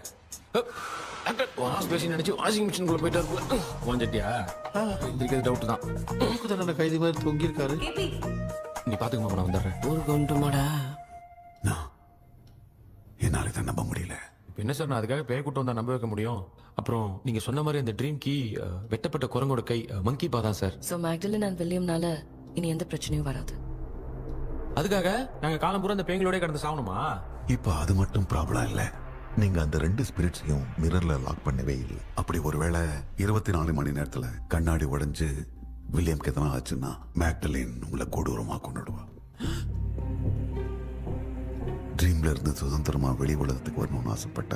Speaker 11: doctor hospital நினைச்சு வாஷிங் மிஷினுக்குள்ள போயிட்டாரு. வாஞ்சிட்டியா? இந்த டவுட் தான்.
Speaker 13: தான் கைதி மாதிரி தொங்கி இருக்காரு.
Speaker 11: நீ பாத்துக்க மாமா, நான் வந்துடுறேன்.
Speaker 10: ஊருக்கு வந்துட்டுமாடா?
Speaker 7: என்னால இதை நம்ப முடியல.
Speaker 11: இப்போ என்ன சார், நான் அதுக்காக பேய் கூட்டம் வந்தா நம்ப வைக்க முடியும்? அப்புறம் நீங்க சொன்ன மாதிரி அந்த ட்ரீம் கீ வெட்டப்பட்ட குரங்கோட கை மங்கி பா தான் சார்.
Speaker 5: ஸோ மேக்டலின் அண்ட் வில்லியம்னால இனி எந்த பிரச்சனையும் வராது.
Speaker 11: அதுக்காக நாங்க காலம் பூரா அந்த பேய்களோட கடந்து சாகணுமா?
Speaker 7: இப்ப அது மட்டும் ப்ராப்ளம் இல்ல, நீங்க அந்த ரெண்டு ஸ்பிரிட்ஸையும் மிரர்ல லாக் பண்ணவே இல்லை. அப்படி ஒருவேளை 24 மணி நேரத்துல கண்ணாடி உடைஞ்சு வில்லியம்க்கு எதனா ஆச்சுன்னா மேக்டலின் உங்களை கொடூரமா கொண்டுடுவா. ட்ரீம்ல இருந்து சுதந்திரமா வெளி உலகத்துக்கு வரணும்னு ஆசைப்பட்ட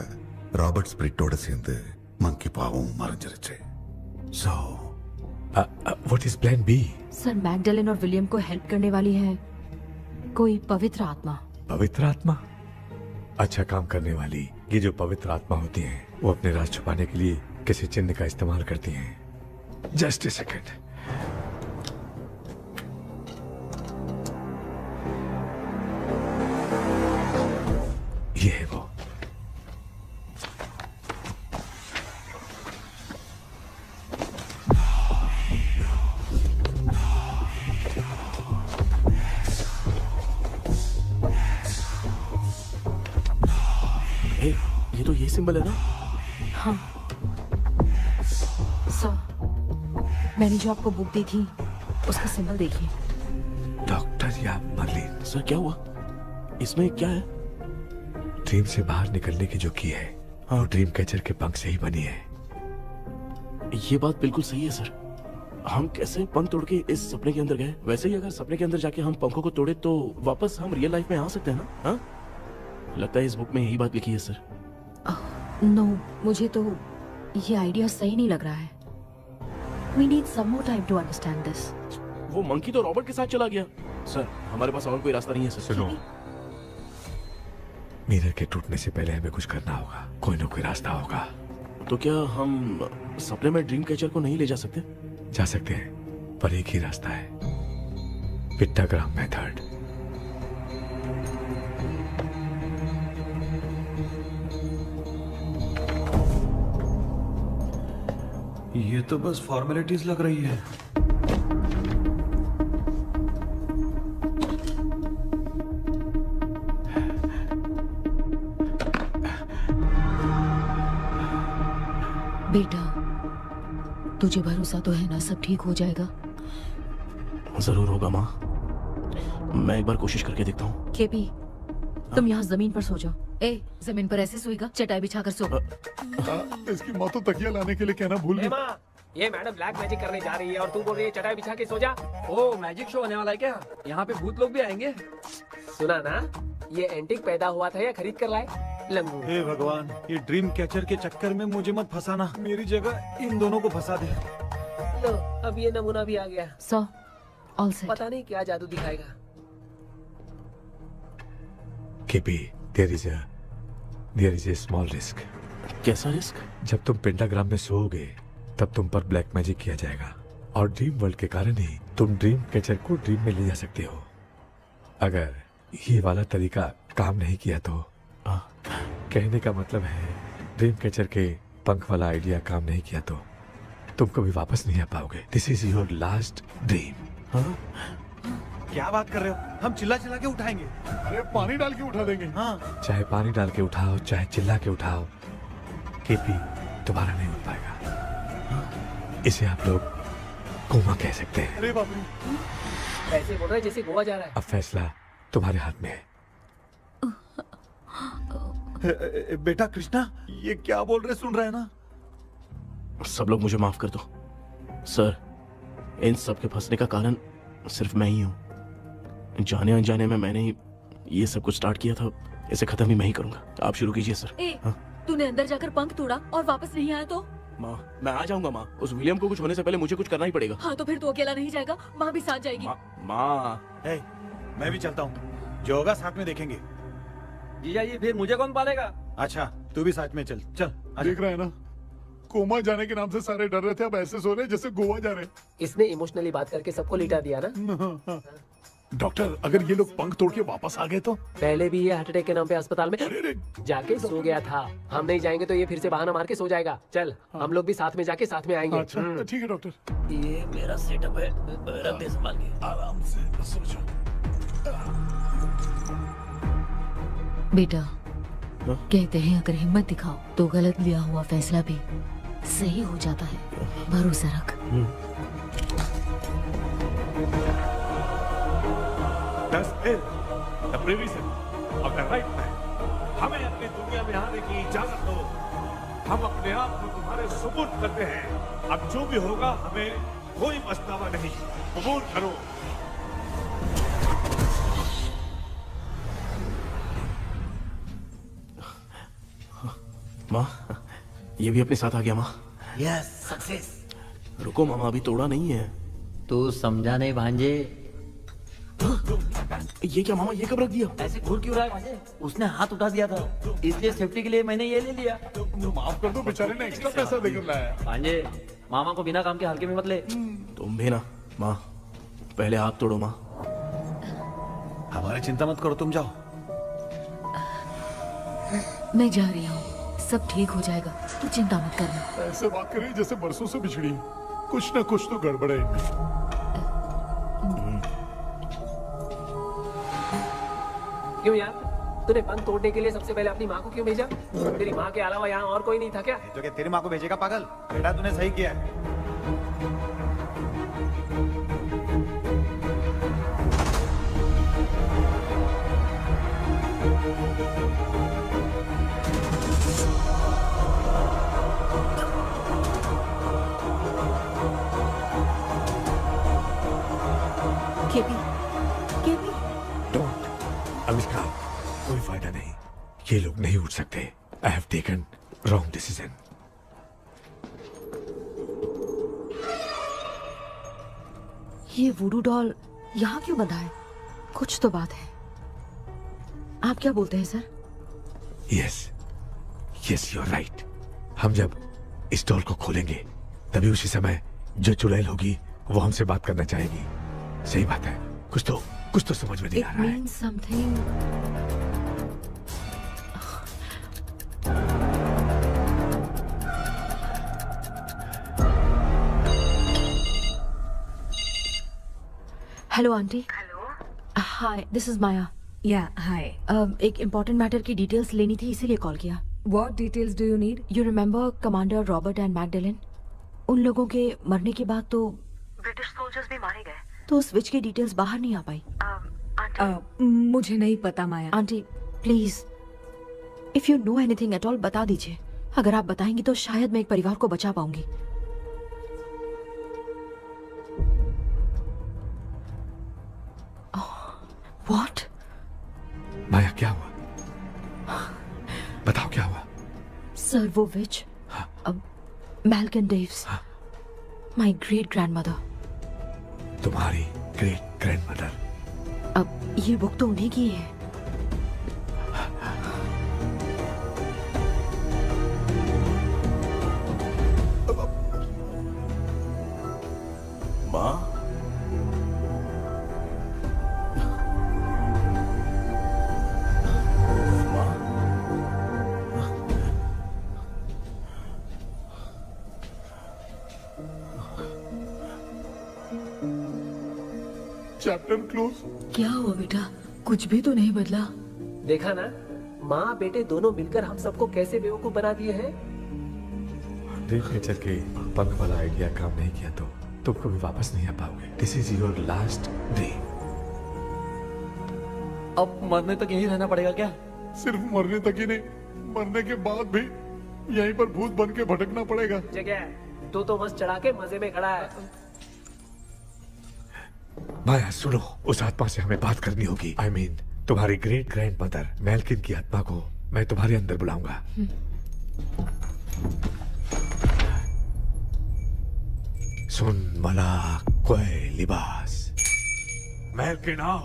Speaker 7: ராபர்ட் ஸ்பிரிட்டோட சேர்ந்து மங்கி பாவும் மறைஞ்சிருச்சு. So
Speaker 9: what is plan B?
Speaker 5: Sir Magdalene और विलियम को हेल्प करने वाली है कोई पवित्र आत्मा।
Speaker 9: पवित्र आत्मा? अच्छा काम करने वाली ये जो पवित्र आत्मा होती हैं वो अपने राज छुपाने के लिए किसी चिन्ह का इस्तेमाल करती हैं। Just a second. है वो।
Speaker 3: ये तो ये सिंबल है ना?
Speaker 5: हाँ सर, मैंने जो आपको बुक दी थी उसका सिंबल देखिए।
Speaker 9: डॉक्टर या मर्लिन,
Speaker 3: सर क्या हुआ? इसमें क्या है?
Speaker 9: ड्रीम से बाहर निकलने की जो की है वो ड्रीम कैचर के पंख से ही बनी है।
Speaker 3: ये बात बिल्कुल सही है सर। हम कैसे पंख तोड़ के इस सपने के अंदर गए, वैसे ही अगर सपने के अंदर जाके हम पंखों को तोड़े तो वापस हम रियल लाइफ में आ सकते हैं ना? हाँ, लगता है इस बुक में यही बात लिखी है सर।
Speaker 5: नो, मुझे तो ये आइडिया सही नहीं लग रहा है। We need some more time to understand this.
Speaker 3: वो मंकी तो रॉबर्ट के साथ चला गया। सर हमारे पास और कोई रास्ता नहीं है सर।
Speaker 9: सुनो, मिरर के टूटने से पहले हमें कुछ करना होगा। कोई ना कोई रास्ता होगा।
Speaker 3: तो क्या हम सपने में ड्रीम कैचर को नहीं ले जा सकते?
Speaker 9: जा सकते हैं, पर एक ही रास्ता है, पिट्टाग्राम मेथड।
Speaker 2: ये तो बस फॉर्मेलिटीज लग रही है।
Speaker 5: बेटा, तुझे भरोसा तो है ना सब ठीक हो जाएगा?
Speaker 3: जरूर होगा माँ, मैं एक बार कोशिश करके देखता हूँ।
Speaker 5: केपी, तुम यहाँ जमीन पर सो जाओ। ए, जमीन पर ऐसे सोएगा? चटाई बिछाकर सो।
Speaker 7: इसकी माँ तो तकिया लाने के लिए कहना भूल गई।
Speaker 10: माँ, ये मैडम ब्लैक मैजिक करने जा रही है और तू बोल रही है चटाई बिछा के सो जा।
Speaker 8: ओ, मैजिक शो होने वाला है क्या? यहाँ पे भूत लोग भी आएंगे।
Speaker 10: सुना ना, ये एंटीक पैदा हुआ था या खरीद कर लाए? लंगू।
Speaker 2: हे भगवान, ये ड्रीम कैचर के चक्कर में मुझे मत फंसाना। मेरी जगह इन दोनों को फंसा दे।
Speaker 10: लो, अब ये नमूना भी आ गया।
Speaker 5: सो, ऑल सेट।
Speaker 10: पता नहीं क्या जादू दिखाएगा।
Speaker 9: KP, there is a small risk।
Speaker 3: कैसा रिस्क?
Speaker 9: जब तुम पेंटाग्राम में सोओगे तब तुम पर ब्लैक मैजिक किया जाएगा और ड्रीम वर्ल्ड के कारण ही तुम ड्रीम कैचर को ड्रीम में ले जा सकते हो। अगर ये वाला तरीका काम नहीं किया तो कहने का मतलब है ड्रीम कैचर के पंख वाला आइडिया काम नहीं किया तो तुम कभी वापस नहीं आ पाओगे। This is your last dream.
Speaker 2: क्या बात कर रहे हो? हम चिल्ला चिल्ला के उठाएंगे।
Speaker 7: अरे पानी डाल के उठा देंगे।
Speaker 2: हाँ,
Speaker 9: चाहे पानी डाल के उठाओ, चाहे चिल्ला के उठाओ, केपी दोबारा नहीं उठ पाएगा। इसे आप लोग कोमा कह सकते हैं।
Speaker 7: अरे बाप रे,
Speaker 10: ऐसे बोल रहा है जैसे गोवा जा रहा है।
Speaker 9: अब फैसला तुम्हारे हाथ में है।
Speaker 2: बेटा कृष्णा, ये क्या बोल रहे, सुन रहे हैं ना?
Speaker 3: सब लोग मुझे माफ कर दो सर। इन सब के फंसने का कारण सिर्फ मैं ही हूँ। जाने अनजाने में मैंने ही ये सब कुछ स्टार्ट किया था। इसे खत्म भी मैं ही करूंगा। आप शुरू कीजिए सर।
Speaker 1: ए, तूने अंदर जाकर पंख तोड़ा और वापस नहीं आया तो?
Speaker 3: माँ, मैं आ जाऊंगा माँ। उस विलियम को कुछ होने से पहले मुझे कुछ करना ही पड़ेगा।
Speaker 1: हाँ, तो फिर तू अकेला नहीं जाएगा, माँ भी साथ जाएगी।
Speaker 3: माँ,
Speaker 2: मैं भी चलता हूँ, जो होगा साथ में देखेंगे।
Speaker 8: जीजा जी, फिर मुझे कौन पालेगा?
Speaker 2: अच्छा, तू भी साथ में चल। चल
Speaker 7: देख रहा है ना, कोमा जाने के नाम से सारे डर रहे थे, अब ऐसे सो रहे जैसे गोवा जा रहे।
Speaker 10: इसने इमोशनली बात करके सबको लिटा दिया ना।
Speaker 7: डॉक्टर, अगर ये लोग पंख तोड़ के वापस आ गए तो?
Speaker 10: पहले भी ये हार्ट अटैक के नाम पे अस्पताल में जाके सो गया था। हम नहीं जाएंगे तो ये फिर से बहाना मार के सो जाएगा। चल, हम लोग भी साथ में जाके साथ में आएंगे।
Speaker 7: अच्छा, ठीक है डॉक्टर।
Speaker 10: ये मेरा सेटअप है, रख दे संभाल के।
Speaker 7: आराम से सो जाओ।
Speaker 5: बेटा, कहते हैं अगर हिम्मत दिखाओ तो गलत लिया हुआ फैसला भी सही हो जाता है। भरोसा रख।
Speaker 7: हमें अपनी दुनिया में आने की इजाजत दो। हम अपने आप को तुम्हारे सुपुर्द करते हैं। अब जो भी होगा हमें कोई पछतावा नहीं। कबूल करो।
Speaker 3: माँ, ये भी अपने साथ आ गया। माँ,
Speaker 8: यस, सक्सेस।
Speaker 3: रुको मामा, अभी तोड़ा नहीं है।
Speaker 8: तू समझा नहीं भांजे।
Speaker 3: ये क्या मामा, ये कब रख दिया?
Speaker 8: ऐसे घूर क्यों रहा है भांजे? उसने हाथ उठा दिया था, इसलिए सेफ्टी के लिए मैंने ये ले लिया।
Speaker 7: माफ कर दो, बेचारे ने एक्स्ट्रा पैसा देकर लाया।
Speaker 8: भांजे, मामा को बिना काम के हल्के में मत ले।
Speaker 3: तुम भी ना। माँ, पहले हाथ तोड़ो। माँ,
Speaker 2: हमारी चिंता मत करो, तुम जाओ।
Speaker 5: मैं जा रही हूँ, सब ठीक हो जाएगा, तू चिंता मत करना।
Speaker 7: ऐसे बात कर रही जैसे बरसों से बिछड़ी। कुछ ना कुछ तो गड़बड़ है इनमें।
Speaker 10: क्यों यार, तूने बंद तोड़ने के लिए सबसे पहले अपनी माँ को क्यों भेजा? तेरी माँ के अलावा यहाँ और कोई नहीं था क्या?
Speaker 2: तो क्या तेरी माँ को भेजेगा पागल? बेटा तूने सही किया है।
Speaker 5: केपी, केपी,
Speaker 9: डोंट अनुष्का, कोई फायदा नहीं, ये लोग नहीं उठ सकते। I have taken wrong decision.
Speaker 5: ये वुडू डॉल यहाँ क्यों बंधा है? कुछ तो बात है। आप क्या बोलते हैं sir?
Speaker 9: Yes yes, you are right. हम जब इस डॉल को खोलेंगे तभी उसी समय जो चुड़ैल होगी वो हमसे बात करना चाहेगी। सही बात है, कुछ तो समझ में नहीं आ
Speaker 5: It
Speaker 9: रहा है।
Speaker 5: means something. Hello aunty. Hello, hi, this is Maya.
Speaker 1: Yeah hi.
Speaker 5: एक इम्पोर्टेंट मैटर की डिटेल्स लेनी थी, इसीलिए कॉल किया।
Speaker 1: What details do you need?
Speaker 5: You remember commander Robert and Magdalene? उन लोगों के मरने के बाद तो
Speaker 1: ब्रिटिश सोल्जर्स भी मारे गए,
Speaker 5: तो स्विच की डिटेल्स बाहर नहीं आ पाई।
Speaker 1: मुझे नहीं पता Maya.
Speaker 5: Aunty please, if you know anything at all बता दीजिए। अगर आप बताएंगी तो शायद मैं एक परिवार को बचा पाऊंगी। व्हाट?
Speaker 9: माया क्या हुआ? बताओ क्या हुआ?
Speaker 5: सर वो विच, मैल्कन डेव्स, माय ग्रेट ग्रैंडमदर।
Speaker 9: तुम्हारी ग्रेट ग्रैंडमदर?
Speaker 5: अब ये बुक तो उन्हीं की है।
Speaker 3: माँ,
Speaker 7: चैप्टर क्लोज।
Speaker 5: क्या हुआ बेटा? कुछ भी तो नहीं बदला।
Speaker 10: देखा ना, माँ बेटे दोनों मिलकर हम सबको कैसे बेवकूफ बना दिए हैं।
Speaker 9: ड्रीम कैचर के पंख वाला आइडिया काम नहीं किया तो तुम कभी वापस नहीं आ पाओगे। This is your last dream.
Speaker 4: अब मरने तक यहीं रहना पड़ेगा क्या?
Speaker 7: सिर्फ मरने तक ही नहीं, मरने के बाद भी यहीं पर भूत बन के भटकना पड़ेगा।
Speaker 10: जगह तू तो बस चढ़ा के मजे में खड़ा है।
Speaker 9: माया सुनो, उस आत्मा से हमें बात करनी होगी। आई मीन तुम्हारी ग्रेट ग्रैंड मदर मैल्किन की आत्मा को मैं तुम्हारे अंदर बुलाऊंगा। सुन मला कोई लिबास, मैल्किन आओ।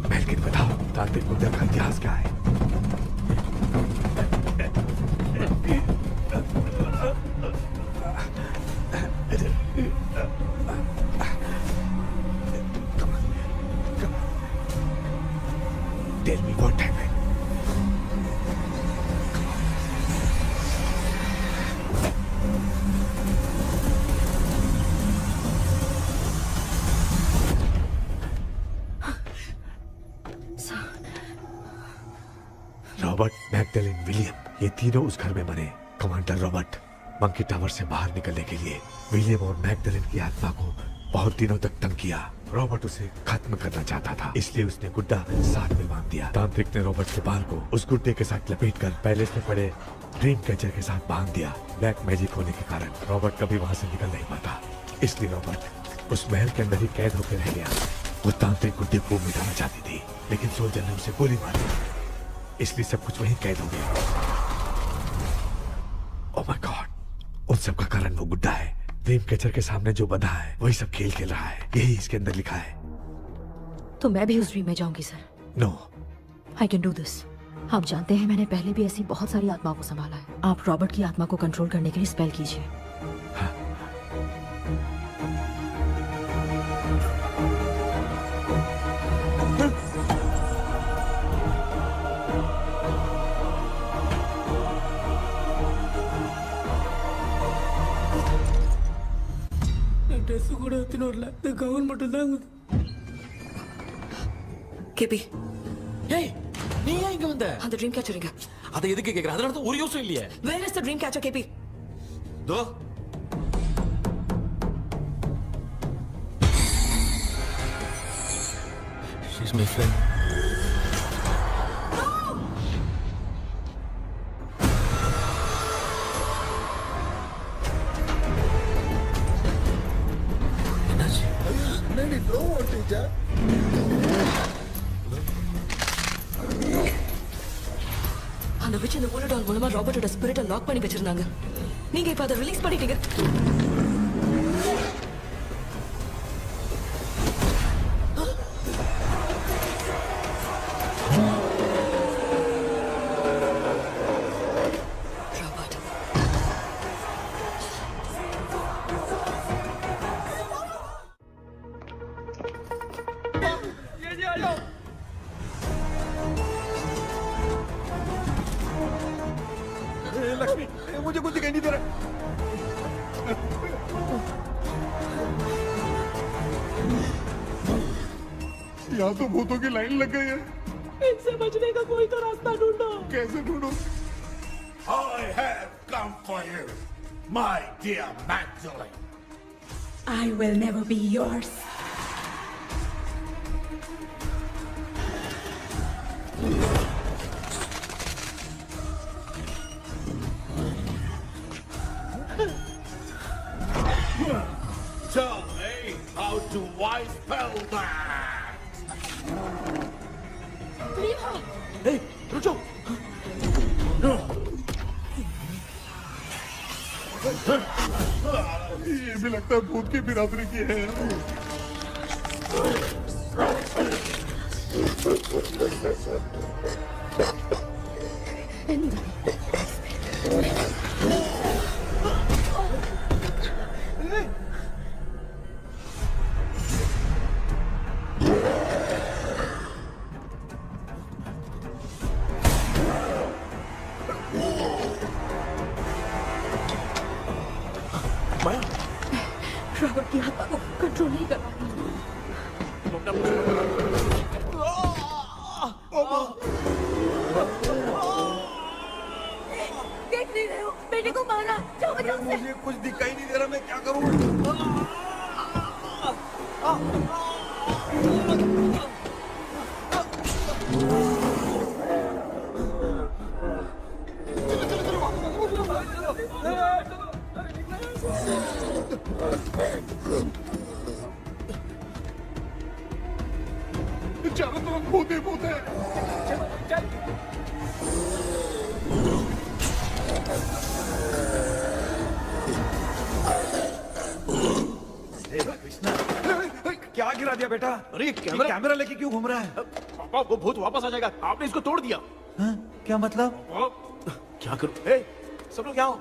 Speaker 9: मैल्किन बताओ, तांत्रिक मुद्रा का इतिहास क्या है? Tell me what happened. Robert, Magdalene, William, ये तीनों उस घर में मरे। कमांडर रॉबर्ट मंकी टावर से बाहर निकलने के लिए विलियम और मैगडेलिन की आत्मा को बहुत दिनों तक तंग किया। रॉबर्ट उसे खत्म करना चाहता था, इसलिए उसने गुड्डा साथ में बांध दिया। तांत्रिक ने रॉबर्ट के बाल को उस गुड्डे के साथ लपेटकर पैलेस में पड़े ड्रीम कैचर के साथ बांध दिया। ब्लैक मैजिक होने के कारण रॉबर्ट कभी वहां से निकल नहीं पाता, इसलिए रॉबर्ट उस महल के अंदर ही कैद होकर रह गया। वो तांत्रिक गुड्डे को मिटाना चाहती थी, लेकिन सोल्जर ने उसे गोली मारी, इसलिए सब कुछ वहीं कैद हो गया। ओह माय गॉड, उन सब का कारण वो गुड्डा है। ड्रीम कैचर के सामने जो बंधा है वही सब खेल खेल रहा है, यही इसके अंदर लिखा है।
Speaker 5: तो मैं भी उस ड्रीम में जाऊंगी sir.
Speaker 9: No,
Speaker 5: I can do this. आप जानते हैं मैंने पहले भी ऐसी बहुत सारी आत्माओं को संभाला है। आप रॉबर्ट की आत्मा को कंट्रोल करने के लिए स्पेल कीजिए।
Speaker 10: ட்ரெஸ் கூட எடுத்துன்னு வரல இந்த கவுன் மட்டும் தான்
Speaker 5: கேபி,
Speaker 11: ஏய் நீ ஏன் இங்க வந்த?
Speaker 5: அந்த ட்ரீம் கேச்சருங்க.
Speaker 11: அதை எதுக்கு கேக்குற? அதனால தான் ஒரு யூஸும் இல்லையே.
Speaker 5: Where is the dream catcher, கேபி?
Speaker 11: தோ she's my friend.
Speaker 13: என்னடி த்ரோ ஓட்டிச்சா?
Speaker 5: அந்த விச் இந்த ஊரடால் மூலமா ராபர்ட்டோட ஸ்பிரிட்டை லாக் பண்ணி வச்சிருந்தாங்க. நீங்க இப்ப அதை ரிலீஸ் பண்ணிட்டீங்க.
Speaker 2: लक्ष्मी, मुझे कुछ दिखाई नहीं दे रहा।
Speaker 7: यहाँ तो भूतों की लाइन लग गई है।
Speaker 10: इनसे बचने का कोई तो रास्ता ढूंढो।
Speaker 7: कैसे ढूंढूं?
Speaker 13: I have come for you, my dear Magdalene.
Speaker 15: I will never be yours.
Speaker 13: Tell me how to wipe spell that.
Speaker 11: Hey, रुक जाओ।
Speaker 7: ये भी लगता है भूत की बिरादरी की है।
Speaker 5: रॉबर्ट की आत्मा को कंट्रोल नहीं कर पा
Speaker 1: देख नहीं रहे हो? बेटे को मारा। जाओ बचाओ उसे।
Speaker 2: मुझे कुछ दिखाई नहीं दे रहा, मैं क्या करूं?
Speaker 7: चारों तरफ भूत ही भूत है।
Speaker 2: क्या गिरा दिया बेटा?
Speaker 11: अरे
Speaker 2: ये कैमरा लेके क्यों घूम रहा है?
Speaker 11: पापा वो भूत वापस आ जाएगा। आपने इसको तोड़ दिया।
Speaker 2: हाँ? क्या मतलब?
Speaker 11: क्या करूं? ए, सब लोग यहाँ आओ।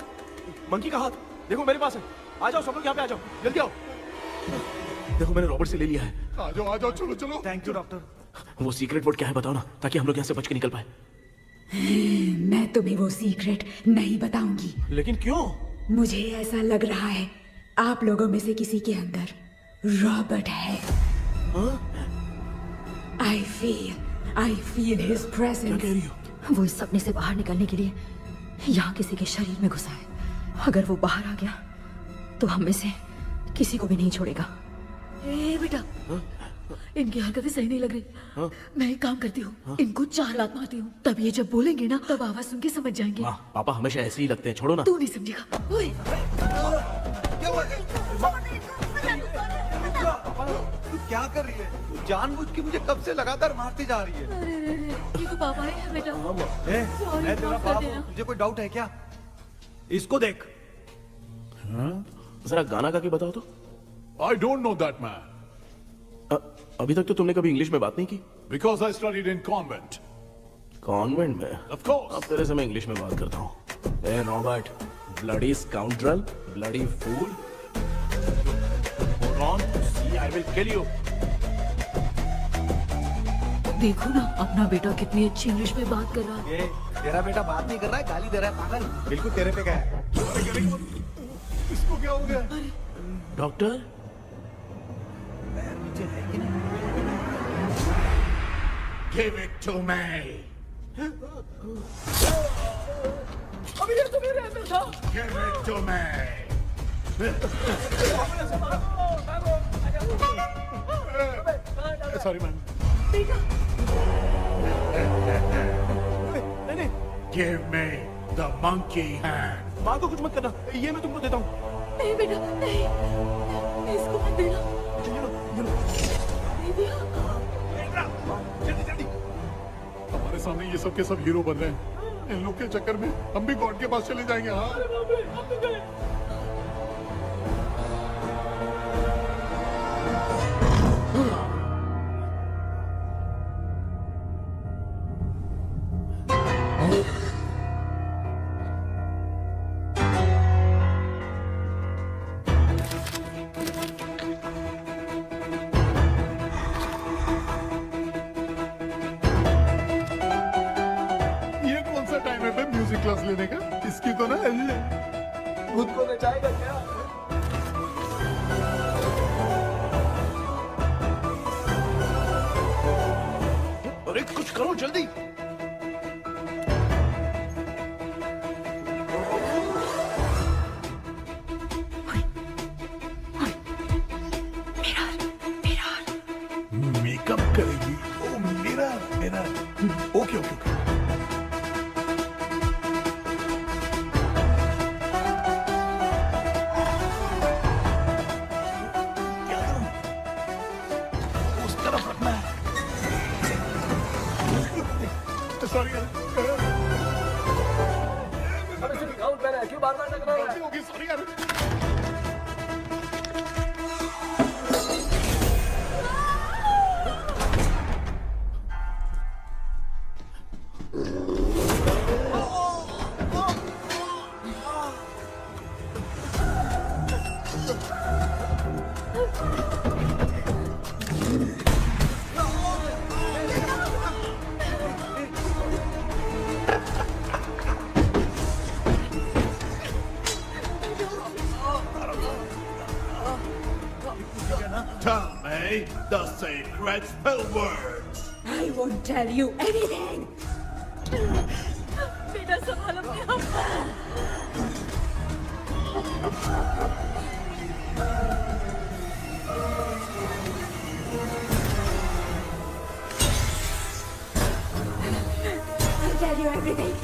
Speaker 11: मंकी का हाथ देखो मेरे पास है। आ जाओ सब लोग यहाँ पे आ जाओ, जल्दी आओ। देखो मैंने रॉबर्ट से ले लिया है।
Speaker 7: आ जाओ, चलो चलो।
Speaker 2: Thank you doctor.
Speaker 3: वो सीक्रेट वर्ड क्या है बताओ ना, ताकि हम लोग यहाँ से बच के निकल पाए।
Speaker 15: मैं तुम्हें वो सीक्रेट नहीं बताऊंगी।
Speaker 3: लेकिन क्यों?
Speaker 15: मुझे ऐसा लग रहा है आप लोगों में से किसी के अंदर रॉबर्ट है। I feel his presence.
Speaker 3: क्या कह रही हो?
Speaker 5: वो इस सपने से बाहर निकलने के लिए यहाँ किसी के शरीर में घुसा है। अगर वो बाहर आ गया तो हम में से किसी को भी नहीं छोड़ेगा।
Speaker 1: ए बेटा, इनकी हरकतें सही नहीं लग रही। मैं एक काम करती हूँ, इनको 4 लात मारती हूँ, तब ये जब बोलेंगे ना तब आवाज सुन के समझ जाएंगे।
Speaker 3: पापा हमेशा ऐसे ही लगते हैं, छोड़ो ना।
Speaker 1: तू नहीं समझेगा। ओए,
Speaker 2: तू क्या कर रही है? जानबूझ के मुझे कब से लगातार मारती जा रही है।
Speaker 1: अरे रे रे, ये तो पापा है बेटा।
Speaker 2: मैं तेरा बाप हूँ, तुझे कोई डाउट है क्या? इसको देख।
Speaker 3: जरा गाना गा के बताओ तो।
Speaker 7: I don't know that man.
Speaker 3: अभी तक तो तुमने कभी इंग्लिश में बात नहीं की।
Speaker 7: Because I studied in convent.
Speaker 3: Convent में?
Speaker 7: Of course.
Speaker 3: अब तेरे से मैं इंग्लिश में बात करता हूँ. ए Robert, bloody scoundrel, bloody fool. Hold on, see, I will kill you.
Speaker 5: देखो ना अपना बेटा कितनी अच्छी इंग्लिश में बात कर रहा है.
Speaker 2: ये तेरा बेटा बात नहीं कर रहा है, गाली दे रहा है पागल. बिल्कुल तेरे पे क्या है.
Speaker 7: इसको क्या हो गया?
Speaker 3: Doctor,
Speaker 7: Give it to me.
Speaker 8: अभी ये तो मेरे अंदर था.
Speaker 7: Give it to me. Sorry man. Give me the monkey hand.
Speaker 3: माँ को कुछ मत करना, ये मैं तुमको देता हूँ.
Speaker 1: नहीं बेटा नहीं, इसको मत देना. नहीं दिया.
Speaker 7: हमारे सामने ये सब के सब हीरो बन रहे हैं. इन लोग के चक्कर में हम भी गॉड के पास चले जाएंगे. हाँ. ये कौन सा टाइम है बे म्यूजिक क्लास लेने का? इसकी तो ना
Speaker 8: खुद को नचाएगा क्या?
Speaker 3: अरे कुछ करो जल्दी.
Speaker 7: मेकअप करेगी. ओ मेरा मेरा. Okay okay okay. क्या करूं? उस तरफ रखना है. सॉरी यार.
Speaker 8: अबे सिर्फ गाउन पहना है, क्यों बार-बार टकरा रहा है?
Speaker 7: गलती होगी. सॉरी यार. Tell me the secret spell words.
Speaker 15: I won't tell you anything.
Speaker 1: बेटा संभाल अपने आप को.
Speaker 15: I'll tell you everything.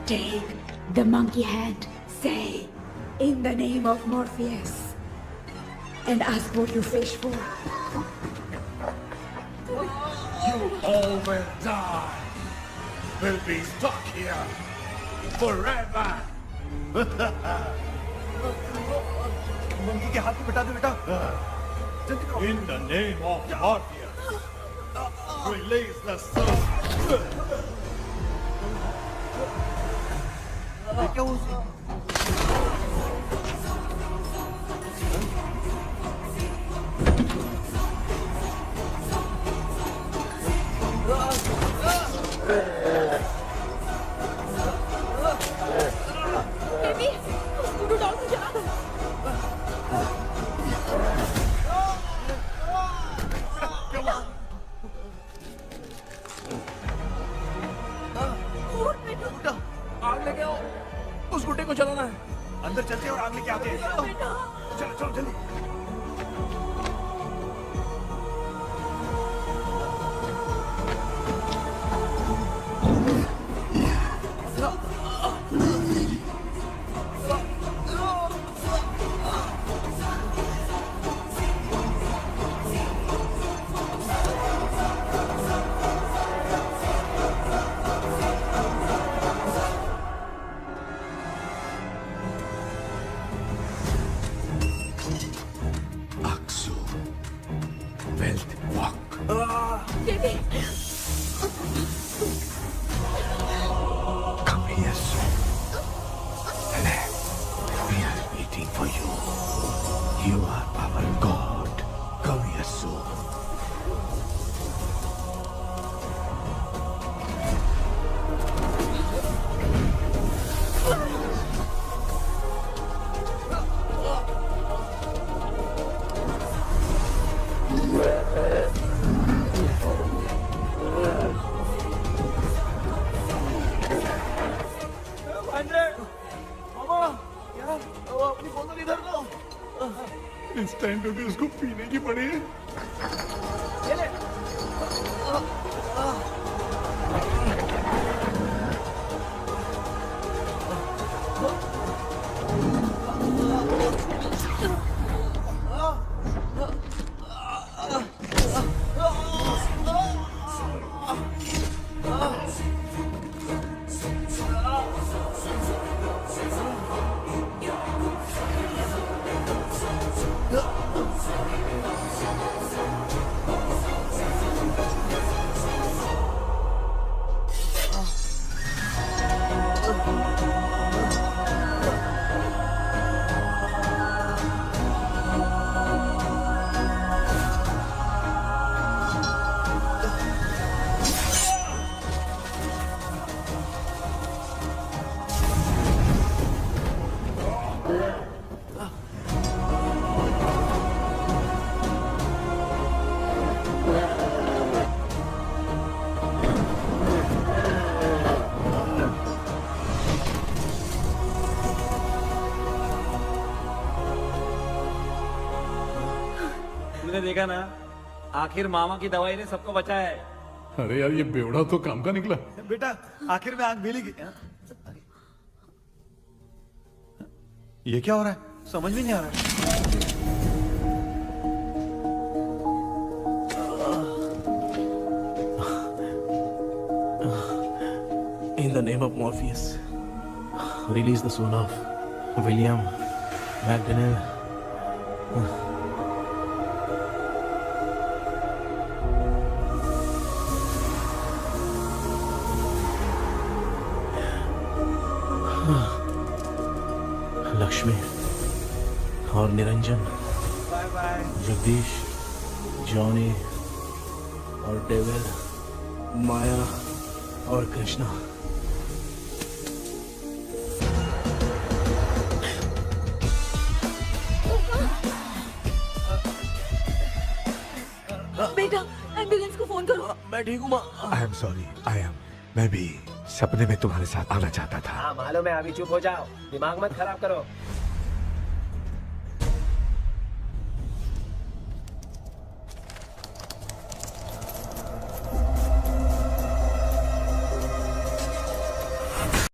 Speaker 15: Take the monkey hand. Say, in the name of Morpheus, and ask what you fish for.
Speaker 7: You all will die. Will be stuck here forever.
Speaker 2: Monkey के हाथ में बिठा दे बेटा.
Speaker 7: In the name of Morpheus, release the soul.
Speaker 2: क्या हुआ उसे?
Speaker 1: Baby, scooter doll को चला दो.
Speaker 3: आग लेके आओ. उस गुड्डे को चलाना है.
Speaker 2: अंदर चलते हैं और आग लेके आते हैं. चलो चलो जल्दी.
Speaker 9: You are our God. Come here soon.
Speaker 7: अपनी बोतल इधर लो। इस टाइम पे भी उसको पीने की पड़ी है।
Speaker 4: तुमने देखा ना, आखिर मामा की दवाई ने सबको बचाया है।
Speaker 7: अरे यार ये बेवड़ा तो काम का निकला।
Speaker 2: बेटा आखिर में आंख मिली ये क्या हो रहा है? समझ में नहीं आ रहा है।
Speaker 3: In the name of Morpheus, release the soul of William McDonnell. Lakshmi और निरंजन, जगदीश, जॉनी और डेविड, माया और कृष्णा।
Speaker 1: बेटा एम्बुलेंस को फोन करो।
Speaker 3: मैं ठीक हूँ माँ।
Speaker 9: I am sorry. मैं भी सपने में तुम्हारे साथ आना चाहता था।
Speaker 10: हाँ मालूम है, अभी चुप हो जाओ, दिमाग मत खराब करो।